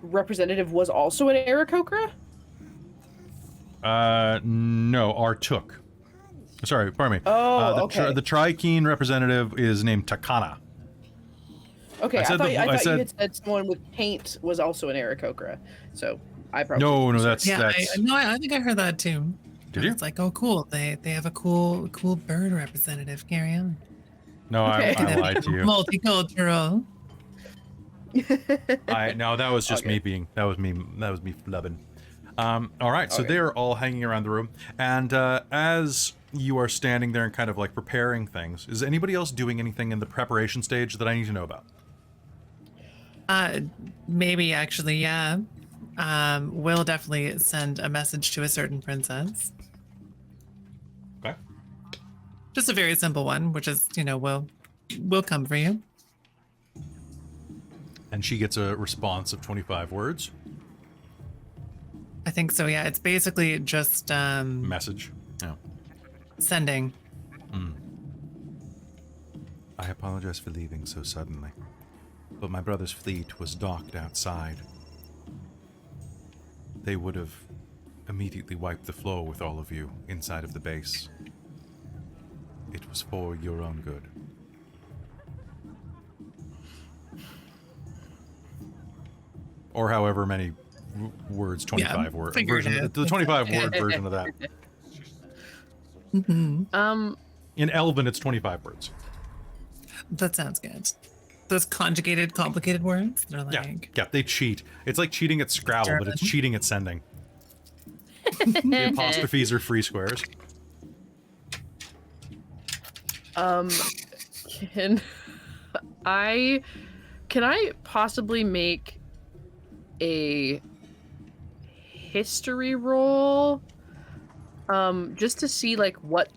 representative was also an Aarakocra? No, Artuk. Sorry, pardon me. Oh, okay. The Thrycreen representative is named Takana. Okay, I said thought the- you I had said- said someone with paint was also an Aarakocra, so I probably... No, that's Yeah, I think I heard that too. Did you? It's like, oh, cool. They have a cool bird representative. Carry on. No, Okay. I lied to you. Multicultural. No, that was just Okay. that was me flubbing. All right, so Okay. they're all hanging around the room, and as you are standing there and kind of like preparing things, is anybody else doing anything in the preparation stage that I need to know about? Maybe actually, yeah. We'll definitely send a message to a certain princess. Okay. Just a very simple one, which is, we'll come for you. And she gets a response of 25 words. I think so, yeah. It's basically just Message. Yeah. sending. I apologize for leaving so suddenly, but my brother's fleet was docked outside. They would have immediately wiped the floor with all of you inside of the base. It was for your own good. Or however many words, 25 word version, the 25 word version of that. In Elven, it's 25 words. That sounds good. Those conjugated, complicated words, they're like... Yeah, they cheat. It's like cheating at Scrabble, but it's cheating at sending. The apostrophes are free squares. Can I possibly make a history roll? Just to see like what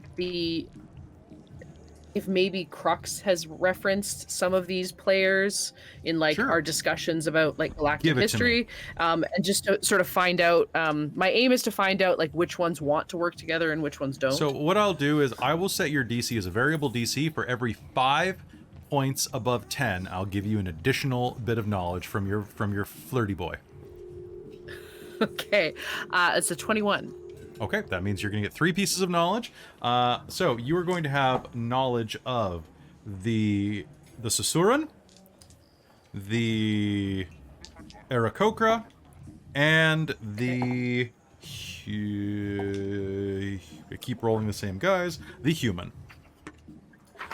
if maybe Crux has referenced some of these players in like our discussions about like galactic history, and just to sort of find out. My aim is to find out like which ones want to work together and which ones don't. So what I'll do is I will set your DC as a variable DC. For every 5 points above 10, I'll give you an additional bit of knowledge from your flirty boy. Okay, it's a 21. Okay, that means you're going to get 3 pieces of knowledge. So you are going to have knowledge of the Susurran, the Aarakocra, and the... I keep rolling the same guys. The human.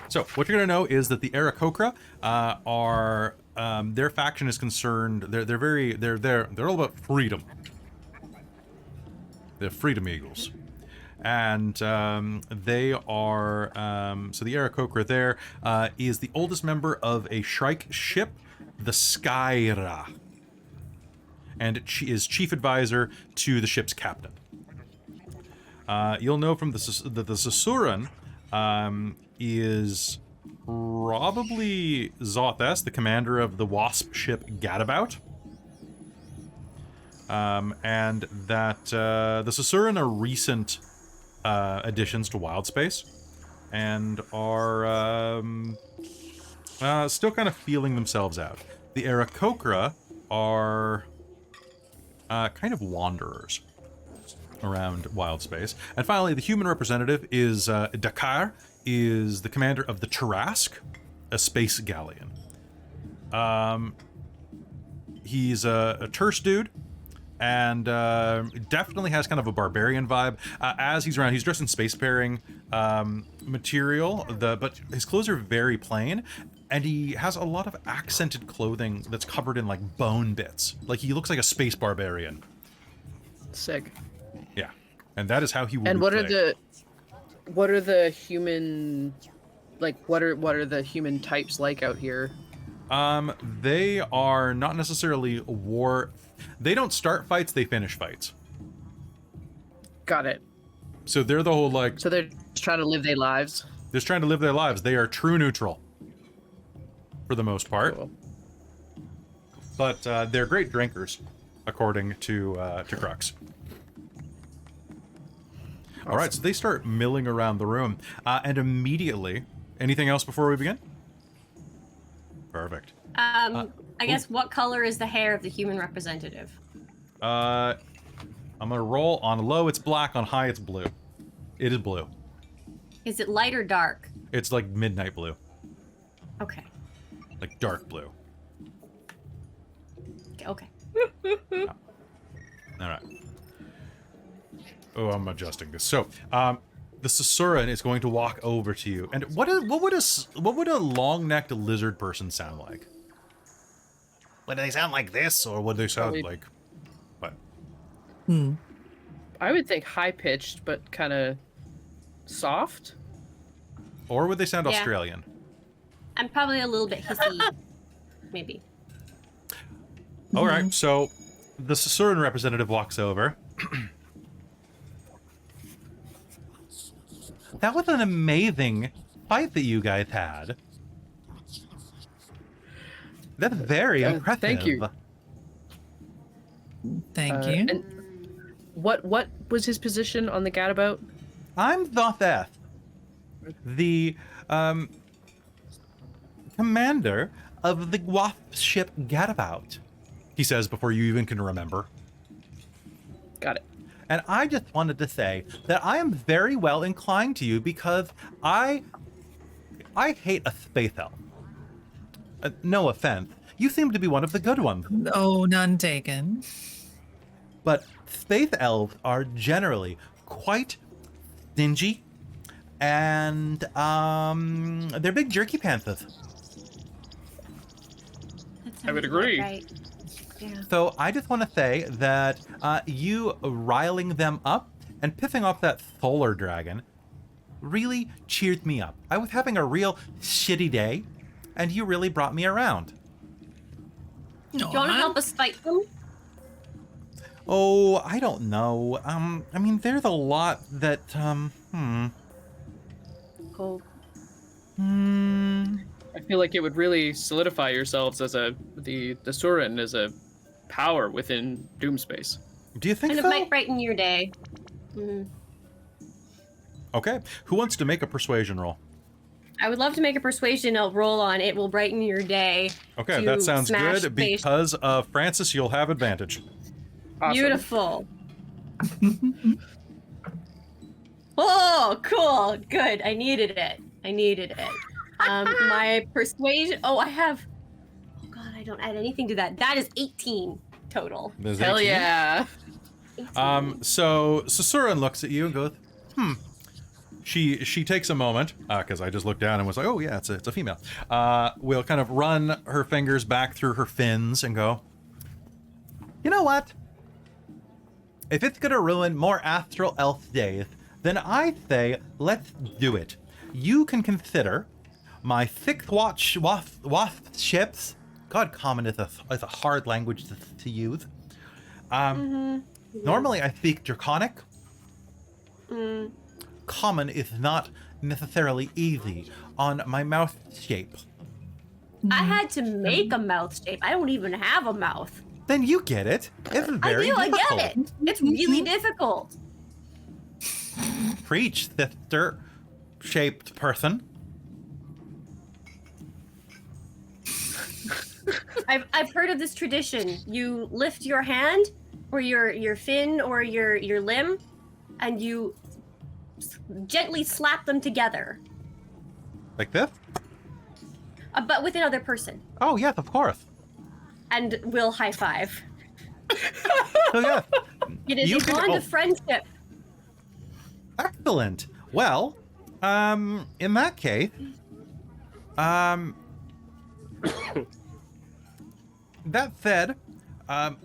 So what you're going to know is that the Aarakocra are... their faction is concerned... They're all about freedom. They're Freedom Eagles. And they are... so the Aarakocra there is the oldest member of a Shrike ship, the Skyra. And she is chief advisor to the ship's captain. You'll know from the Susurran is probably Zothes, the commander of the Wasp ship Gadabout. And that the Susurran are recent additions to Wild Space and are still kind of feeling themselves out. The Aarakocra are kind of wanderers around Wild Space. And finally, the human representative is Dakar, is the commander of the Tarask, a space galleon. He's a terse dude. And definitely has kind of a barbarian vibe. As he's around, he's dressed in space pairing material, but his clothes are very plain, and he has a lot of accented clothing that's covered in like bone bits. Like he looks like a space barbarian. Sick. Yeah, and that is how he will. And what are the human, like what are the human types like out here? They are not necessarily war. They don't start fights, they finish fights. Got it. So they're the whole like... So they're just trying to live their lives? Just trying to live their lives. They are true neutral. For the most part. Cool. But they're great drinkers, according to Crux. Awesome. Alright, so they start milling around the room. And immediately... Anything else before we begin? Perfect. I guess what color is the hair of the human representative? I'm gonna roll. On low, it's black. On high, it's blue. It is blue. Is it light or dark? It's like midnight blue. Okay. Like dark blue. Okay. All right. Oh, I'm adjusting this. So, the Susurran is going to walk over to you. And what would a long-necked lizard person sound like? Would they sound like this, or would they sound like what? I would think high-pitched, but kind of soft. Or would they sound Australian? I'm probably a little bit hissy, maybe. All right, so the Susurran representative walks over. that was an amazing fight that you guys had. That's very impressive. Thank you. Thank you. And what was his position on the gadabout? I'm Zotheth, the commander of the Wasp ship Gadabout, he says before you even can remember. Got it. And I just wanted to say that I am very well inclined to you because I hate a space elf. No offense. You seem to be one of the good ones. Oh, none taken. But space elves are generally quite stingy, and they're big jerky panthers. I would agree. Right. Yeah. So I just want to say that you riling them up and pissing off that solar dragon really cheered me up. I was having a real shitty day, and you really brought me around. Do you want to help us fight them? Oh, I don't know. I mean, there's a lot that, Cool. I feel like it would really solidify yourselves as the Surin as a power within Doomspace. Do you think And it so? might brighten your day. Okay, who wants to make a persuasion roll? I would love to make a persuasion roll on it will brighten your day. Okay, to that sounds smash good. space. Because of Francis, you'll have advantage. Awesome. Beautiful. Oh, cool. Good. I needed it. My persuasion. Oh, I have. Oh God, I don't add anything to that. That is 18 total. There's Hell 18. yeah. 18. So Susuran looks at you and goes, She takes a moment, because I just looked down and was like, oh yeah, it's a female. Will kind of run her fingers back through her fins and go, you know what? If it's gonna ruin more Astral Elf days, then I say let's do it. You can consider my 6 wasp ships. God, common is a hard language to use. Normally I speak Draconic. Common is not necessarily easy on my mouth shape. I had to make a mouth shape. I don't even have a mouth. Then you get it. It's very I difficult. get it. It's really difficult. Preach, sister-shaped person. I've heard of this tradition. You lift your hand or your fin or your limb, and you gently slap them together. Like this? But with another person. Oh, yes, of course. And we'll high five. So, yeah. It is You a can- bond oh. of friendship. Excellent. Well, in that case, that said,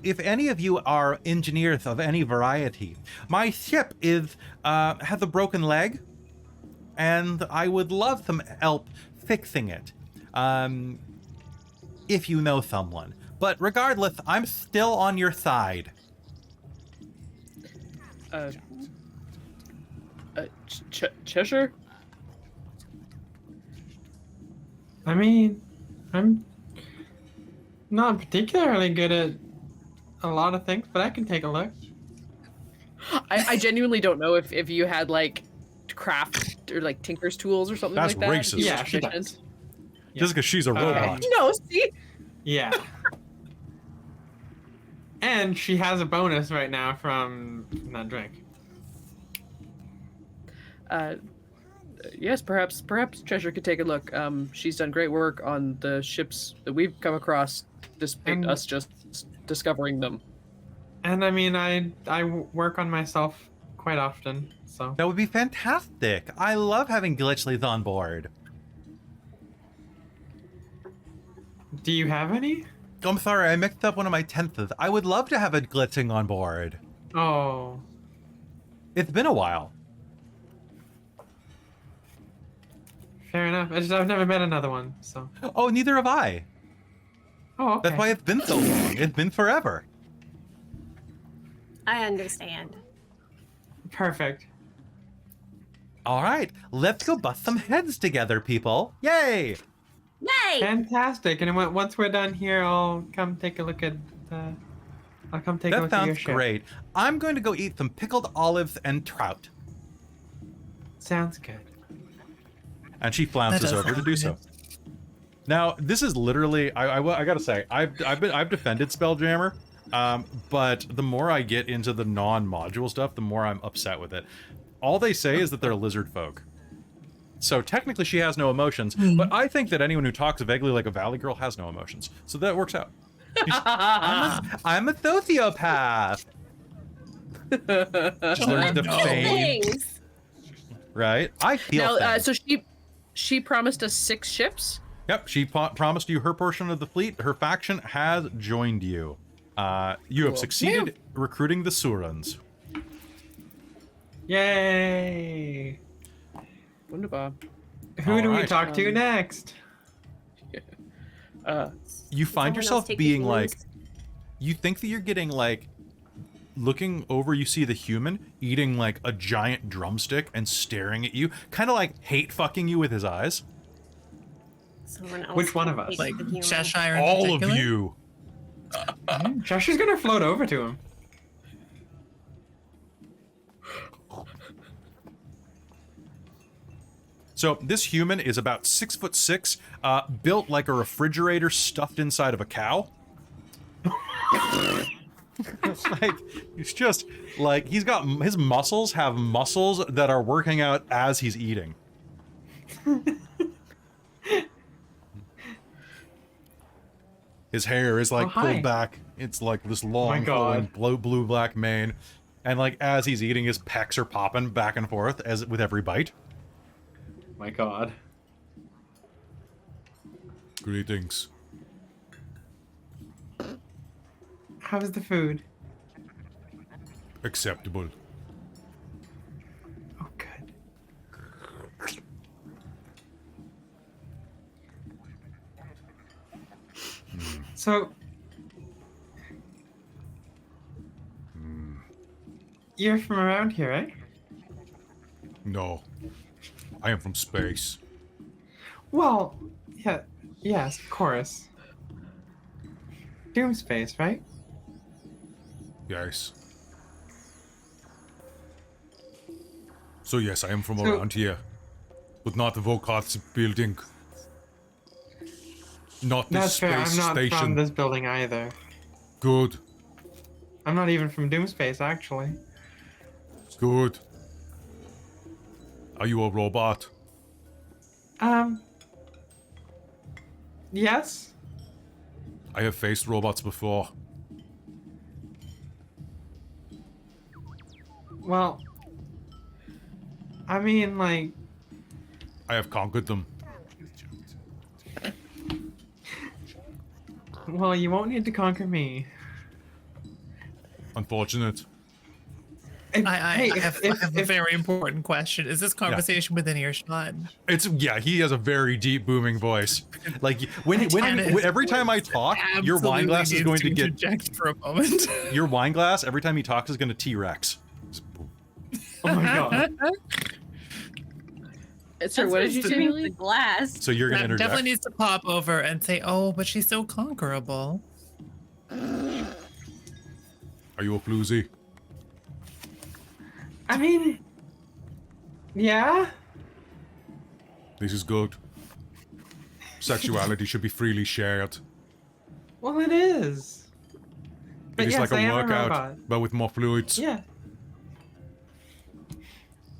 if any of you are engineers of any variety, my ship has a broken leg, and I would love some help fixing it. If you know someone. But regardless, I'm still on your side. Cheshire? I mean, I'm not particularly good at a lot of things, but I can take a look. I genuinely don't know if you had like craft or like tinker's tools or something That's like that. racist. Yeah, she does. Just because she's a robot. No, see? Yeah. And she has a bonus right now from that drink. Yes, perhaps Cheshire could take a look. She's done great work on the ships that we've come across, despite us just discovering them. And I mean, I work on myself quite often, so. That would be fantastic. I love having glitchlies on board. Do you have any? I'm sorry, I mixed up one of my tenses. I would love to have a glitching on board. Oh. It's been a while. Fair enough. I've never met another one, so. Oh, neither have I. Oh, okay. That's why it's been so long. It's been forever. I understand. Perfect. All right, let's go bust some heads together, people. Yay! Yay! Fantastic. And once we're done here, I'll come take a look at. I'll come take a That look at your sounds ship. great. I'm going to go eat some pickled olives and trout. Sounds good. And she flounces That does over to sound do good. so. Now, this is literally, I gotta say, I've defended Spelljammer, but the more I get into the non-module stuff, the more I'm upset with it. All they say is that they're lizard folk. So technically she has no emotions, but I think that anyone who talks vaguely like a valley girl has no emotions. So that works out. I'm a sociopath. Just learning to feign, Thanks. right? I feel Now, things. so she promised us 6 ships. Yep, she promised you her portion of the fleet. Her faction has joined you. You have Cool. succeeded recruiting the Surans. Yay! Wunderbar. Who do we Alright. talk to next? You find Someone else yourself take the being humans? like, you think that you're getting like, looking over, you see the human eating like a giant drumstick and staring at you, kind of like hate fucking you with his eyes. Someone else Which one of take us? Like the human. Cheshire in All of particular? you. Cheshire's gonna float over to him. So this human is about 6'6", built like a refrigerator stuffed inside of a cow. It's like, it's just like he's got his muscles have muscles that are working out as he's eating. His hair is like Oh, hi. pulled back. It's like this long, God. flowing blue-black mane, and like as he's eating, his pecs are popping back and forth as with every bite. My God. Greetings. How's the food? Acceptable. Oh, good. So, you're from around here, eh? No, I am from space. Well, yeah, yes, of course. Doom space, right? Yes. So yes, I am from So- around here, but not the Vokoth's building. Not this That's fair. space I'm not station. from this building either. Good, I'm not even from Doom space, actually. good. Are you a robot? Yes? I have faced robots before. Well, I mean, like, I have conquered them. well, you won't need to conquer me. Unfortunate. I have a very important question. Is this conversation within earshot? It's he has a very deep booming voice. Like Tana is every time I talk, your wine Absolutely glass is needs going to get interject for a moment. your wine glass every time he talks is going to T-Rex. Oh my God. Sir, what did you say, The Millie? glass. So you're going to That interject. definitely needs to pop over and say, "Oh, but she's so conquerable." Are you a floozy? I mean, yeah? This is good. Sexuality should be freely shared. Well, it is. But It is yes, like I a am workout, robot. but with more fluids. Yeah.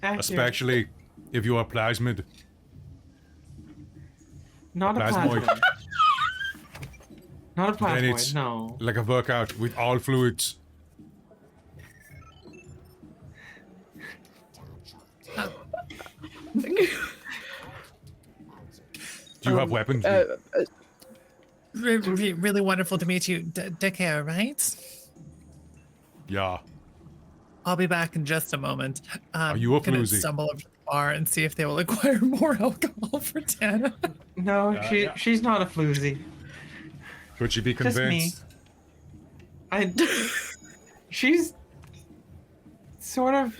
Accurate. Especially if you are plasmid. Not a plasmoid. plasmoid. Not a Then it's- plasmoid, no. Like a workout with all fluids. Do you have weapons? Really wonderful to meet you, Dekar, right? Yeah. I'll be back in just a moment. Are you a gonna floozy? stumble over to the bar and see if they will acquire more alcohol for Tana. No, yeah. she's not a floozy. Could you be Just me. convinced? She's sort of.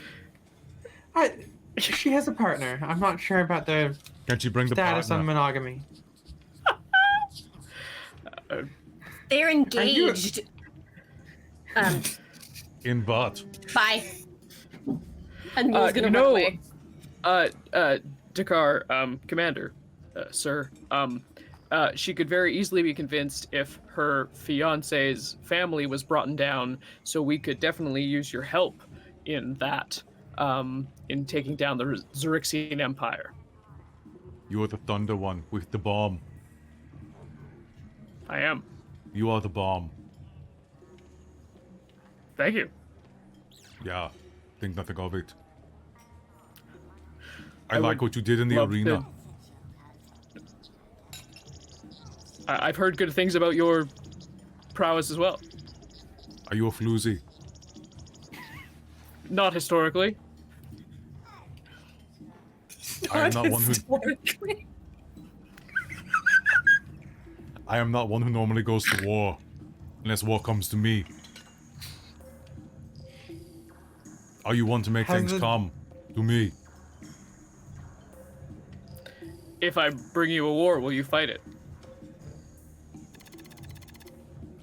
She has a partner. I'm not sure about their Can't you bring the status on partner? monogamy. They're engaged. In what? Bye. And Mul's gonna run away. Dakar, Commander, sir, she could very easily be convinced if her fiance's family was brought down, so we could definitely use your help in that, in taking down the Xaryxian Empire. You are the Thunder one with the bomb. I am. You are the bomb. Thank you. Yeah, think nothing of it. I I like would what you did in the love arena. I've heard good things about your prowess as well. Are you a floozy? Not historically. I am not one who. I am not one who normally goes to war, unless war comes to me. Are you one to make things come to me? If I bring you a war, will you fight it?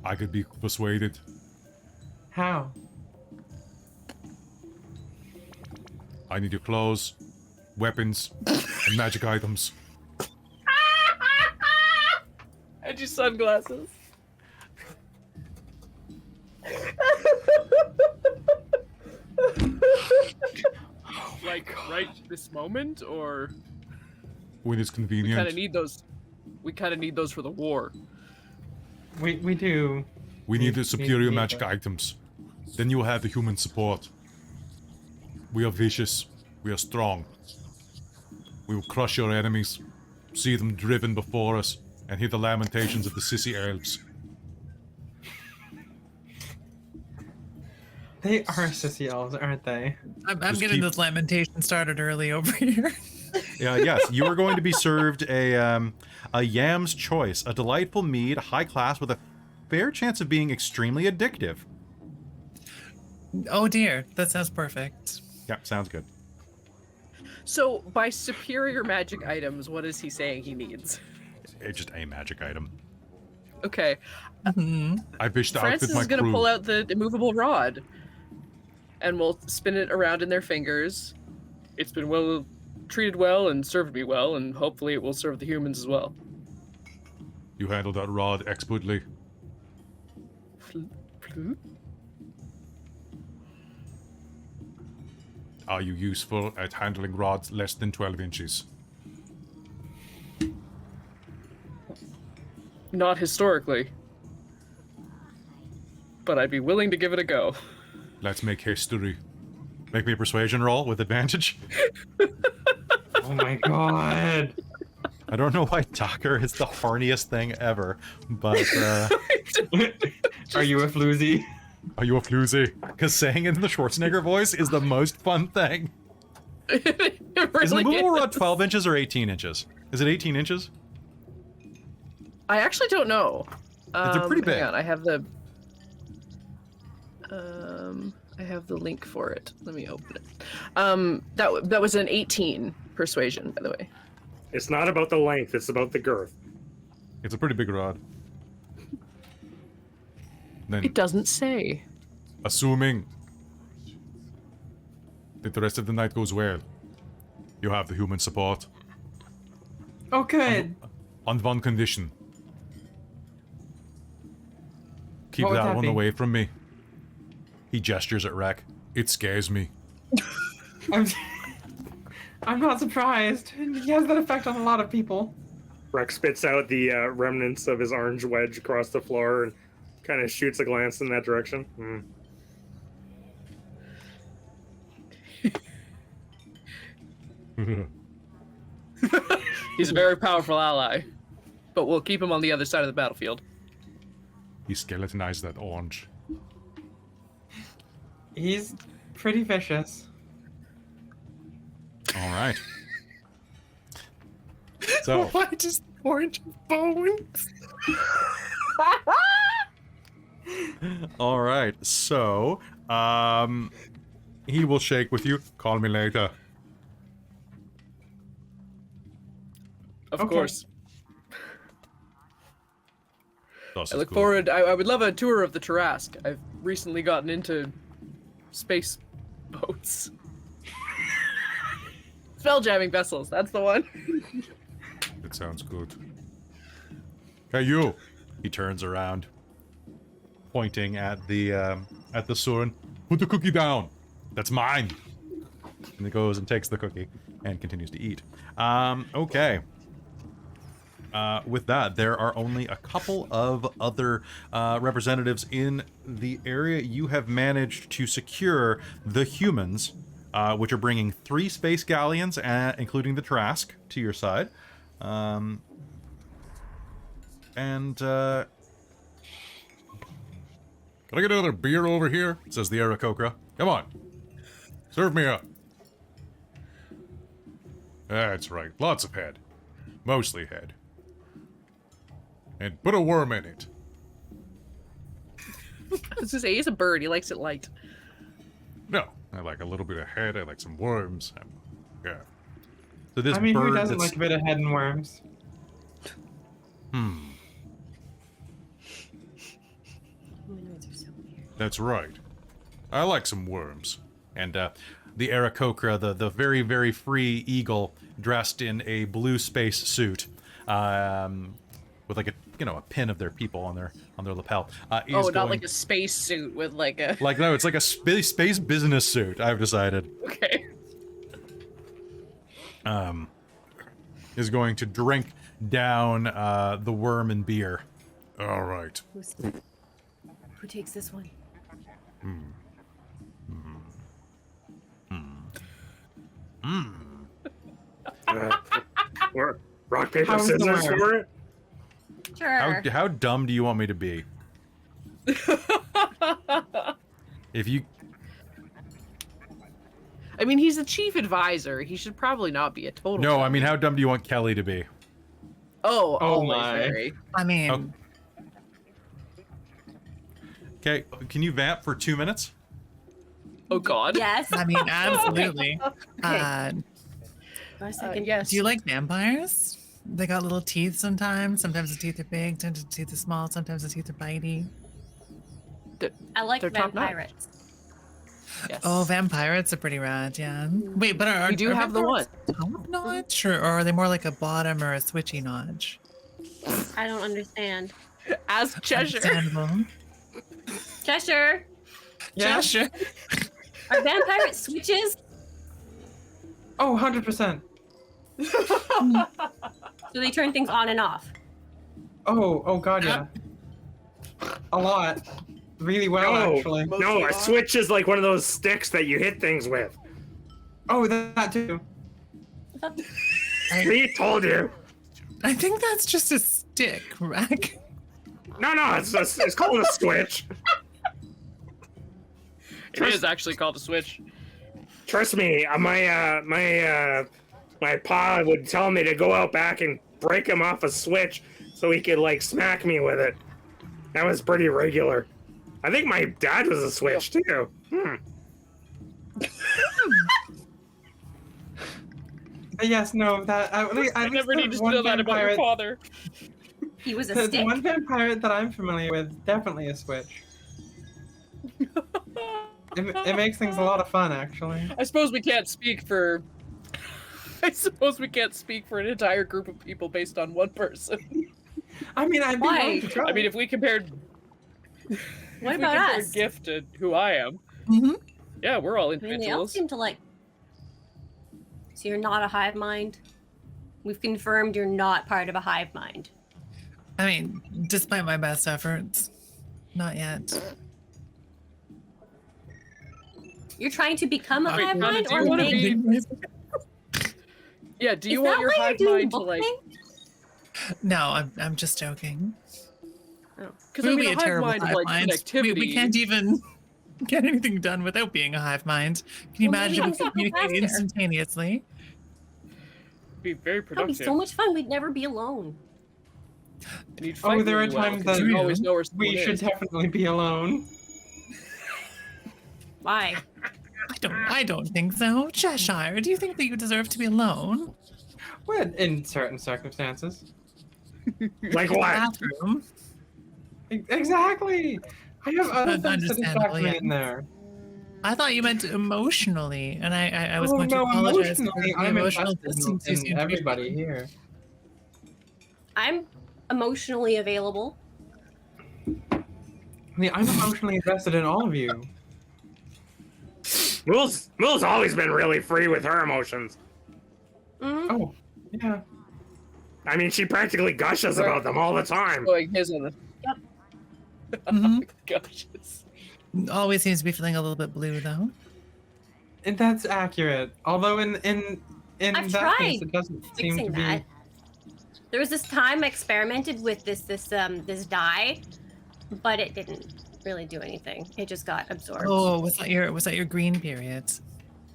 I could be persuaded. How? I need your clothes, weapons, and magic items. And your sunglasses. Like right this moment, or When it's we kind of convenient. need those? We kind of need those for the war. We do. We need the need superior need magic that. items. Then you will have the human support. We are vicious. We are strong. We will crush your enemies, see them driven before us, and hear the lamentations of the sissy elves. They are sissy elves, aren't they? I'm Just getting keep- this lamentation started early over here. Yes, you are going to be served a yam's choice, a delightful mead, high class, with a fair chance of being extremely addictive. Oh dear, that sounds perfect. Yeah, sounds good. So, by superior magic items, what is he saying he needs? It's just a magic item. Okay, Mhm. I fished out Francis with my is gonna crew. pull out the immovable rod, and we'll spin it around in their fingers. It's been well treated well and served me well, and hopefully it will serve the humans as well. You handled that rod expertly. Are you useful at handling rods less than 12 inches? Not historically, but I'd be willing to give it a go. Let's make history. Make me a persuasion roll with advantage. Oh my god. I don't know why Docker is the horniest thing ever, but Are you a floozy? are you a floozy? Because saying it in the Schwarzenegger voice is the most fun thing. It Is the really movable is. rod 12 inches or 18 inches? Is it 18 inches? I actually don't know. It's pretty big. Hang on, I have the link for it. Let me open it. That was an 18 persuasion, by the way. It's not about the length, it's about the girth. It's a pretty big rod. Then, It doesn't say. assuming that the rest of the night goes well, you have the human support. Oh, good. On one condition. Keep What would that that one be? away from me. He gestures at Wrek. It scares me. I'm not surprised. He has that effect on a lot of people. Wrek spits out the remnants of his orange wedge across the floor and kind of shoots a glance in that direction. He's a very powerful ally, but we'll keep him on the other side of the battlefield. He skeletonized that orange. He's pretty vicious. All right. So, Why just orange bones? all right. So, he will shake with you. Call me later. Of Okay. course. Thus I is look cool. forward. I would love a tour of the Tarask. I've recently gotten into space boats. Spelljamming vessels. That's the one. It sounds good. Hey, you! He turns around, pointing at the Soren. Put the cookie down. That's mine. And he goes and takes the cookie and continues to eat. Okay. With that, there are only a couple of other representatives in the area. You have managed to secure the humans, which are bringing 3 space galleons, including the Trask, to your side. Can I get another beer over here? Says the Aarakocra. Come on. Serve me up. That's right. Lots of head. Mostly head. And put a worm in it. I was gonna say, he's a bird. He likes it light. No. I like a little bit of head. I like some worms. Yeah. So this I mean, bird who doesn't that's... like a bit of head and worms? Humanoids are so weird. That's right. I like some worms. And the Aarakocra, the very, very free eagle, dressed in a blue space suit, with like a pin of their people on their lapel. Is Oh, not going- like a space suit with like a. Like, no, it's like a space business suit, I've decided. Okay. Is going to drink down the worm and beer. All right. Who takes this one? Rock, paper, How's the scissors worm? for it? Sure. How dumb do you want me to be? If you... I mean, he's the chief advisor. He should probably not be a total. No, I dummy. mean, how dumb do you want Kelly to be? Oh, always my. very. I mean, Oh. Okay, can you vamp for 2 minutes? Oh God. Yes. I mean, absolutely. For a second. Yes. Do you like vampires? They got little teeth sometimes. Sometimes the teeth are big, sometimes the teeth are small, sometimes the teeth are bitey. I like They're top notch. vampires. Yes. Oh, vampirates are pretty rad, yeah. Wait, but are We do are have the one. vampires top notch, or are they more like a bottom or a switchy notch? I don't understand. Ask Cheshire. Understandable. Cheshire, Yeah. Sure. are vampire switches? Oh, 100%. Do they turn things on and off? Oh god, yeah. A lot. Really well, actually. No, a switch is like one of those sticks that you hit things with. Oh, that too. I thought- He told you. I think that's just a stick, Wrek. No, it's called a switch. It is actually called a switch. Trust me, my pa would tell me to go out back and break him off a switch so he could like smack me with it. That was pretty regular. I think my dad was a switch too. But yes, no, that I never need to know that about your father. He was a The stick. one vampire that I'm familiar with, definitely a switch. It makes things a lot of fun, actually. I suppose we can't speak for. I suppose we can't speak for an entire group of people based on one person. I mean, I'd be Why? willing to try. I mean, if we compared. What if about we compared us? Gift to who I am, Mm-hmm. yeah, we're all I mean, they all individuals. seem to like. So you're not a hive mind? We've confirmed you're not part of a hive mind. I mean, despite my best efforts, not yet. You're trying to become a Wait, hive Tana, mind do you or wanna make... be- Yeah, do you Is want that your why you're hive doing mind the to like? book No, I'm just joking. Because It I would mean, be a a hive terrible mind hive like mind. connectivity. We can't even get anything done without being a hive mind. Can you Well, maybe imagine we if we can go communicated faster. instantaneously? be very That'd be productive. so much fun. We'd never be alone. And you'd Oh, fight there are really well, times 'cause that you always know where we someone should is. definitely be alone. Why? I don't think so. Cheshire, do you think that you deserve to be alone? Well, in certain circumstances. Like what? Bathroom. Exactly. I have other things to Understandable, distract me yeah. in there. I thought you meant emotionally, and I was Oh going to no, apologize for emotionally, the I'm emotional invested distance you in seem to be everybody taking. here. I'm emotionally available. I mean, I'm emotionally invested in all of you. Mul's always been really free with her emotions. Mhm. Oh, yeah. I mean, she practically gushes about them all the time. Showing his on the Mhm. gosh. Always seems to be feeling a little bit blue, though. And that's accurate. Although in I've that tried case, it doesn't seem fixing to be. that. There was this time I experimented with this dye, but it didn't really do anything. It just got absorbed. Oh, was that your green period?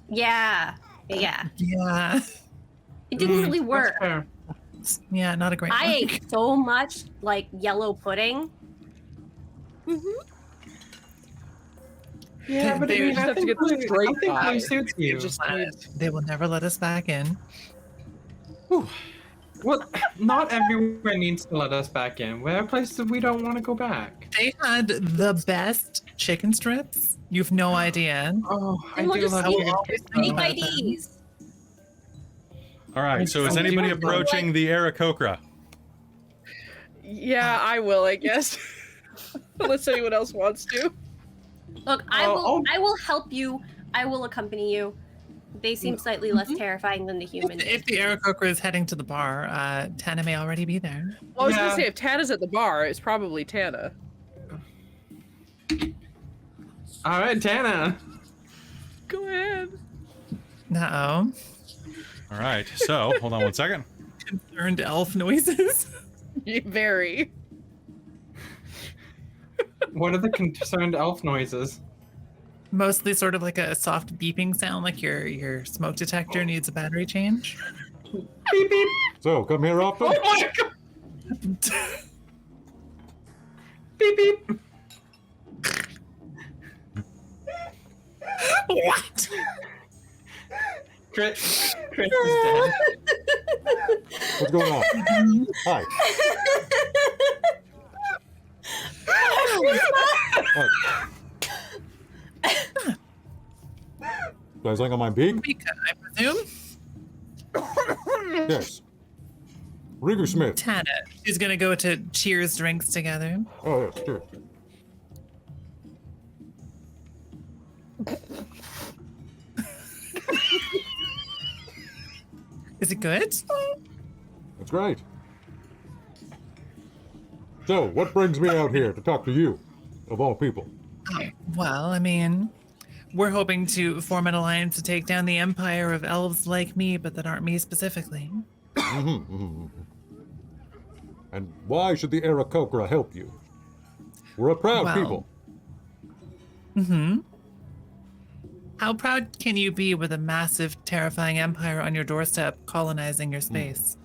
Yeah. Yeah. It didn't really That's work. fair. Yeah, not a great I look. ate so much like yellow pudding. Yeah, but I They mean, just I have to think get the blue- straight I think eye. blue suits you. You just They will never let us back in. Well, not everywhere needs to let us back in. There are places we don't want to go back. They had the best chicken strips. You've no idea. Oh, I Then we'll do just love see chicken all strips. this money. Make about them. IDs. All right. So is So anybody you- approaching the Aarakocra? Yeah, I will, I guess. Unless anyone else wants to. Look, I will help you. I will accompany you. They seem slightly less terrifying than the human. If the Aarakocra is heading to the bar, Tana may already be there. Well, I was Yeah. gonna say if Tana's at the bar, it's probably Tana. All right, Tana. Go ahead. Uh-oh. All right. So hold on one second. Concerned elf noises. Very. What are the concerned elf noises? Mostly sort of like a soft beeping sound, like your smoke detector needs a battery change. Beep beep. So come here often. Oh my god. Beep beep. What? Chris is dead. What's going on? Hi. What? Guys, like on my beak? Mika, I presume? Yes. Rigger Smith. Tana. She's gonna go to cheers drinks together. Oh yes, sure. Is it good? That's great. So, what brings me out here to talk to you, of all people? Well, I mean, we're hoping to form an alliance to take down the empire of elves like me, but that aren't me specifically. And why should the Aarakocra help you? We're a proud Well- people. Mm-hmm. How proud can you be with a massive, terrifying empire on your doorstep colonizing your space?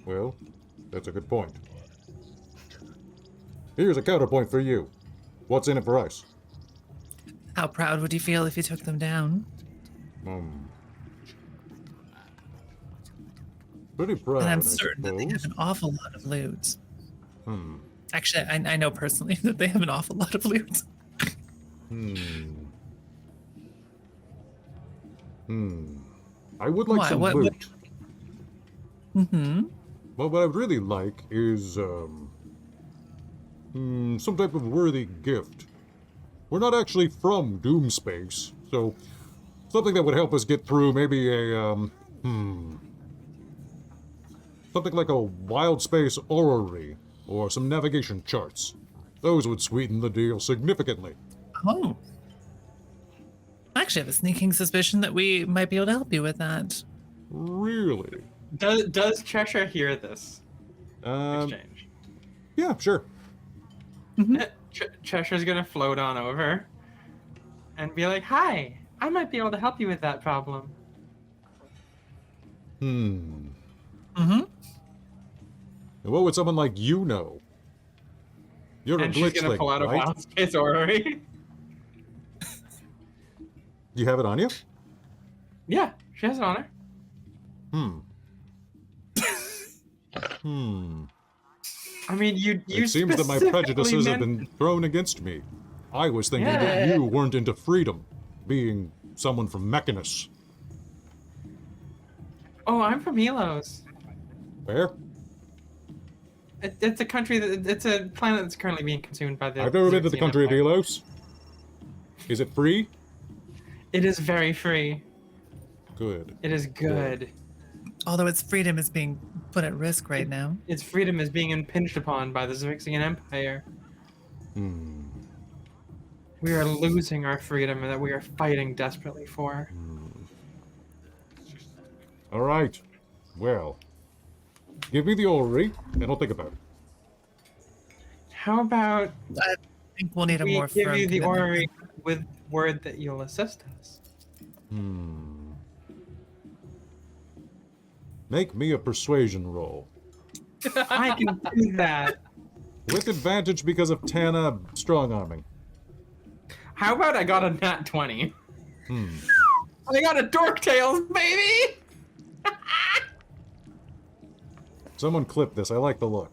Well, that's a good point. Here's a counterpoint for you. What's in it for us? How proud would you feel if you took them down? Pretty proud, And I'm I certain that they suppose. have an awful lot of loot. Hmm. Actually, I know personally that they have an awful lot of loot. I would like Why? some What- loot. Mm-hmm. Well, what I'd really like is, some type of worthy gift. We're not actually from Doom Space, so something that would help us get through maybe a, something like a wild space orrery or some navigation charts. Those would sweeten the deal significantly. Oh. I actually have a sneaking suspicion that we might be able to help you with that. Really? Does Cheshire hear this exchange? Yeah, sure. Cheshire's gonna float on over and be like, "Hi, I might be able to help you with that problem." Hmm. Mm-hmm. And what would someone like you know? You're And a she's glitch gonna thing, pull out a right? wild space orrery. Do you have it on you? Yeah, she has it on her. I mean, you It seems that my prejudices have been thrown against me. I was thinking that you weren't into freedom, being someone from Mechanus. Oh, I'm from Elos. Where? It's a country it's a planet that's currently being consumed by the. I've never been to the Xaryxis country of Empire. Elos. Is it free? It is very free. Good. It is good. Although its freedom is being put at risk right now. Its freedom is being impinged upon by the Xaryxis Empire. We are losing our freedom that we are fighting desperately for. All right. Well, give me the orrery, and I'll think about it. How about I think we'll need a we more give firm you the commitment. orrery with word that you'll assist us? Make me a persuasion roll. I can do that. With advantage because of Tana strong-arming. How about I got a nat 20? I got a Dork Tales, baby! Someone clip this. I like the look.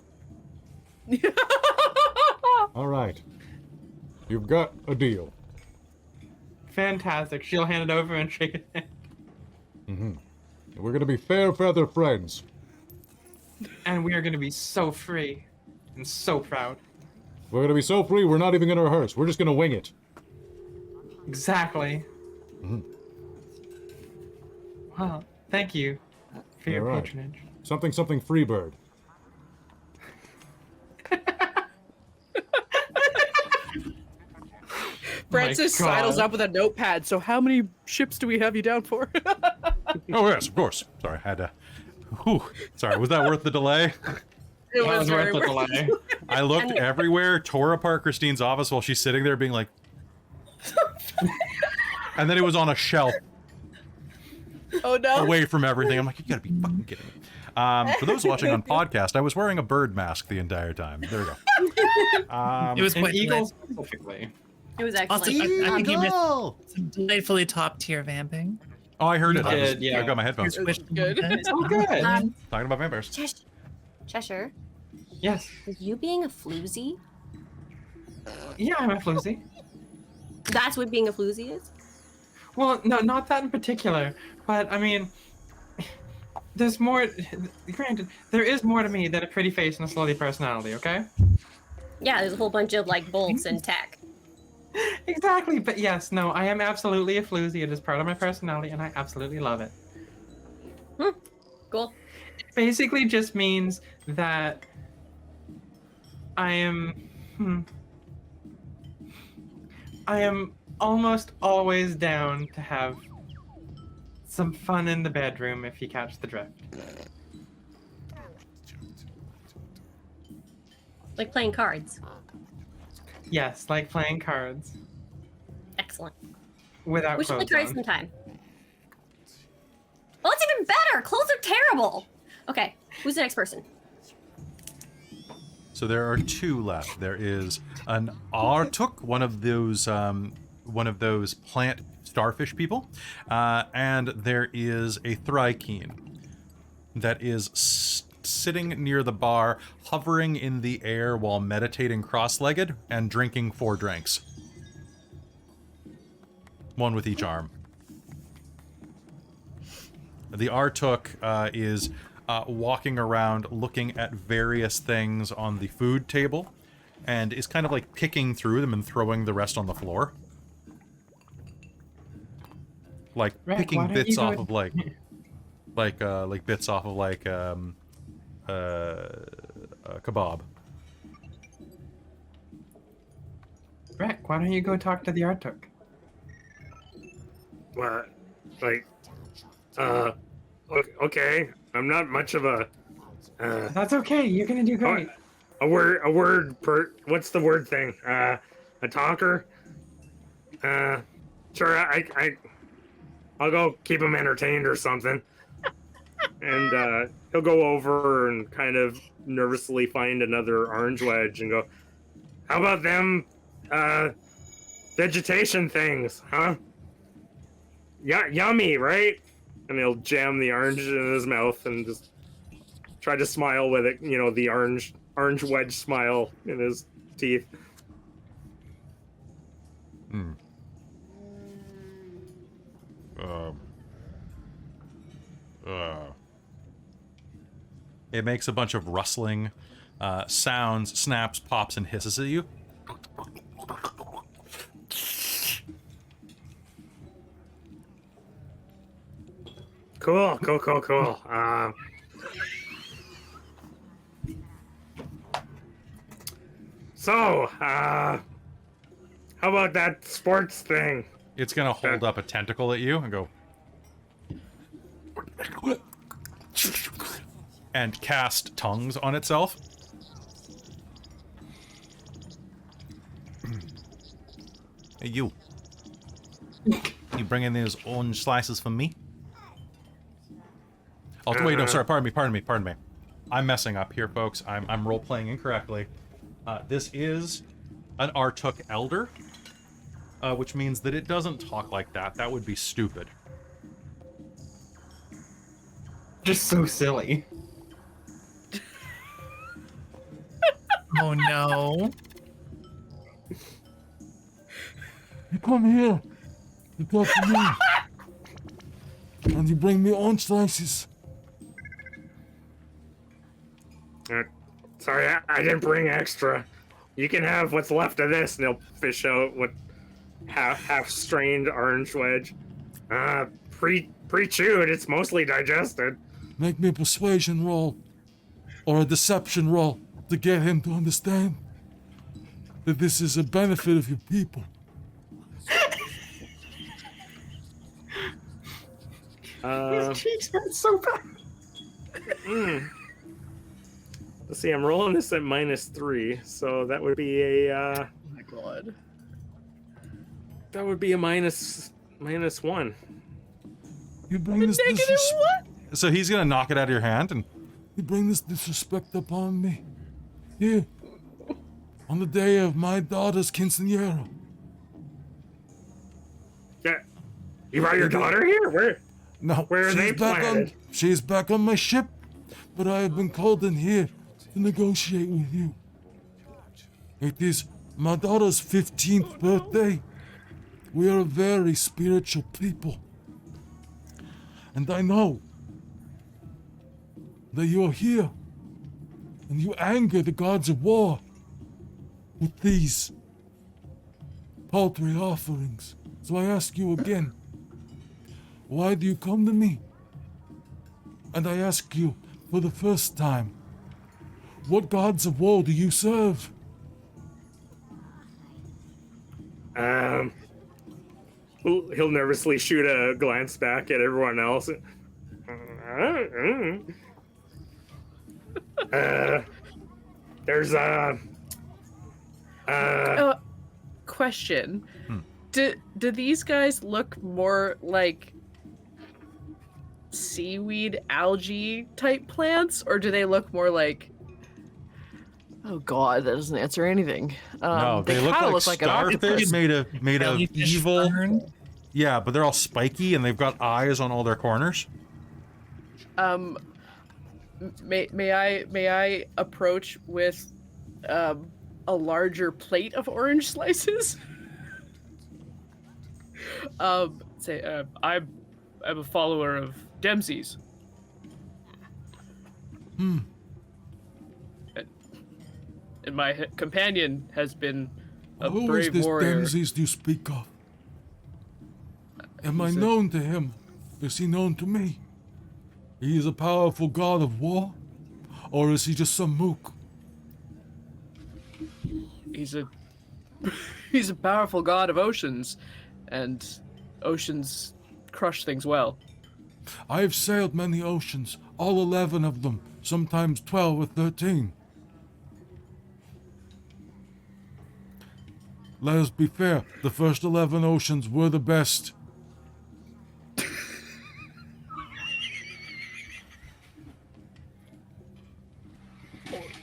All right. You've got a deal. Fantastic. She'll hand it over and shake it hand. We're going to be fair feather friends. And we are going to be so free and so proud. We're going to be so free, we're not even going to rehearse. We're just going to wing it. Exactly. Well, thank you for your All right. patronage. Something, something Freebird. Francis My God. sidles up with a notepad. So how many ships do we have you down for? Oh, yes, of course. Sorry, I had to... Whew. Sorry, was that worth the delay? It That was very worth the worth- delay. I looked everywhere, tore apart Christine's office while she's sitting there being like... And then it was on a shelf Oh no. away from everything. I'm like, you gotta be fucking kidding me. For those watching on podcast, I was wearing a bird mask the entire time. There we go. It was And quite eagles delightful. specifically. It was Also, excellent. I think you missed Eagle! some delightfully top tier vamping. Oh, I heard it. You I, was, did, yeah. I got my headphones. Wish good. it Oh, good. Um, Talking about vampires. Cheshire, Yes. was you being a floozy? Yeah, I'm a floozy. That's what being a floozy is? Well, no, not that in particular. But, I mean, there's more... Granted, there is more to me than a pretty face and a slutty personality, okay? Yeah, there's a whole bunch of like bolts and tech. Exactly, but yes, no, I am absolutely a floozy. It is part of my personality, and I absolutely love it. Cool. It basically just means that I am... I am almost always down to have some fun in the bedroom, if you catch the drift. Like playing cards. Yes, like playing cards Excellent. without We should play clothes cards on. sometime. Oh, it's even better! Clothes are terrible! Okay, who's the next person? So there are two left. There is an Artuk, one of those plant starfish people, and there is a Thrykeen that is sitting near the bar, hovering in the air while meditating cross-legged and drinking 4 drinks. One with each arm. The Artuk is walking around looking at various things on the food table and is kind of like picking through them and throwing the rest on the floor. Like Wrek, picking why don't bits you off go- of like bits off of like a kebab. Wrek, why don't you go talk to the Artuk? What? Like, okay. I'm not much of a, That's okay. You're gonna do great. what's the word thing? A talker? Sure, I'll go keep him entertained or something. And, he'll go over and kind of nervously find another orange wedge and go, how about them, vegetation things, huh? Yeah, yummy, right? and he'll jam the orange in his mouth and just try to smile with it. You know, the orange wedge smile in his teeth. Hmm. It makes a bunch of rustling sounds, snaps, pops, and hisses at you. Cool. So, how about that sports thing? It's gonna hold up a tentacle at you and go... and cast tongues on itself. Hey, you. You bringing those orange slices for me? Oh, wait, no, sorry, pardon me. I'm messing up here, folks. I'm role-playing incorrectly. This is an Artuk Elder, which means that it doesn't talk like that. That would be stupid. Just so silly. Oh no. You come here. You talk to me. And you bring me orange slices. Sorry, I didn't bring extra. You can have what's left of this, and he'll fish out what half strained orange wedge. Pre-chewed, it's mostly digested. Make me a persuasion roll. Or a deception roll. To get him to understand that this is a benefit of your people. His cheeks hurt so bad. Let's see, I'm rolling this at -3, so that would be a Oh my god. that would be a -1. You bring this So he's gonna knock it out of your hand, and You bring this disrespect upon me. Here, on the day of my daughter's quinceañera. Yeah, you brought your daughter here? Where No, are she's they planted? She's back on my ship, but I have been called in here to negotiate with you. It is my daughter's 15th birthday. We are a very spiritual people. And I know that you are here and you anger the gods of war with these paltry offerings. So I ask you again, why do you come to me? And I ask you for the first time, what gods of war do you serve? He'll nervously shoot a glance back at everyone else. There's question. Do these guys look more like seaweed, algae type plants, or do they look more like? Oh God, that doesn't answer anything. no, they look kinda like an starfish octopus. made of Jellyfish evil. fern. Yeah, but they're all spiky and they've got eyes on all their corners. May I approach with a larger plate of orange slices? I'm a follower of Dempsey's. And my companion has been a Who is brave this warrior. Dempsey's you speak of? Am I known to him? Is he known to me? He is a powerful god of war? Or is he just some mook? He's a powerful god of oceans, and oceans crush things well. I have sailed many oceans, all 11 of them, sometimes 12 or 13. Let us be fair, the first 11 oceans were the best.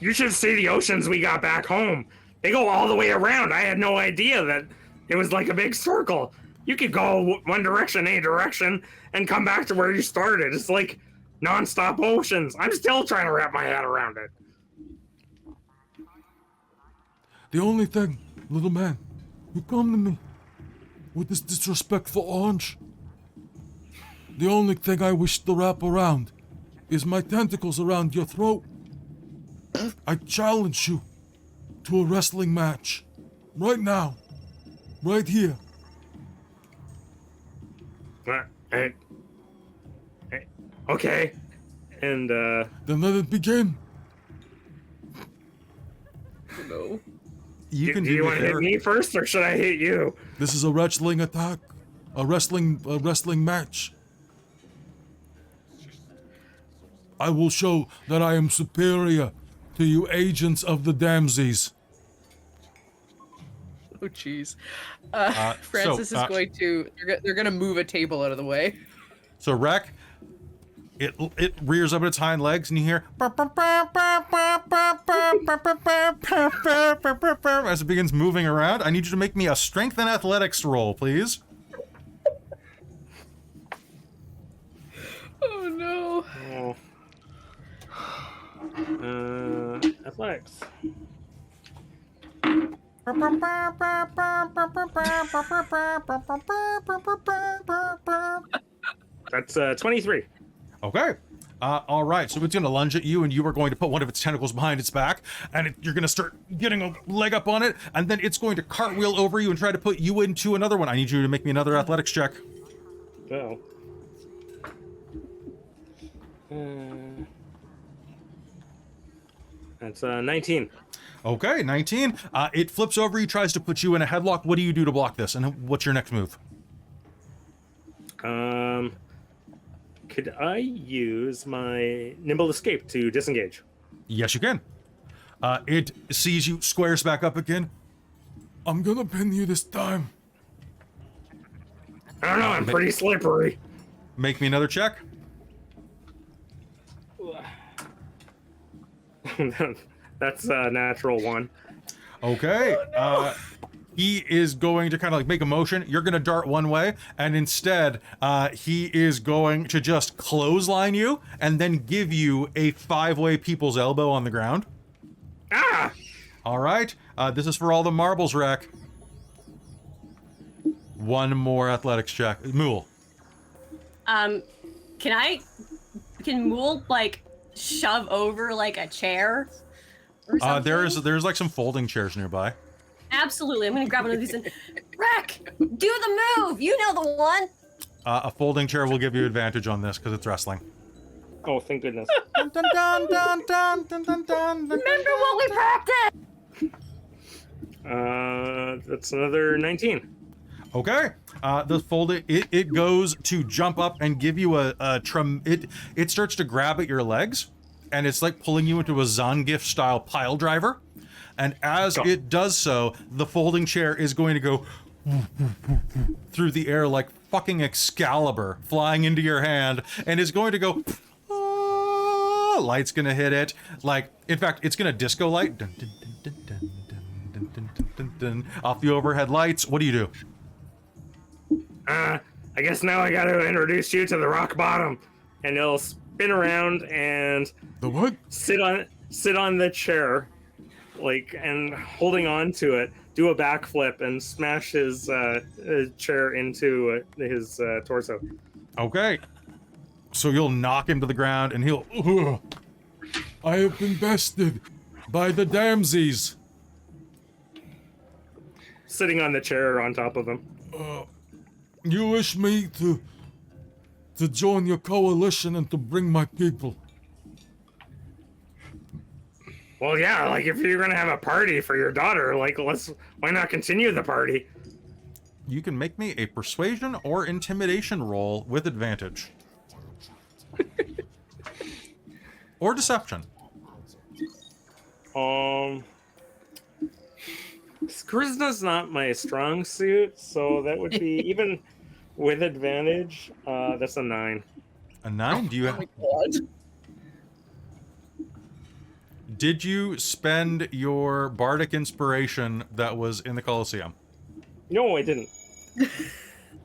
You should see the oceans we got back home. They go all the way around. I had no idea that it was like a big circle. You could go one direction, a direction, and come back to where you started. It's like non-stop oceans. I'm still trying to wrap my head around it. The only thing, little man, you come to me with this disrespectful orange. The only thing I wish to wrap around is my tentacles around your throat. I challenge you to a wrestling match. Right now. Right here. Okay. And, Then let it begin. No. You can do you want to hit me first, or should I hit you? This is a wrestling attack. A wrestling match. I will show that I am superior to you agents of the Damsies. Oh, jeez. so, Francis is going to. They're going to move a table out of the way. So Wrek, it rears up its hind legs, and you hear as it begins moving around. I need you to make me a strength and athletics roll, please. Oh no. Athletics. That's 23. Okay. All right. So it's going to lunge at you, and you are going to put one of its tentacles behind its back, and you're going to start getting a leg up on it, and then it's going to cartwheel over you and try to put you into another one. I need you to make me another athletics check. Oh. That's 19. Okay, 19. It flips over you, tries to put you in a headlock. What do you do to block this, and what's your next move? Could I use my nimble escape to disengage? Yes, you can. It sees you, squares back up again. I'm gonna pin you this time. I don't know, I'm pretty slippery. Make me another check. That's a natural one. Okay. He is going to kind of like make a motion. You're going to dart one way, and instead, he is going to just clothesline you and then give you a 5-way people's elbow on the ground. Ah! All right. This is for all the marbles, Wrek. One more athletics check. Mulj. Can Mulj like shove over like a chair or something? There's like some folding chairs nearby. Absolutely. I'm gonna grab one of these and Wrek, do the move. You know the one. A folding chair will give you advantage on this because it's wrestling. Oh, thank goodness. Dun, dun, dun, dun, dun, dun, dun, dun, Remember what we practiced. That's another 19. Okay. The folded it goes to jump up and give you it starts to grab at your legs, and it's like pulling you into a Zangief style pile driver. And as it does so, the folding chair is going to go through the air like fucking Excalibur flying into your hand, and is going to go light's gonna hit it. Like, in fact, it's gonna disco light dun, dun, dun, dun, dun, dun, dun, dun, dun, dun, off the overhead lights. What do you do? I guess now I gotta introduce you to the rock bottom. And it'll spin around and The what? sit on the chair, like, and holding on to it, do a backflip and smash his chair into his torso. Okay. So you'll knock him to the ground, and he'll. Ugh. I have been bested by the Damsies. Sitting on the chair on top of him. You wish me to join your coalition and to bring my people. Well, yeah, like if you're gonna have a party for your daughter, like why not continue the party? You can make me a persuasion or intimidation roll with advantage. Or deception. Charisma's not my strong suit, so that would be even with advantage. That's a 9. A 9? Do you Oh my god. Did you spend your bardic inspiration that was in the Colosseum? No, I didn't.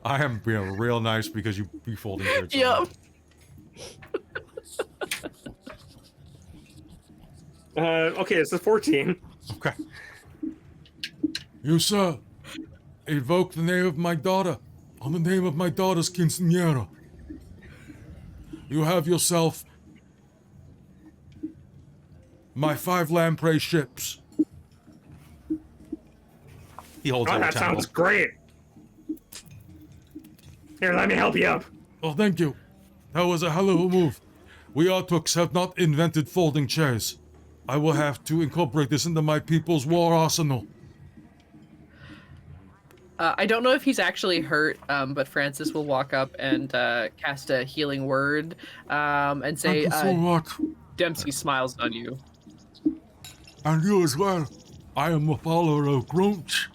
I am being real nice because you be folding shirts. Yep. Okay, it's a 14. Okay. You, sir, invoke the name of my daughter, on the name of my daughter's quinceañera. You have yourself my 5 lamprey ships. He holds Oh, out a that tentacle. sounds great. Here, let me help you up. Oh, thank you. That was a hell of a move. We Artooks have not invented folding chairs. I will have to incorporate this into my people's war arsenal. I don't know if he's actually hurt, but Francis will walk up and cast a healing word and say, Thank you so much. Dempsey smiles on you. And you as well. I am a follower of Grunch.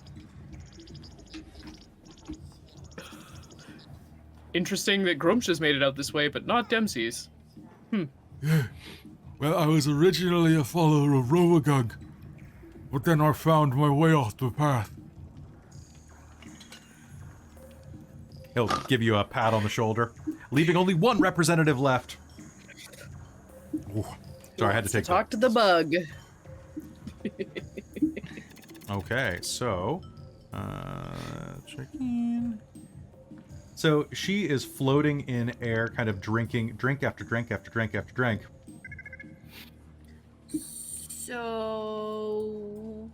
Interesting that Grumptious made it out this way, but not Dempsey's. Yeah. Well, I was originally a follower of Rovagug, but then I found my way off the path. He'll give you a pat on the shoulder, leaving only one representative left. Ooh, sorry, I had to take that. Talk to the bug. Okay, so checking. So she is floating in air, kind of drinking drink after drink after drink after drink. So,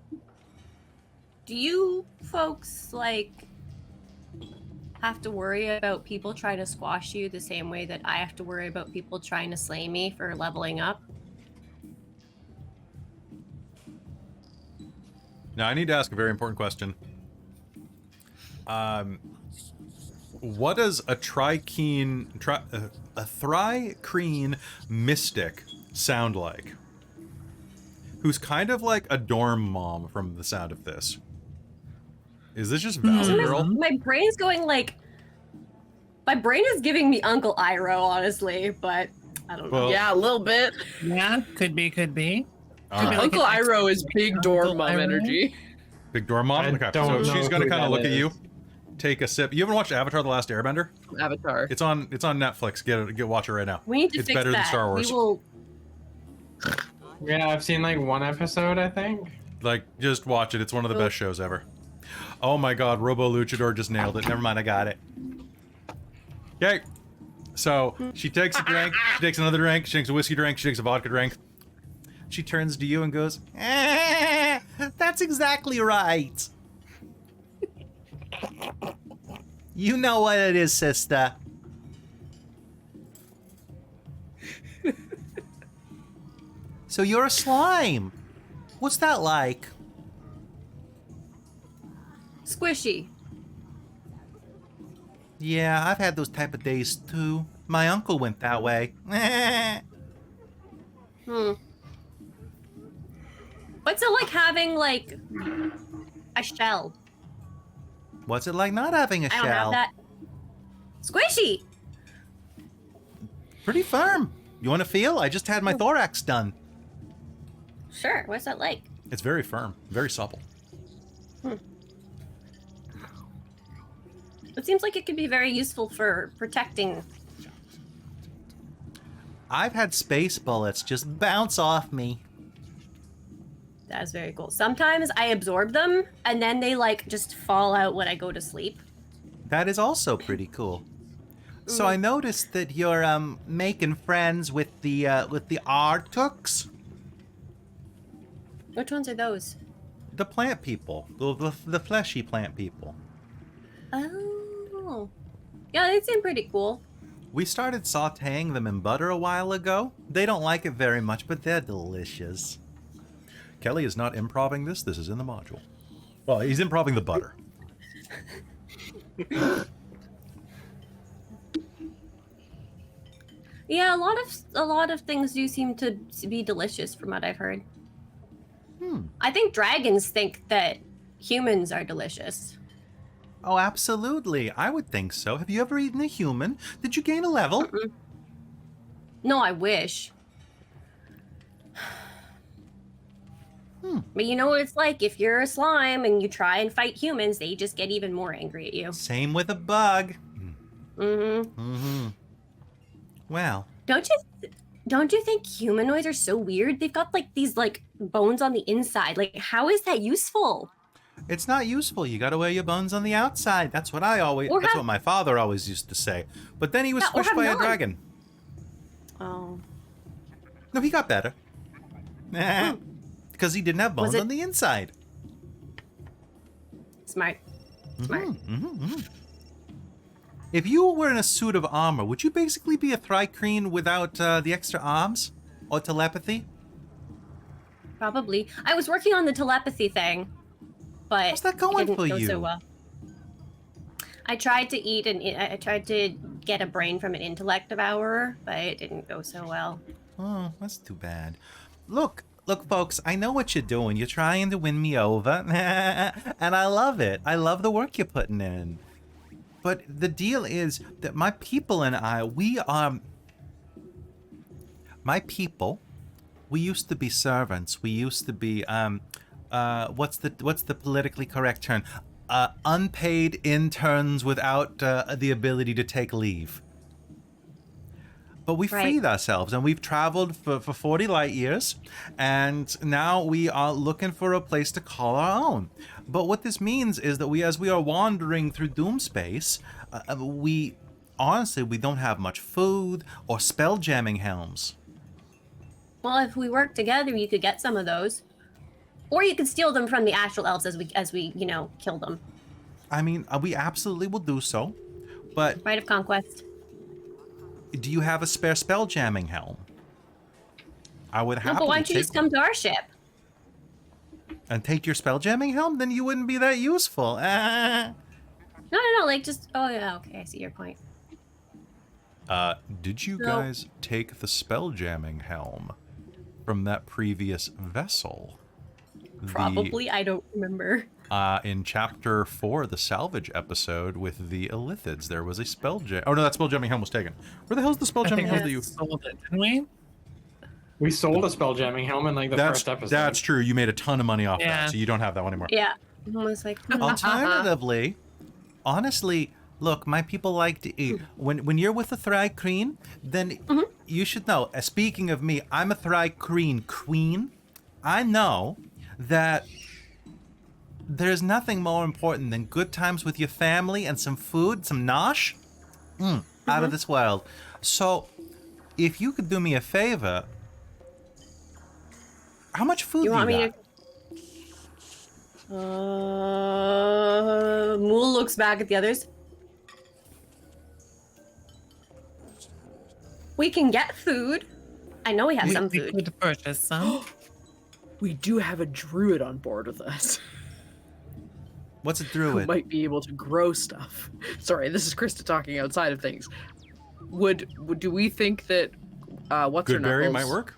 do you folks like have to worry about people trying to squash you the same way that I have to worry about people trying to slay me for leveling up? Now I need to ask a very important question. What does a Thrykreen mystic sound like? Who's kind of like a dorm mom from the sound of this. Is this just Valley Girl? My brain's going like... My brain is giving me Uncle Iroh, honestly, but I don't know. Well, Yeah, a little bit. Yeah, could be. all be right. like Uncle an ex- Iroh is big Uncle dorm mom Iroh? energy. Big dorm mom? I Okay, don't so know she's gonna who kind of that look at you, is. take a sip. You haven't watched Avatar: The Last Airbender? Avatar. It's on Netflix. Get watch it right now. We need to It's fix better that. than Star Wars. We will... Yeah, I've seen like one episode, I think. Like, just watch it. It's one of the best shows ever. Oh my god, Robo Luchador just nailed it. Never mind, I got it. Okay. So, she takes a drink, she takes another drink, she takes a whiskey drink, she takes a vodka drink. She turns to you and goes, that's exactly right. You know what it is, sister. So you're a slime. What's that like? Squishy. Yeah, I've had those type of days too. My uncle went that way. What's it like having, like, a shell? What's it like not having a I don't have shell? that. Squishy! Pretty firm. You want to feel? I just had my thorax done. Sure, what's that like? It's very firm, very supple. It seems like it could be very useful for protecting. I've had space bullets just bounce off me. That is very cool. Sometimes I absorb them, and then they, like, just fall out when I go to sleep. That is also pretty cool. So I noticed that you're making friends with the Artooks, Which ones are those? the plant people, the fleshy plant people. Oh. Yeah, they seem pretty cool. We started sautéing them in butter a while ago. They don't like it very much, but they're delicious. Kelly is not improving this. This is in the module. Well, he's improving the butter. Yeah, a lot of things do seem to be delicious from what I've heard. I think dragons think that humans are delicious. Oh, absolutely. I would think so. Have you ever eaten a human? Did you gain a level? No, I wish. But you know what it's like if you're a slime and you try and fight humans, they just get even more angry at you. Same with a bug. Mm-hmm. Well, Don't you think humanoids are so weird? They've got like these like bones on the inside. Like, how is that useful? it's not useful. You gotta wear your bones on the outside. That's what that's what my father always used to say. But then he was squished by a dragon. Oh. No, he got better. Because he didn't have bones on the inside. Smart. If you were in a suit of armor, would you basically be a Thrycreen without the extra arms? Or telepathy? Probably. I was working on the telepathy thing, but How's that going it didn't for go you? so well. I tried to I tried to get a brain from an intellect devourer, but it didn't go so well. Oh, that's too bad. Look, folks, I know what you're doing. You're trying to win me over. And I love it. I love the work you're putting in. But the deal is that my people and I, we used to be servants. We used to be, what's the politically correct term? Unpaid interns without the ability to take leave. But we freed ourselves, and we've traveled for 40 light years, and now we are looking for a place to call our own. But what this means is that as we are wandering through Doom Space, we don't have much food or spell jamming helms. Well, if we work together, you could get some of those. Or you could steal them from the astral elves as we kill them. I mean, we absolutely will do so, but... Right of conquest. Do you have a spare spell jamming helm? I would happily No, but why don't you just come to our ship? And take your spell jamming helm? Then you wouldn't be that useful. No, like just... Oh, yeah, okay, I see your point. Did you guys take the spell jamming helm from that previous vessel? Probably, I don't remember. In chapter 4, the salvage episode with the Illithids, there was a spell jam. Oh no, that spell jamming helm was taken. Where the hell's the spell jamming helm that you sold it, didn't we? We sold a spell jamming helm in like the first episode. That's true. You made a ton of money off that, so you don't have that one anymore. Yeah. I was like, Alternatively, honestly, look, my people like to eat. When you're with a Thrycreen, then you should know. Speaking of me, I'm a Thrycreen queen. I know that there's nothing more important than good times with your family and some food, some nosh. Out of this world. So, if you could do me a favor, how much food do you got? Mulj looks back at the others. We can get food. I know we have some food. We could purchase some. We do have a druid on board with us. What's a Who druid? might be able to grow stuff. Sorry, this is Christa talking outside of things. Do we think that what's her Goodberry knuckles? might work?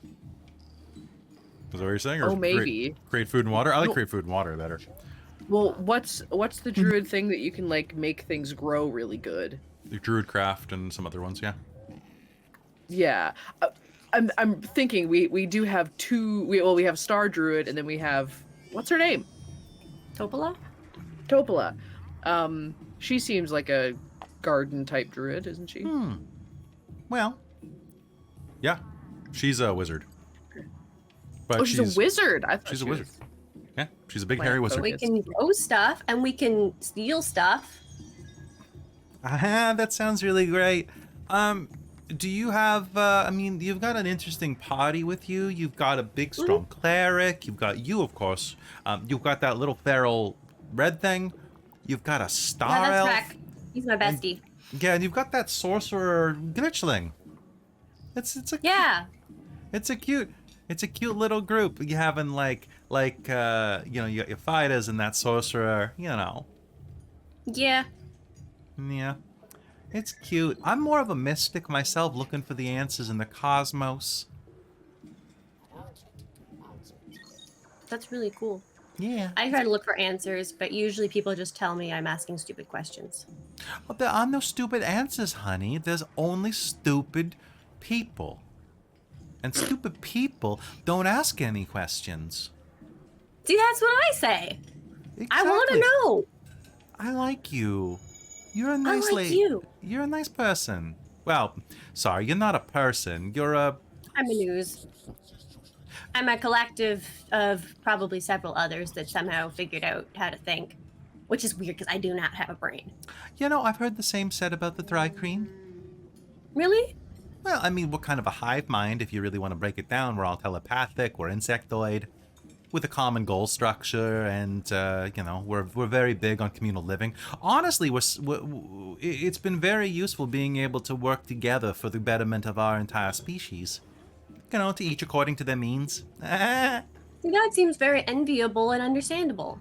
Is that what you're saying? Or Oh, maybe. Create food and water? I like create food and water better. Well, what's the druid thing that you can like make things grow really good? The druid craft and some other ones, yeah. Yeah. I'm thinking we do have two. We have Star Druid, and then we have what's her name? Topola? Topola. She seems like a garden type druid, isn't she? Well, yeah, she's a wizard. But she's a wizard. I thought she's a she wizard. was- Yeah, she's a big hairy wizard. We can grow stuff and we can steal stuff. That sounds really great. Do you have, you've got an interesting party with you. You've got a big, strong cleric. You've got you, of course. You've got that little feral red thing. You've got a star elf. Wrek. He's my bestie. And you've got that sorcerer glitchling. It's a cute little group. You having your fighters and that sorcerer, Yeah. Yeah. It's cute. I'm more of a mystic myself, looking for the answers in the cosmos. That's really cool. Yeah. I try to look for answers, but usually people just tell me I'm asking stupid questions. Well, there are no stupid answers, honey. There's only stupid people. And stupid people don't ask any questions. See, that's what I say. I want to Exactly. know. I like you. You're a nice like lady. you. You're a nice person. Well, sorry, you're not a person. You're a... I'm a news. I'm a collective of probably several others that somehow figured out how to think, which is weird because I do not have a brain. You know, I've heard the same said about the Thrycreen. Really? Well, I mean, we're kind of a hive mind if you really want to break it down. We're all telepathic, we're insectoid, with a common goal structure, and, you know, we're very big on communal living. Honestly, it's been very useful being able to work together for the betterment of our entire species. You know, to each according to their means. That seems very enviable and understandable.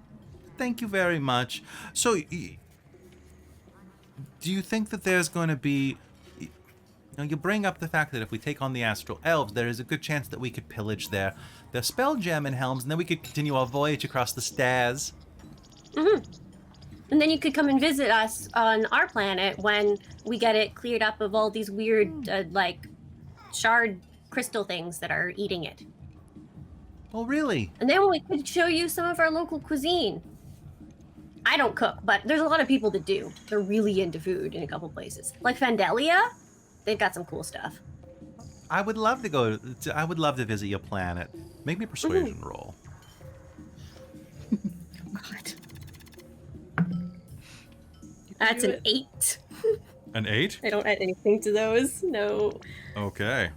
Thank you very much. So, do you think that there's going to be... Now, you bring up the fact that if we take on the Astral Elves, there is a good chance that we could pillage their Spelljamming helms, and then we could continue our voyage across the stars. Mm-hmm. And then you could come and visit us on our planet when we get it cleared up of all these weird, like, shard crystal things that are eating it. Oh, really? And then we could show you some of our local cuisine. I don't cook, but there's a lot of people that do. They're really into food in a couple places. Like Fandelia, they've got some cool stuff. I would love to I would love to visit your planet. Make me a persuasion roll. God. That's an 8. An 8? I don't add anything to those. No. Okay.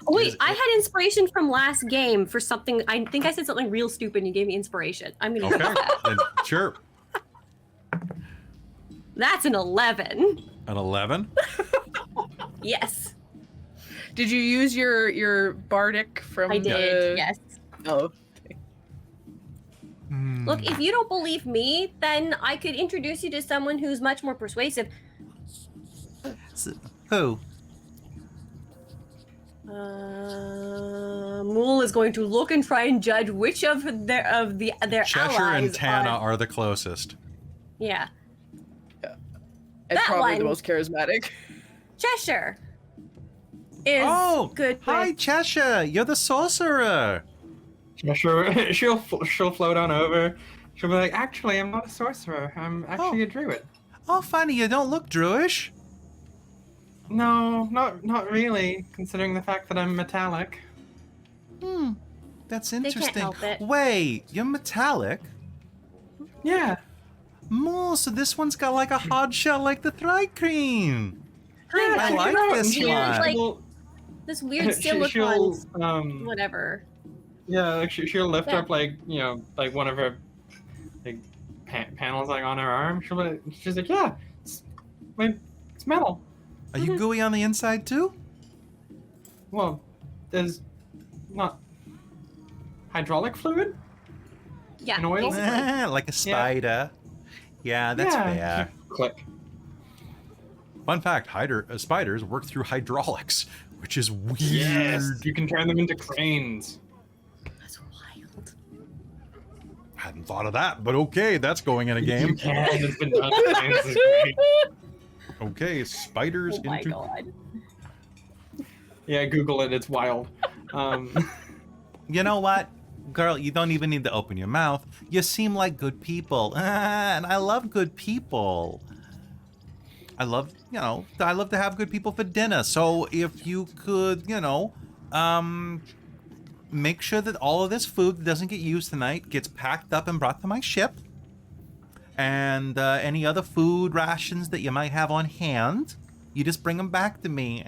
Oh, wait, I had inspiration from last game for something. I think I said something real stupid and you gave me inspiration. I'm going to use Okay. that. Then, sure. That's an 11. An 11? Yes. Did you use your bardic from I did, yes. Oh. Look, if you don't believe me, then I could introduce you to someone who's much more persuasive. Who? Mulj is going to look and try and judge which of their Cheshire allies and Tana are the closest. Yeah. It's That probably the one. most charismatic. Cheshire is Oh, good. hi, with- Cheshire. You're the sorcerer. Sure, she'll float on over. She'll be like, actually, I'm not a sorcerer. I'm actually a druid. Oh, funny. You don't look Druish. No, not really, considering the fact that I'm metallic. That's can't interesting. help it. Wait, you're metallic? Yeah. So this one's got like a hard shell like the Thrycreen. Kind I of. like this Weird, one. like Well, this weird she'll, silicone, whatever. yeah, like she'll lift Yeah. up like like one of her like panels like on her arm. She's like, yeah, it's metal. Are you gooey on the inside too? Well, there's not hydraulic fluid Yeah. and oil. basically. Like a spider. Yeah, that's fair. Click. Fun fact, spiders work through hydraulics, which is weird. Yes, you can turn them into cranes. That's wild. Hadn't thought of that, but okay, that's going in a You game. can. It's been done. This is great. Okay, spiders Oh my into... god. Yeah, Google it. It's wild. You know what? Girl, you don't even need to open your mouth. You seem like good people. And I love good people. I love to have good people for dinner. So if you could, make sure that all of this food that doesn't get used tonight gets packed up and brought to my ship. And any other food rations that you might have on hand, you just bring them back to me.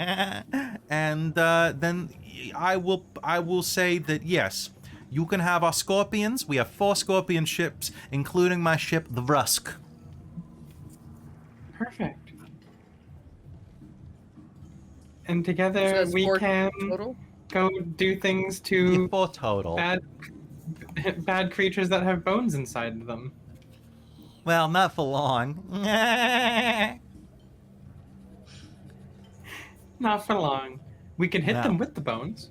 And then I will say that yes, you can have our scorpions. We have 4 scorpion ships, including my ship, the Vrusk. Perfect. And together So that's we 4 can total? go do things Yeah, to 4 total. bad creatures that have bones inside them. Well, not for long. Not for long. We can hit No. them with the bones.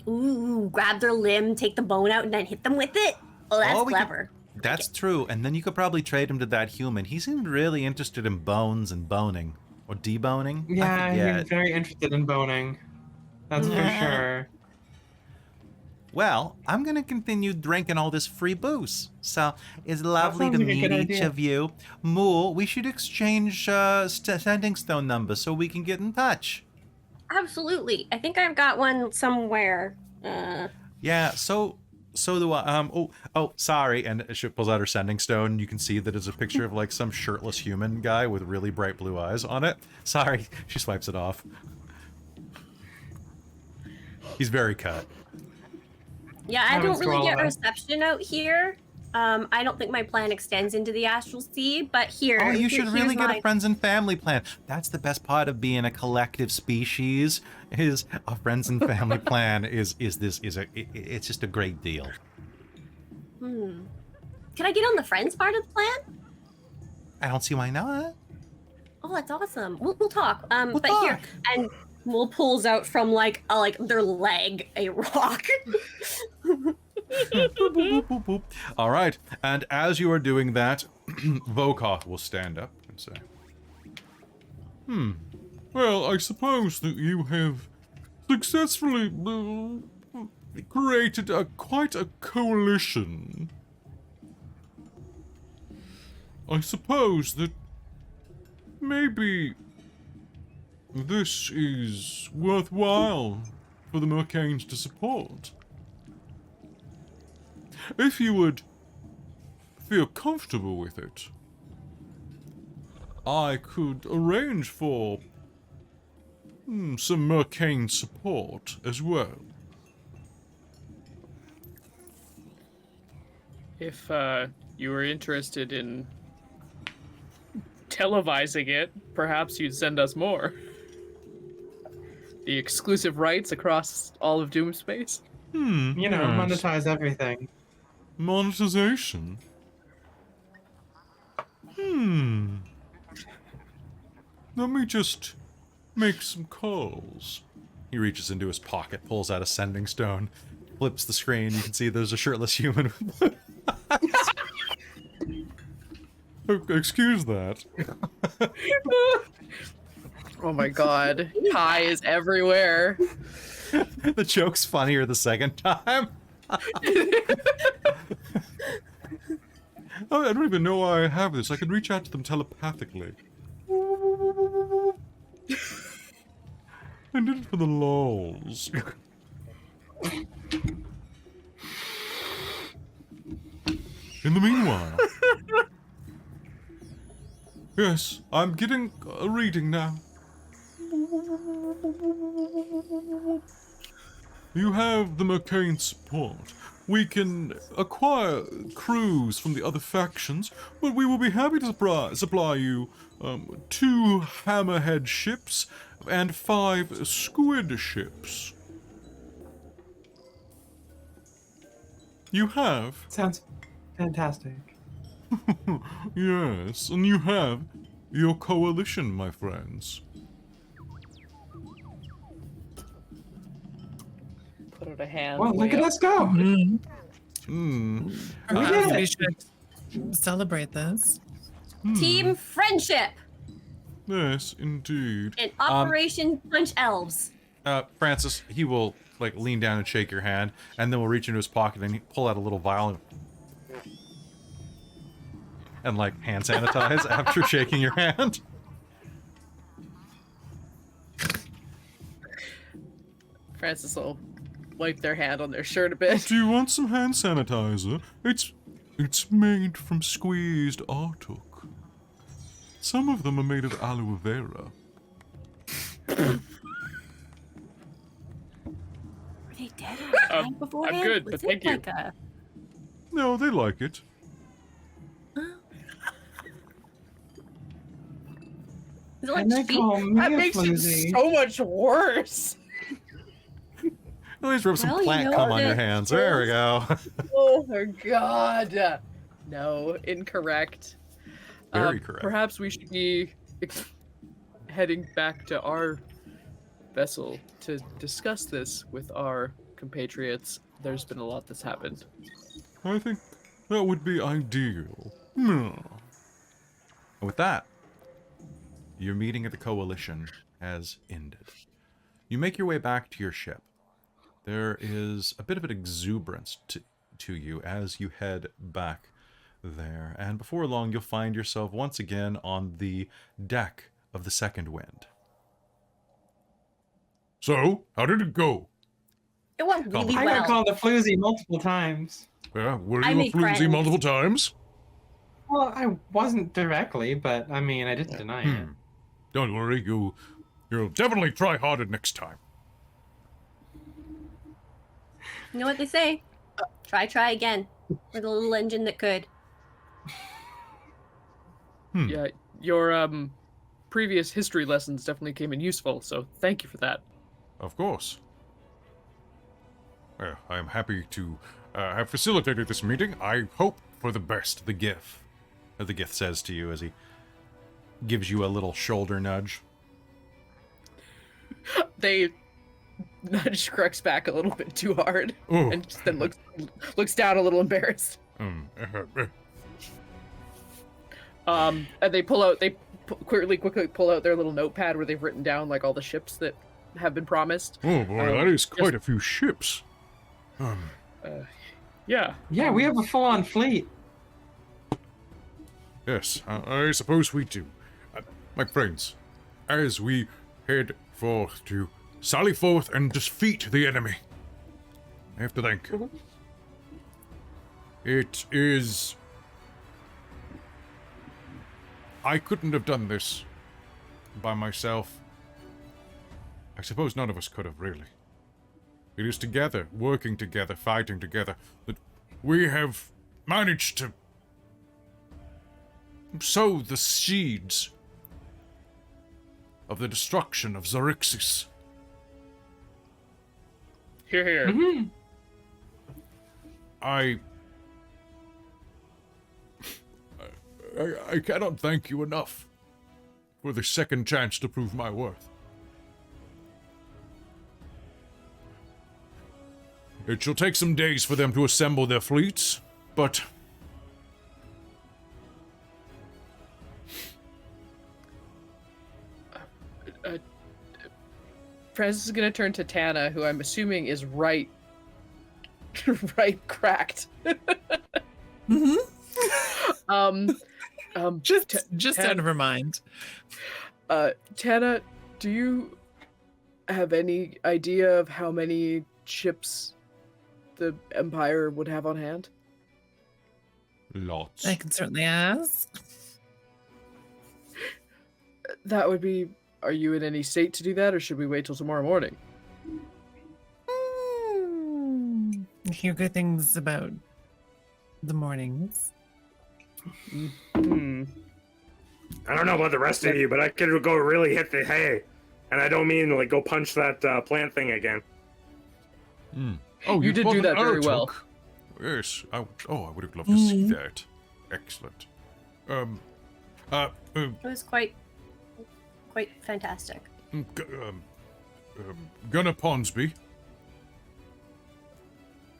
Ooh, grab their limb, take the bone out, and then hit them with it. Oh, that's Oh, we could- clever. That's true. And then you could probably trade him to that human. He seemed really interested in bones and boning. Or deboning? I Yeah, forget. he's very interested in boning. That's for Yeah. sure. Well, I'm going to continue drinking all this free booze. So, it's lovely to sounds like a meet good each idea. of you. Mulj, we should exchange sending stone numbers so we can get in touch. Absolutely. I think I've got one somewhere. Yeah, so do I. Sorry. And she pulls out her sending stone. You can see that it's a picture of like some shirtless human guy with really bright blue eyes on it. Sorry. She swipes it off. He's very cut. Yeah, I Haven't don't really scrolled get on. reception out here. I don't think my plan extends into the astral sea, but here. Oh, you should really get my... a friends and family plan. That's the best part of being a collective species. Is a friends and family plan it's just a great deal. Can I get on the friends part of the plan? I don't see why not. Oh, that's awesome. We'll talk. We'll But here, talk. and Mulj pulls out from like their leg a rock. Boop, boop, boop, boop. All right, and as you are doing that, Vokoth will stand up and say, Well, I suppose that you have successfully created quite a coalition. I suppose that maybe this is worthwhile for the Mercanes to support. If you would feel comfortable with it, I could arrange for some Mercane support as well. If you were interested in televising it, perhaps you'd send us more. The exclusive rights across all of Doomspace. You know, Yes. monetize everything. Monetization? Let me just make some calls. he reaches into his pocket, pulls out a sending stone, flips the screen. You can see there's a shirtless human. Excuse that. Oh my god. Kai is everywhere. The joke's funnier the second time. Oh, I don't even know why I have this. I can reach out to them telepathically. I did it for the lols. In the meanwhile... Yes, I'm getting a reading now. You have the Mercane support. We can acquire crews from the other factions, but we will be happy to supply you 2 hammerhead ships and 5 squid ships. You have? Sounds fantastic. Yes, and you have your coalition, my friends. Put out a hand. Well, look way at up. us go. Perhaps did we it. should celebrate this. Team friendship Yes, indeed. and Operation Punch Elves. Francis, he will like lean down and shake your hand, and then we'll reach into his pocket and pull out a little vial and like hand sanitize after shaking your hand. Francis will wipe their hand on their shirt a bit. Do you want some hand sanitizer? It's made from squeezed artuk. Some of them are made of aloe vera. Were they dead or alive beforehand? good, Was but it thank you. like a... No, they like it. Is it like And they feet? call me That a makes it floozy. so much worse. Always rub some Well, you plant know cum on your that- hands. There we go. Oh my god. No, incorrect. Very correct. Perhaps we should be heading back to our vessel to discuss this with our compatriots. There's been a lot that's happened. I think that would be ideal. No. And with that, your meeting of the coalition has ended. You make your way back to your ship. there is a bit of an exuberance to you as you head back there. And before long, you'll find yourself once again on the deck of the Second Wind. So, how did it go? It went really I well. got called a floozy multiple times. Yeah, were I you a made floozy friends. multiple times? Well, I wasn't directly, but I mean, I didn't deny it. Don't worry, you'll definitely try harder next time. You know what they say? Try again. We're the little engine that could. Yeah, your previous history lessons definitely came in useful, so thank you for that. Of course. Well, I am happy to have facilitated this meeting. I hope for the best. The Gith says to you as he gives you a little shoulder nudge. They nudge Crux back a little bit too hard, Oh. and just then looks down a little embarrassed. And they quickly pull out their little notepad where they've written down like all the ships that have been promised. Oh boy, that is quite a few ships. Yeah. Yeah, we have a full-on fleet. Yes, I suppose we do. My friends, as we head forth to sally forth and defeat the enemy, I have to think. It is... I couldn't have done this by myself. I suppose none of us could have, really. It is together, working together, fighting together, that we have managed to sow the seeds of the destruction of Xaryxis. Here, here. Mm-hmm. I cannot thank you enough for the second chance to prove my worth. It shall take some days for them to assemble their fleets, but Francis is gonna turn to Tana, who I'm assuming is right cracked. Just out of her mind. Tana, do you have any idea of how many ships the Empire would have on hand? Lots. I can certainly ask. That would be... Are you in any state to do that, or should we wait till tomorrow morning? I hear good things about the mornings. I don't know about the rest of you, but I could go really hit the hay. And I don't mean like go punch that plant thing again. oh, You did do fought that an very well. Artok. Yes, I would have loved to see that. Excellent. It was quite fantastic. Gunner Ponsby,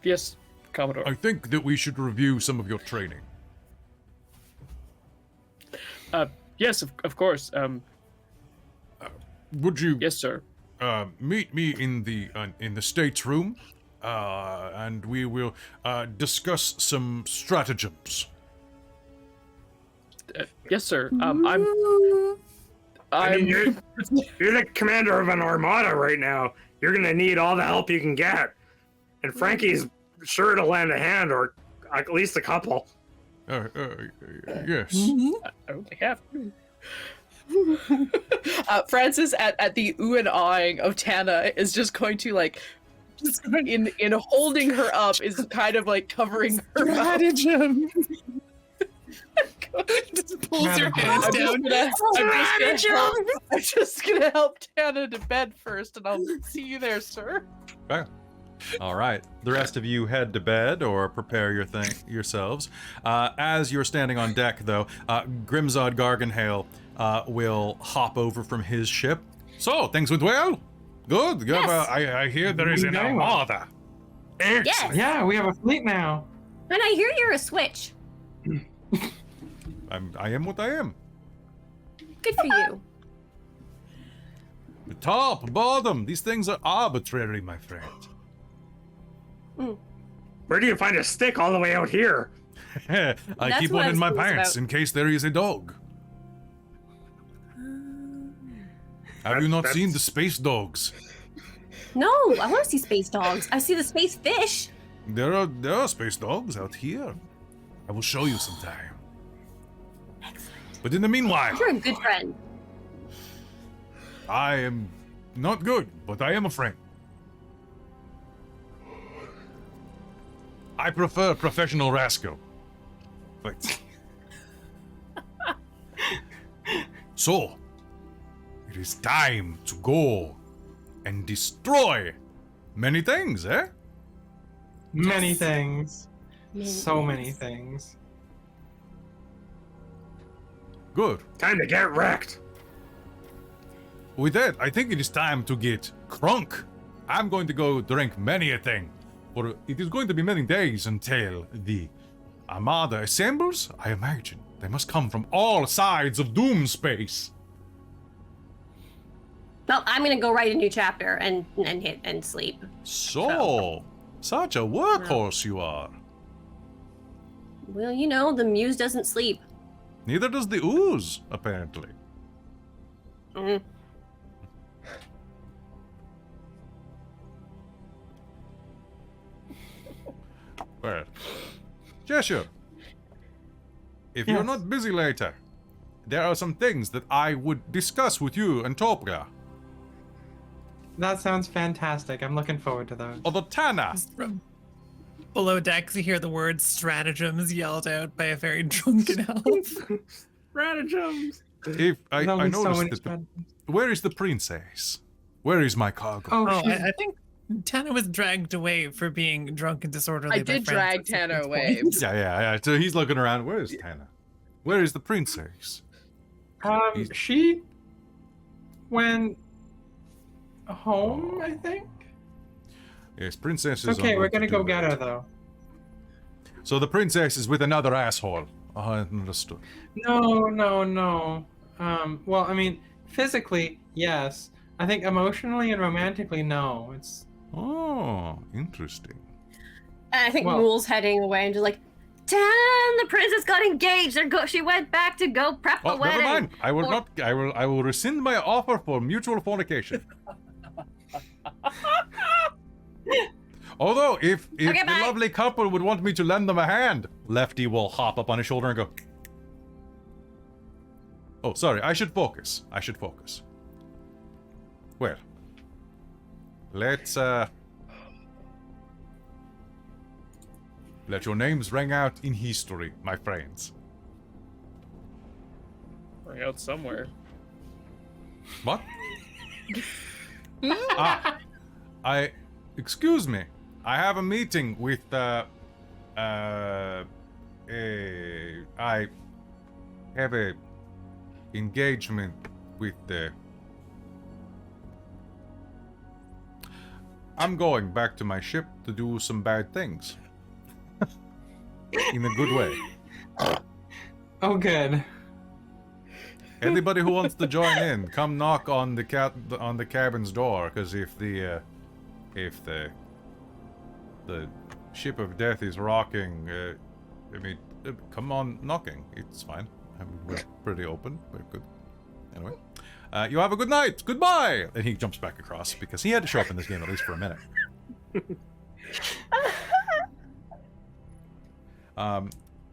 Yes, Commodore. I think that we should review some of your training. Yes, of course. Would you Yes, sir. meet me in the states room, and we will discuss some stratagems. Yes, sir. I mean, you're the commander of an armada right now. You're gonna need all the help you can get. And Frankie's sure to lend a hand, or at least a couple. Yes. I only have to. Francis, at the ooh and ahhing of Tana, is just going to just in holding her up, is kind of like covering her up. Stratagem. Just pulls her hands down. I'm just gonna help Tana to bed first, and I'll see you there, sir. Okay. All right. The rest of you head to bed or prepare yourselves. As you're standing on deck, though, Grimzod Garganhale will hop over from his ship. So, things went well? Good. Yes. I hear there is an Very well. armada. Yes. Yeah, we have a fleet now. And I hear you're a switch. I am what I am. Good for you. The top, bottom, these things are arbitrary, my friend. Where do you find a stick all the way out here? I That's keep what one I in was my curious pants about. in case there is a dog. Have you not seen the space dogs? No, I want to see space dogs. I see the space fish. There are space dogs out here. I will show you sometime. Excellent. But in the meanwhile, You're a good friend. I am not good, but I am a friend. I prefer professional rascal. But so, it is time to go and destroy many things, eh? Many things. Many So many things. things. Good. Time to get wrecked. With that, I think it is time to get crunk. I'm going to go drink many a thing, for it is going to be many days until the Armada assembles. I imagine they must come from all sides of Doom space. Well, I'm gonna go write a new chapter and hit and sleep. So, such a workhorse you are. Well, you know, the muse doesn't sleep. Neither does the ooze, apparently. Mm. Well, Cheshire, if you're Yes. not busy later, there are some things that I would discuss with you and Topra. That sounds fantastic. I'm looking forward to those. Although Tana, From below decks, you hear the word stratagems yelled out by a very drunken elf. Stratagems. if I There's only noticed many that, strategies. where is the princess? Where is my cargo? Oh, Oh, she's- I think Tana was dragged away for being drunk and disorderly. I by did friends drag at certain Tana away. points. Yeah. So he's looking around. Where is Tana? Where is the princess? She went home, I think. Yes, princess It's is. okay, on we're route to gonna go do get that. her though. So the princess is with another asshole. I understood. No. Well, I mean, physically, yes. I think emotionally and romantically, no. It's Oh, interesting. And I think Well- Mool's heading away and just like, Tan, the princess got engaged. She went back to go prep Oh, the wedding. never mind. I will Or- not. I will rescind my offer for mutual fornication. Although, if Okay, the bye. lovely couple would want me to lend them a hand, Lefty will hop up on his shoulder and go. Oh, sorry. I should focus. Well, let's let your names ring out in history, my friends. Ring out somewhere. What? Excuse me. I have a meeting with, I have a engagement with I'm going back to my ship to do some bad things. In a good way. oh good. Anybody who wants to join in, come knock on the cabin's door, because if the ship of death is rocking, come on knocking. It's fine. We're pretty open. We're good. Anyway, you have a good night. Goodbye. And he jumps back across because he had to show up in this game at least for a minute.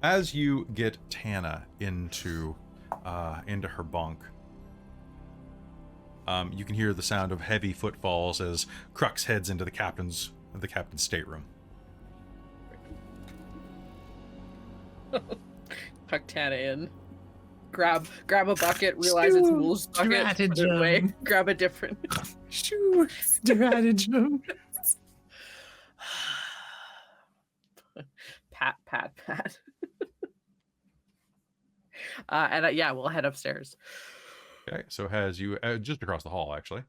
As you get Tana into her bunk, you can hear the sound of heavy footfalls as Crux heads into the captain's stateroom. Tuck Tana in. Grab a bucket, realize it's Mool's bucket, put it away, Stratagem. grab a different. Shoo, stratagem. Pat. And yeah, we'll head upstairs. Okay, so as you just across the hall, actually.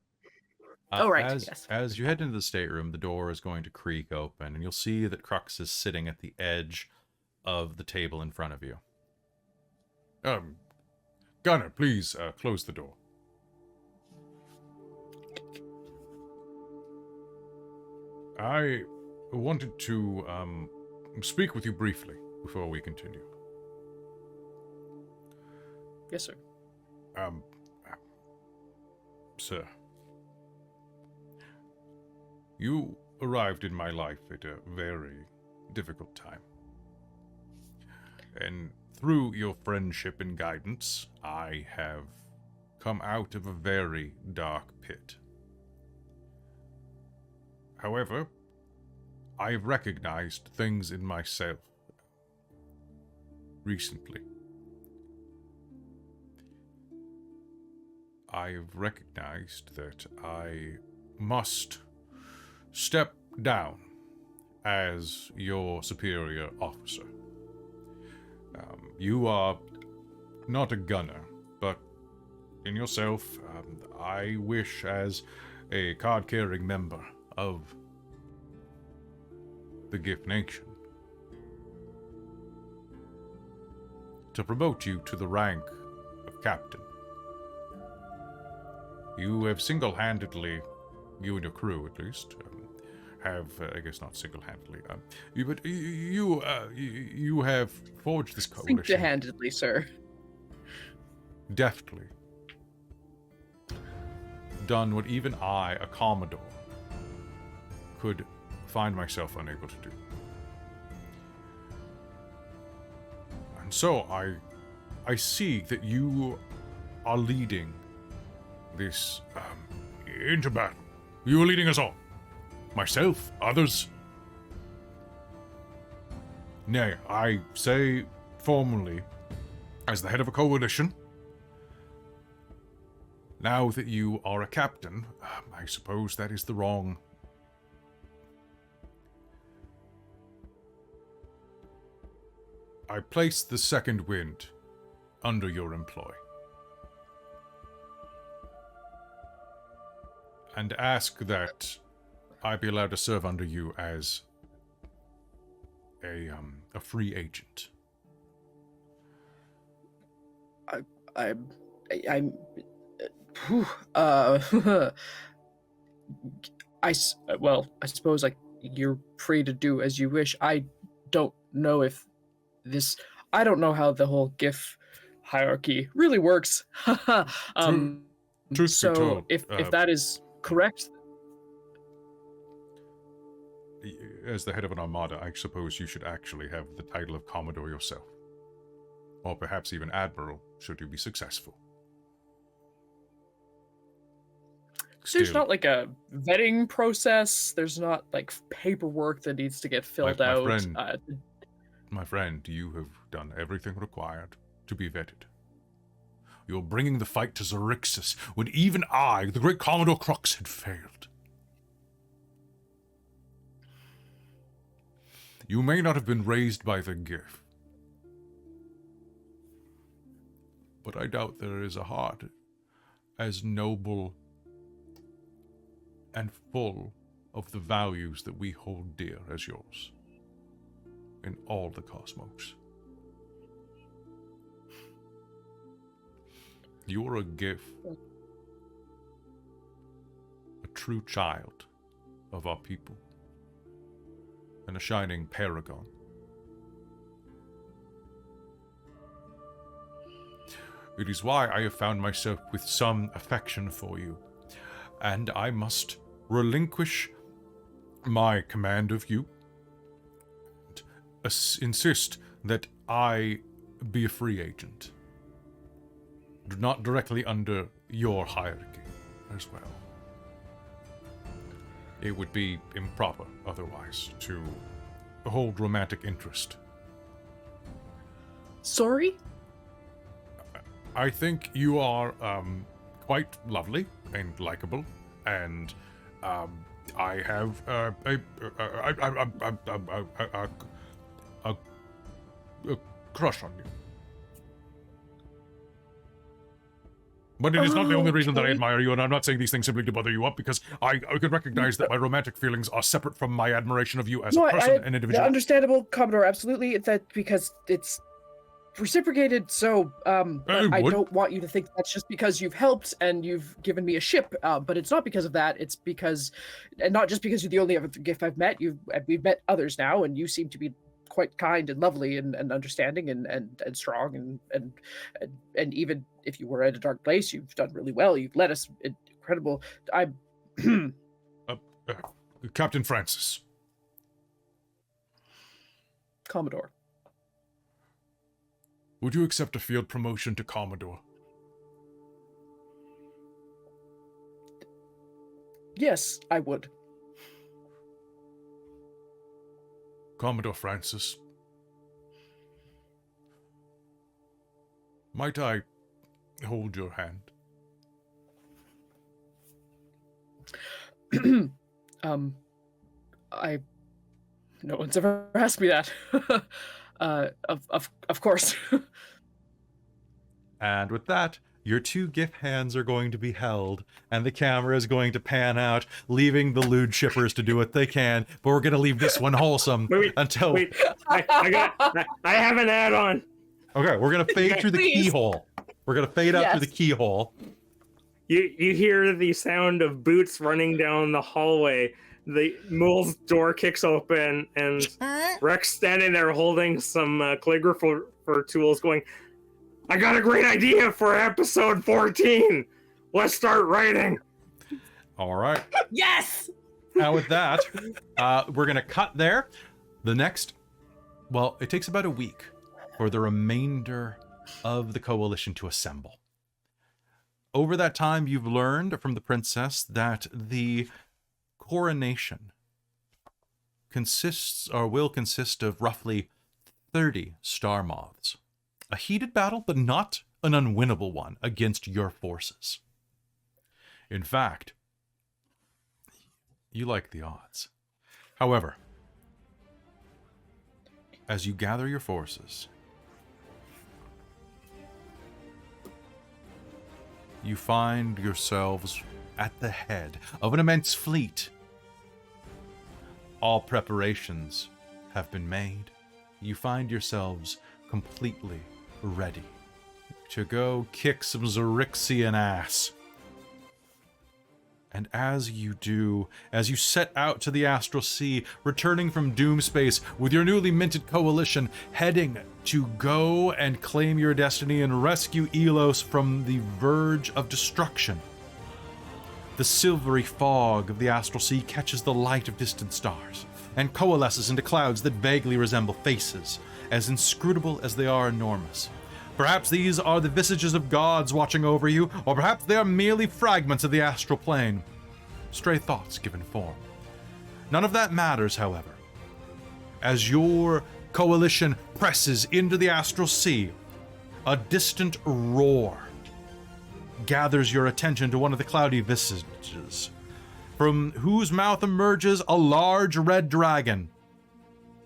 Oh, right, As, yes. as you head into the stateroom, the door is going to creak open, and you'll see that Crux is sitting at the edge of the table in front of you. Gunner, please close the door. I wanted to speak with you briefly before we continue. Yes, sir. Sir, you arrived in my life at a very difficult time. And through your friendship and guidance, I have come out of a very dark pit. However, I've recognized things in myself recently. I've recognized that I must step down as your superior officer. You are not a gunner, but in yourself, I wish as a card-carrying member of the Gift Nation to promote you to the rank of captain. You have single-handedly, you and your crew at least, have, I guess not single-handedly, but you have forged this coalition. Single-handedly, sir. Deftly. Done what even I, a Commodore, could find myself unable to do. And so I see that you are leading this into battle. You are leading us all. Myself, others. Nay, I say formally, as the head of a coalition, now that you are a captain, I suppose that is the wrong. I place the second wind under your employ. And ask that I be allowed to serve under you as a free agent. Well, I suppose you're free to do as you wish. I don't know if I don't know how the whole GIF hierarchy really works. Truth be so told, if that is correct, as the head of an armada, I suppose you should actually have the title of Commodore yourself. Or perhaps even Admiral, should you be successful. there's not like a vetting process. There's not like paperwork that needs to get filled out. My friend, you have done everything required to be vetted. You're bringing the fight to Xaryxis when even I, the great Commodore Crux, had failed. You may not have been raised by the GIF, but I doubt there is a heart as noble and full of the values that we hold dear as yours in all the cosmos. You're a GIF, a true child of our people, and a shining paragon. It is why I have found myself with some affection for you, and I must relinquish my command of you and insist that I be a free agent, not directly under your hierarchy as well. It would be improper otherwise to hold romantic interest. Sorry? I think you are quite lovely and likable, and I have a crush on you. But it is not the only reason that I admire you, and I'm not saying these things simply to bother you up, because I can recognize that my romantic feelings are separate from my admiration of you as a person and individual. Understandable, Commodore, absolutely. That because it's reciprocated, so Hey, I what? don't want you to think that's just because you've helped and you've given me a ship, but it's not because of that. It's because, and not just because you're the only other gift I've met. We've met others now, and you seem to be quite kind and lovely and understanding and strong and even if you were at a dark place, you've done really well. You've led us incredible. I'm Captain Francis. Commodore. Would you accept a field promotion to Commodore? Yes, I would. Commodore Francis. Might I hold your hand? No one's ever asked me that. Of course. And with that, your two gift hands are going to be held, and the camera is going to pan out, leaving the lewd shippers to do what they can, but we're going to leave this one wholesome until... Wait, I have an add-on. Okay, we're going to fade through the Please. keyhole. We're going to fade out through the keyhole. You hear the sound of boots running down the hallway. The Mulj's door kicks open, and Wrek's standing there holding some calligrapher tools, going, "I got a great idea for episode 14. Let's start writing." All right. Yes! Now with that, we're going to cut there. The next, well, it takes about a week for the remainder of the coalition to assemble. Over that time, you've learned from the princess that the coronation consists or will consist of roughly 30 star moths. A heated battle, but not an unwinnable one against your forces. In fact, you like the odds. However, as you gather your forces, you find yourselves at the head of an immense fleet. All preparations have been made. You find yourselves completely ready to go kick some Xaryxian ass. And as you do, as you set out to the Astral Sea, returning from Doomspace with your newly minted coalition, heading to go and claim your destiny and rescue Elos from the verge of destruction, the silvery fog of the Astral Sea catches the light of distant stars and coalesces into clouds that vaguely resemble faces, as inscrutable as they are enormous. Perhaps these are the visages of gods watching over you, or perhaps they are merely fragments of the astral plane. Stray thoughts given form. None of that matters, however. As your coalition presses into the Astral Sea, a distant roar gathers your attention to one of the cloudy visages, from whose mouth emerges a large red dragon.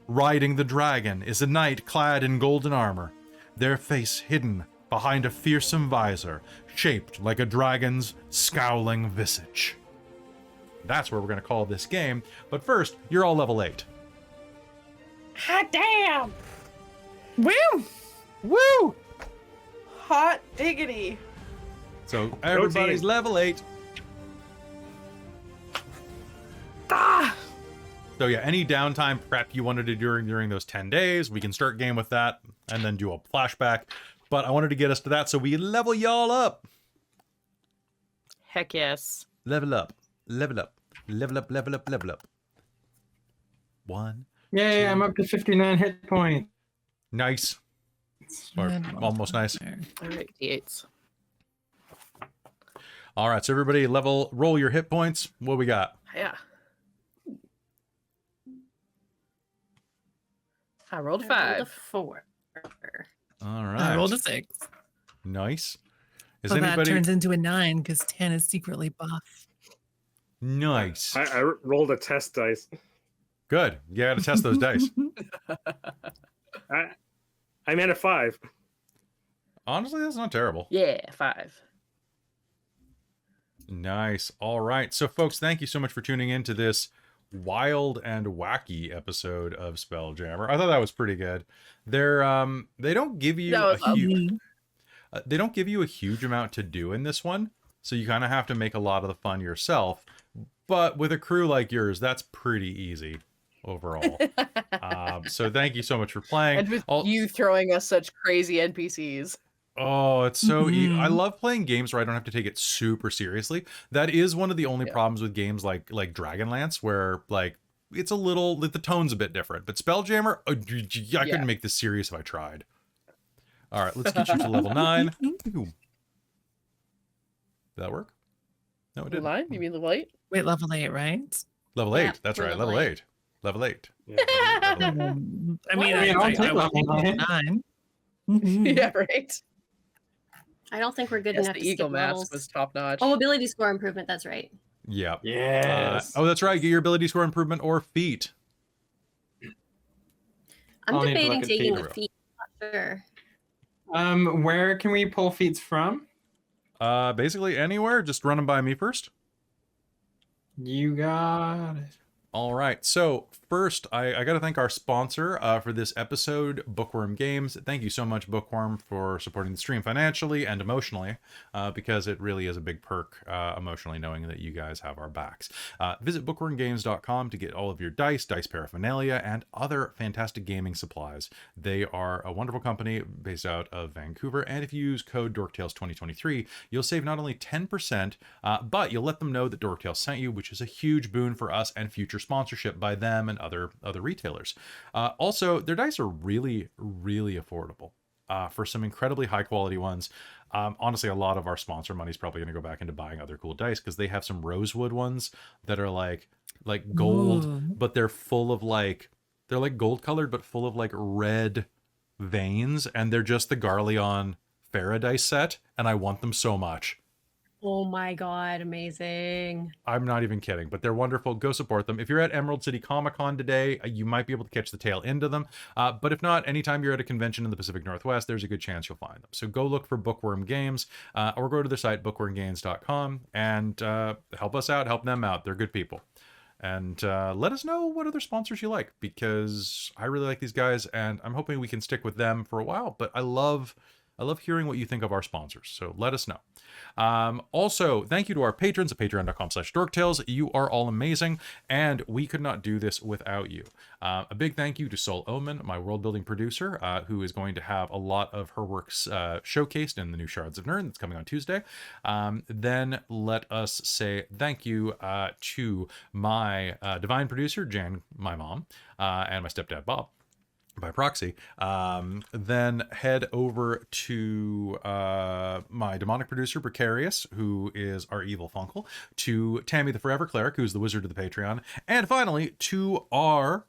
Riding the dragon is a knight clad in golden armor, their face hidden behind a fearsome visor, shaped like a dragon's scowling visage. That's where we're going to call this game, but first, you're all level 8. Hot damn! Woo! Woo! Hot diggity! So everybody's level 8. Ah! So yeah, any downtime prep you wanted to do during those 10 days, we can start game with that and then do a flashback. But I wanted to get us to that so we can level y'all up. Heck yes. Level up, level up, level up, level up, level up. 1. Yay, Two. I'm up to 59 hit points. Nice. Or And almost nice. there. All right, D8s. All right, so everybody roll your hit points. What we got? Yeah. I rolled a I rolled a 5. 4. All I right. rolled a 6. Nice. Is So that anybody turns into a 9 because Tana is secretly buff. nice? I rolled a test dice. Good. You got to test those dice. I'm at a 5. Honestly, that's not terrible. Yeah, 5. Nice. All right. So, folks, thank you so much for tuning in to this wild and wacky episode of Spelljammer. I thought that was pretty good. They don't give you That was a huge lovely. they don't give you a huge amount to do in this one, so you kind of have to make a lot of the fun yourself. But with a crew like yours, that's pretty easy overall. So thank you so much for playing. And with you throwing us such crazy NPCs. Oh, it's so I Mhm. love playing games where I don't have to take it super seriously. That is one of the only Yeah. problems with games like Dragonlance, where like it's a little the tone's a bit different. But Spelljammer, I couldn't make this serious if I tried. All right, let's get you to level 9. Boom. Did that work? No, it The didn't. line? You mean the light? Wait, level 8, right? Level Yeah, 8. That's we're right. level Level 8. 8. Level 8. Yeah. I mean, I'll take level would take 9. 9. Yeah, right. I don't think we're good Yes, enough the to eagle skip mask levels. was top notch. Oh, ability score improvement. That's right. Yeah. Yes. Oh, that's right. Get your ability score improvement or feat. I'm I'll need to debating look at taking feet. a feat. Not sure. Where can we pull feats from? Basically anywhere. Just run them by me first. You got it. All right. So first, I got to thank our sponsor for this episode, Bookwyrm Games. Thank you so much, Bookwyrm, for supporting the stream financially and emotionally, because it really is a big perk emotionally knowing that you guys have our backs. Visit bookwormgames.com to get all of your dice paraphernalia, and other fantastic gaming supplies. They are a wonderful company based out of Vancouver, and if you use code DorkTales2023, you'll save not only 10%, but you'll let them know that Dorktales sent you, which is a huge boon for us and future sponsorship by them and other retailers. Also, their dice are really, really affordable for some incredibly high quality ones. Honestly, a lot of our sponsor money is probably going to go back into buying other cool dice, because they have some rosewood ones that are like gold, Ooh. but they're full of they're like gold colored, but full of like red veins, and they're just the Garleon Faradice set, and I want them so much. Oh my god, amazing. I'm not even kidding, but they're wonderful. Go support them. If you're at Emerald City Comic Con today, you might be able to catch the tail end of them. But if not, anytime you're at a convention in the Pacific Northwest, there's a good chance you'll find them. So go look for Bookwyrm Games, or go to their site, bookwormgames.com, and help us out, help them out. They're good people. And let us know what other sponsors you like, because I really like these guys, and I'm hoping we can stick with them for a while. But I love hearing what you think of our sponsors, so let us know. Also, thank you to our patrons at patreon.com/dorktales. You are all amazing, and we could not do this without you. A big thank you to Sol Omen, my world building producer, who is going to have a lot of her works showcased in the new Shards of Nirn that's coming on Tuesday. Then let us say thank you to my divine producer, Jan, my mom, and my stepdad, Bob, by proxy. Then head over to my demonic producer, Precarious, who is our evil Funkle, to Tammy the Forever Cleric, who's the wizard of the Patreon, and finally to our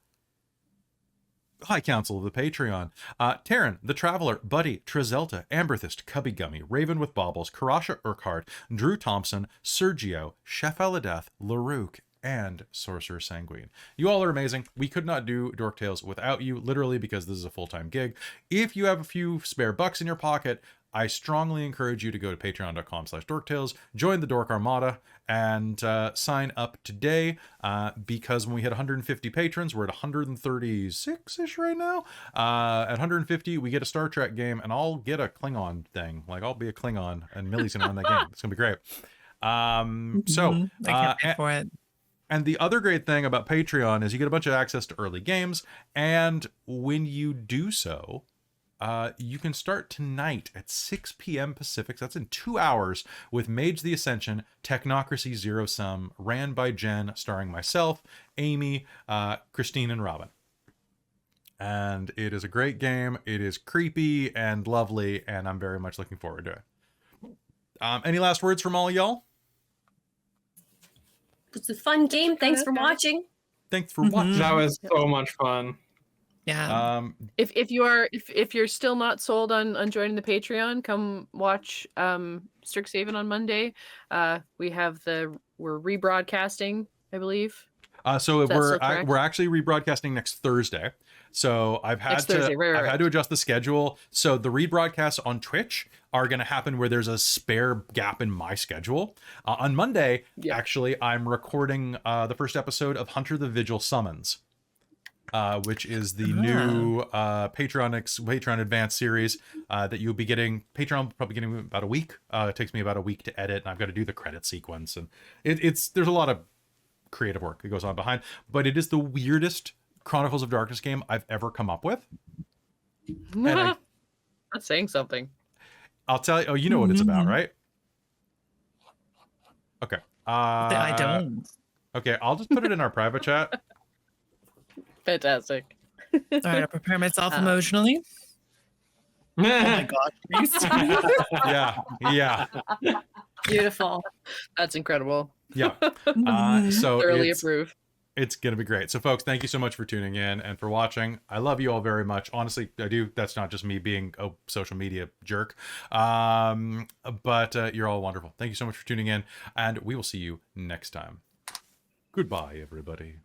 High Council of the Patreon, Taryn, the Traveler, Buddy, Trezelta, Amberthist, Cubby Gummy, Raven with Baubles, Karasha Urquhart, Drew Thompson, Sergio, Chef Aladeth, Larouk, and Sorcerer Sanguine. You all are amazing. We could not do Dorktales without you, literally, because this is a full-time gig. If you have a few spare bucks in your pocket, I strongly encourage you to go to patreon.com/dorktales, join the Dork Armada, and sign up today, because when we hit 150 patrons, we're at 136-ish right now. At 150, we get a Star Trek game, and I'll get a Klingon thing. Like, I'll be a Klingon, and Millie's gonna win that game. It's gonna be great. So I can't wait for it. And the other great thing about Patreon is you get a bunch of access to early games, and when you do so, you can start tonight at 6 p.m. Pacific. That's in 2 hours, with Mage the Ascension, Technocracy Zero Sum, ran by Jen, starring myself, Amy, Christine, and Robin. And it is a great game. It is creepy and lovely, and I'm very much looking forward to it. Any last words from all y'all? It's a fun game. Thanks for watching. Thanks for watching. That was so much fun. Yeah. If you're still not sold on joining the Patreon, come watch Strixhaven on Monday. We're rebroadcasting, I believe. Is that still correct? we're actually rebroadcasting next Thursday. So I've had Next to Thursday, right, I've right. had to adjust the schedule. So the rebroadcasts on Twitch are going to happen where there's a spare gap in my schedule. On Monday, Yeah. actually, I'm recording the first episode of Hunter the Vigil Summons, which is the new Patreon Advanced series that you'll be getting. Patreon will probably getting about a week. It takes me about a week to edit, and I've got to do the credit sequence, and there's a lot of creative work that goes on behind. But it is the weirdest Chronicles of Darkness game I've ever come up with. And That's saying something. I'll tell you. Oh, you know what it's about, right? Okay. I don't. Okay, I'll just put it in our private chat. Fantastic. Sorry to prepare myself emotionally. Oh my god. Yeah. Beautiful. That's incredible. Yeah. So Thoroughly approve. it's gonna be great. So folks, thank you so much for tuning in and for watching. I love you all very much. Honestly, I do. That's not just me being a social media jerk. But you're all wonderful. Thank you so much for tuning in, and we will see you next time. Goodbye, everybody.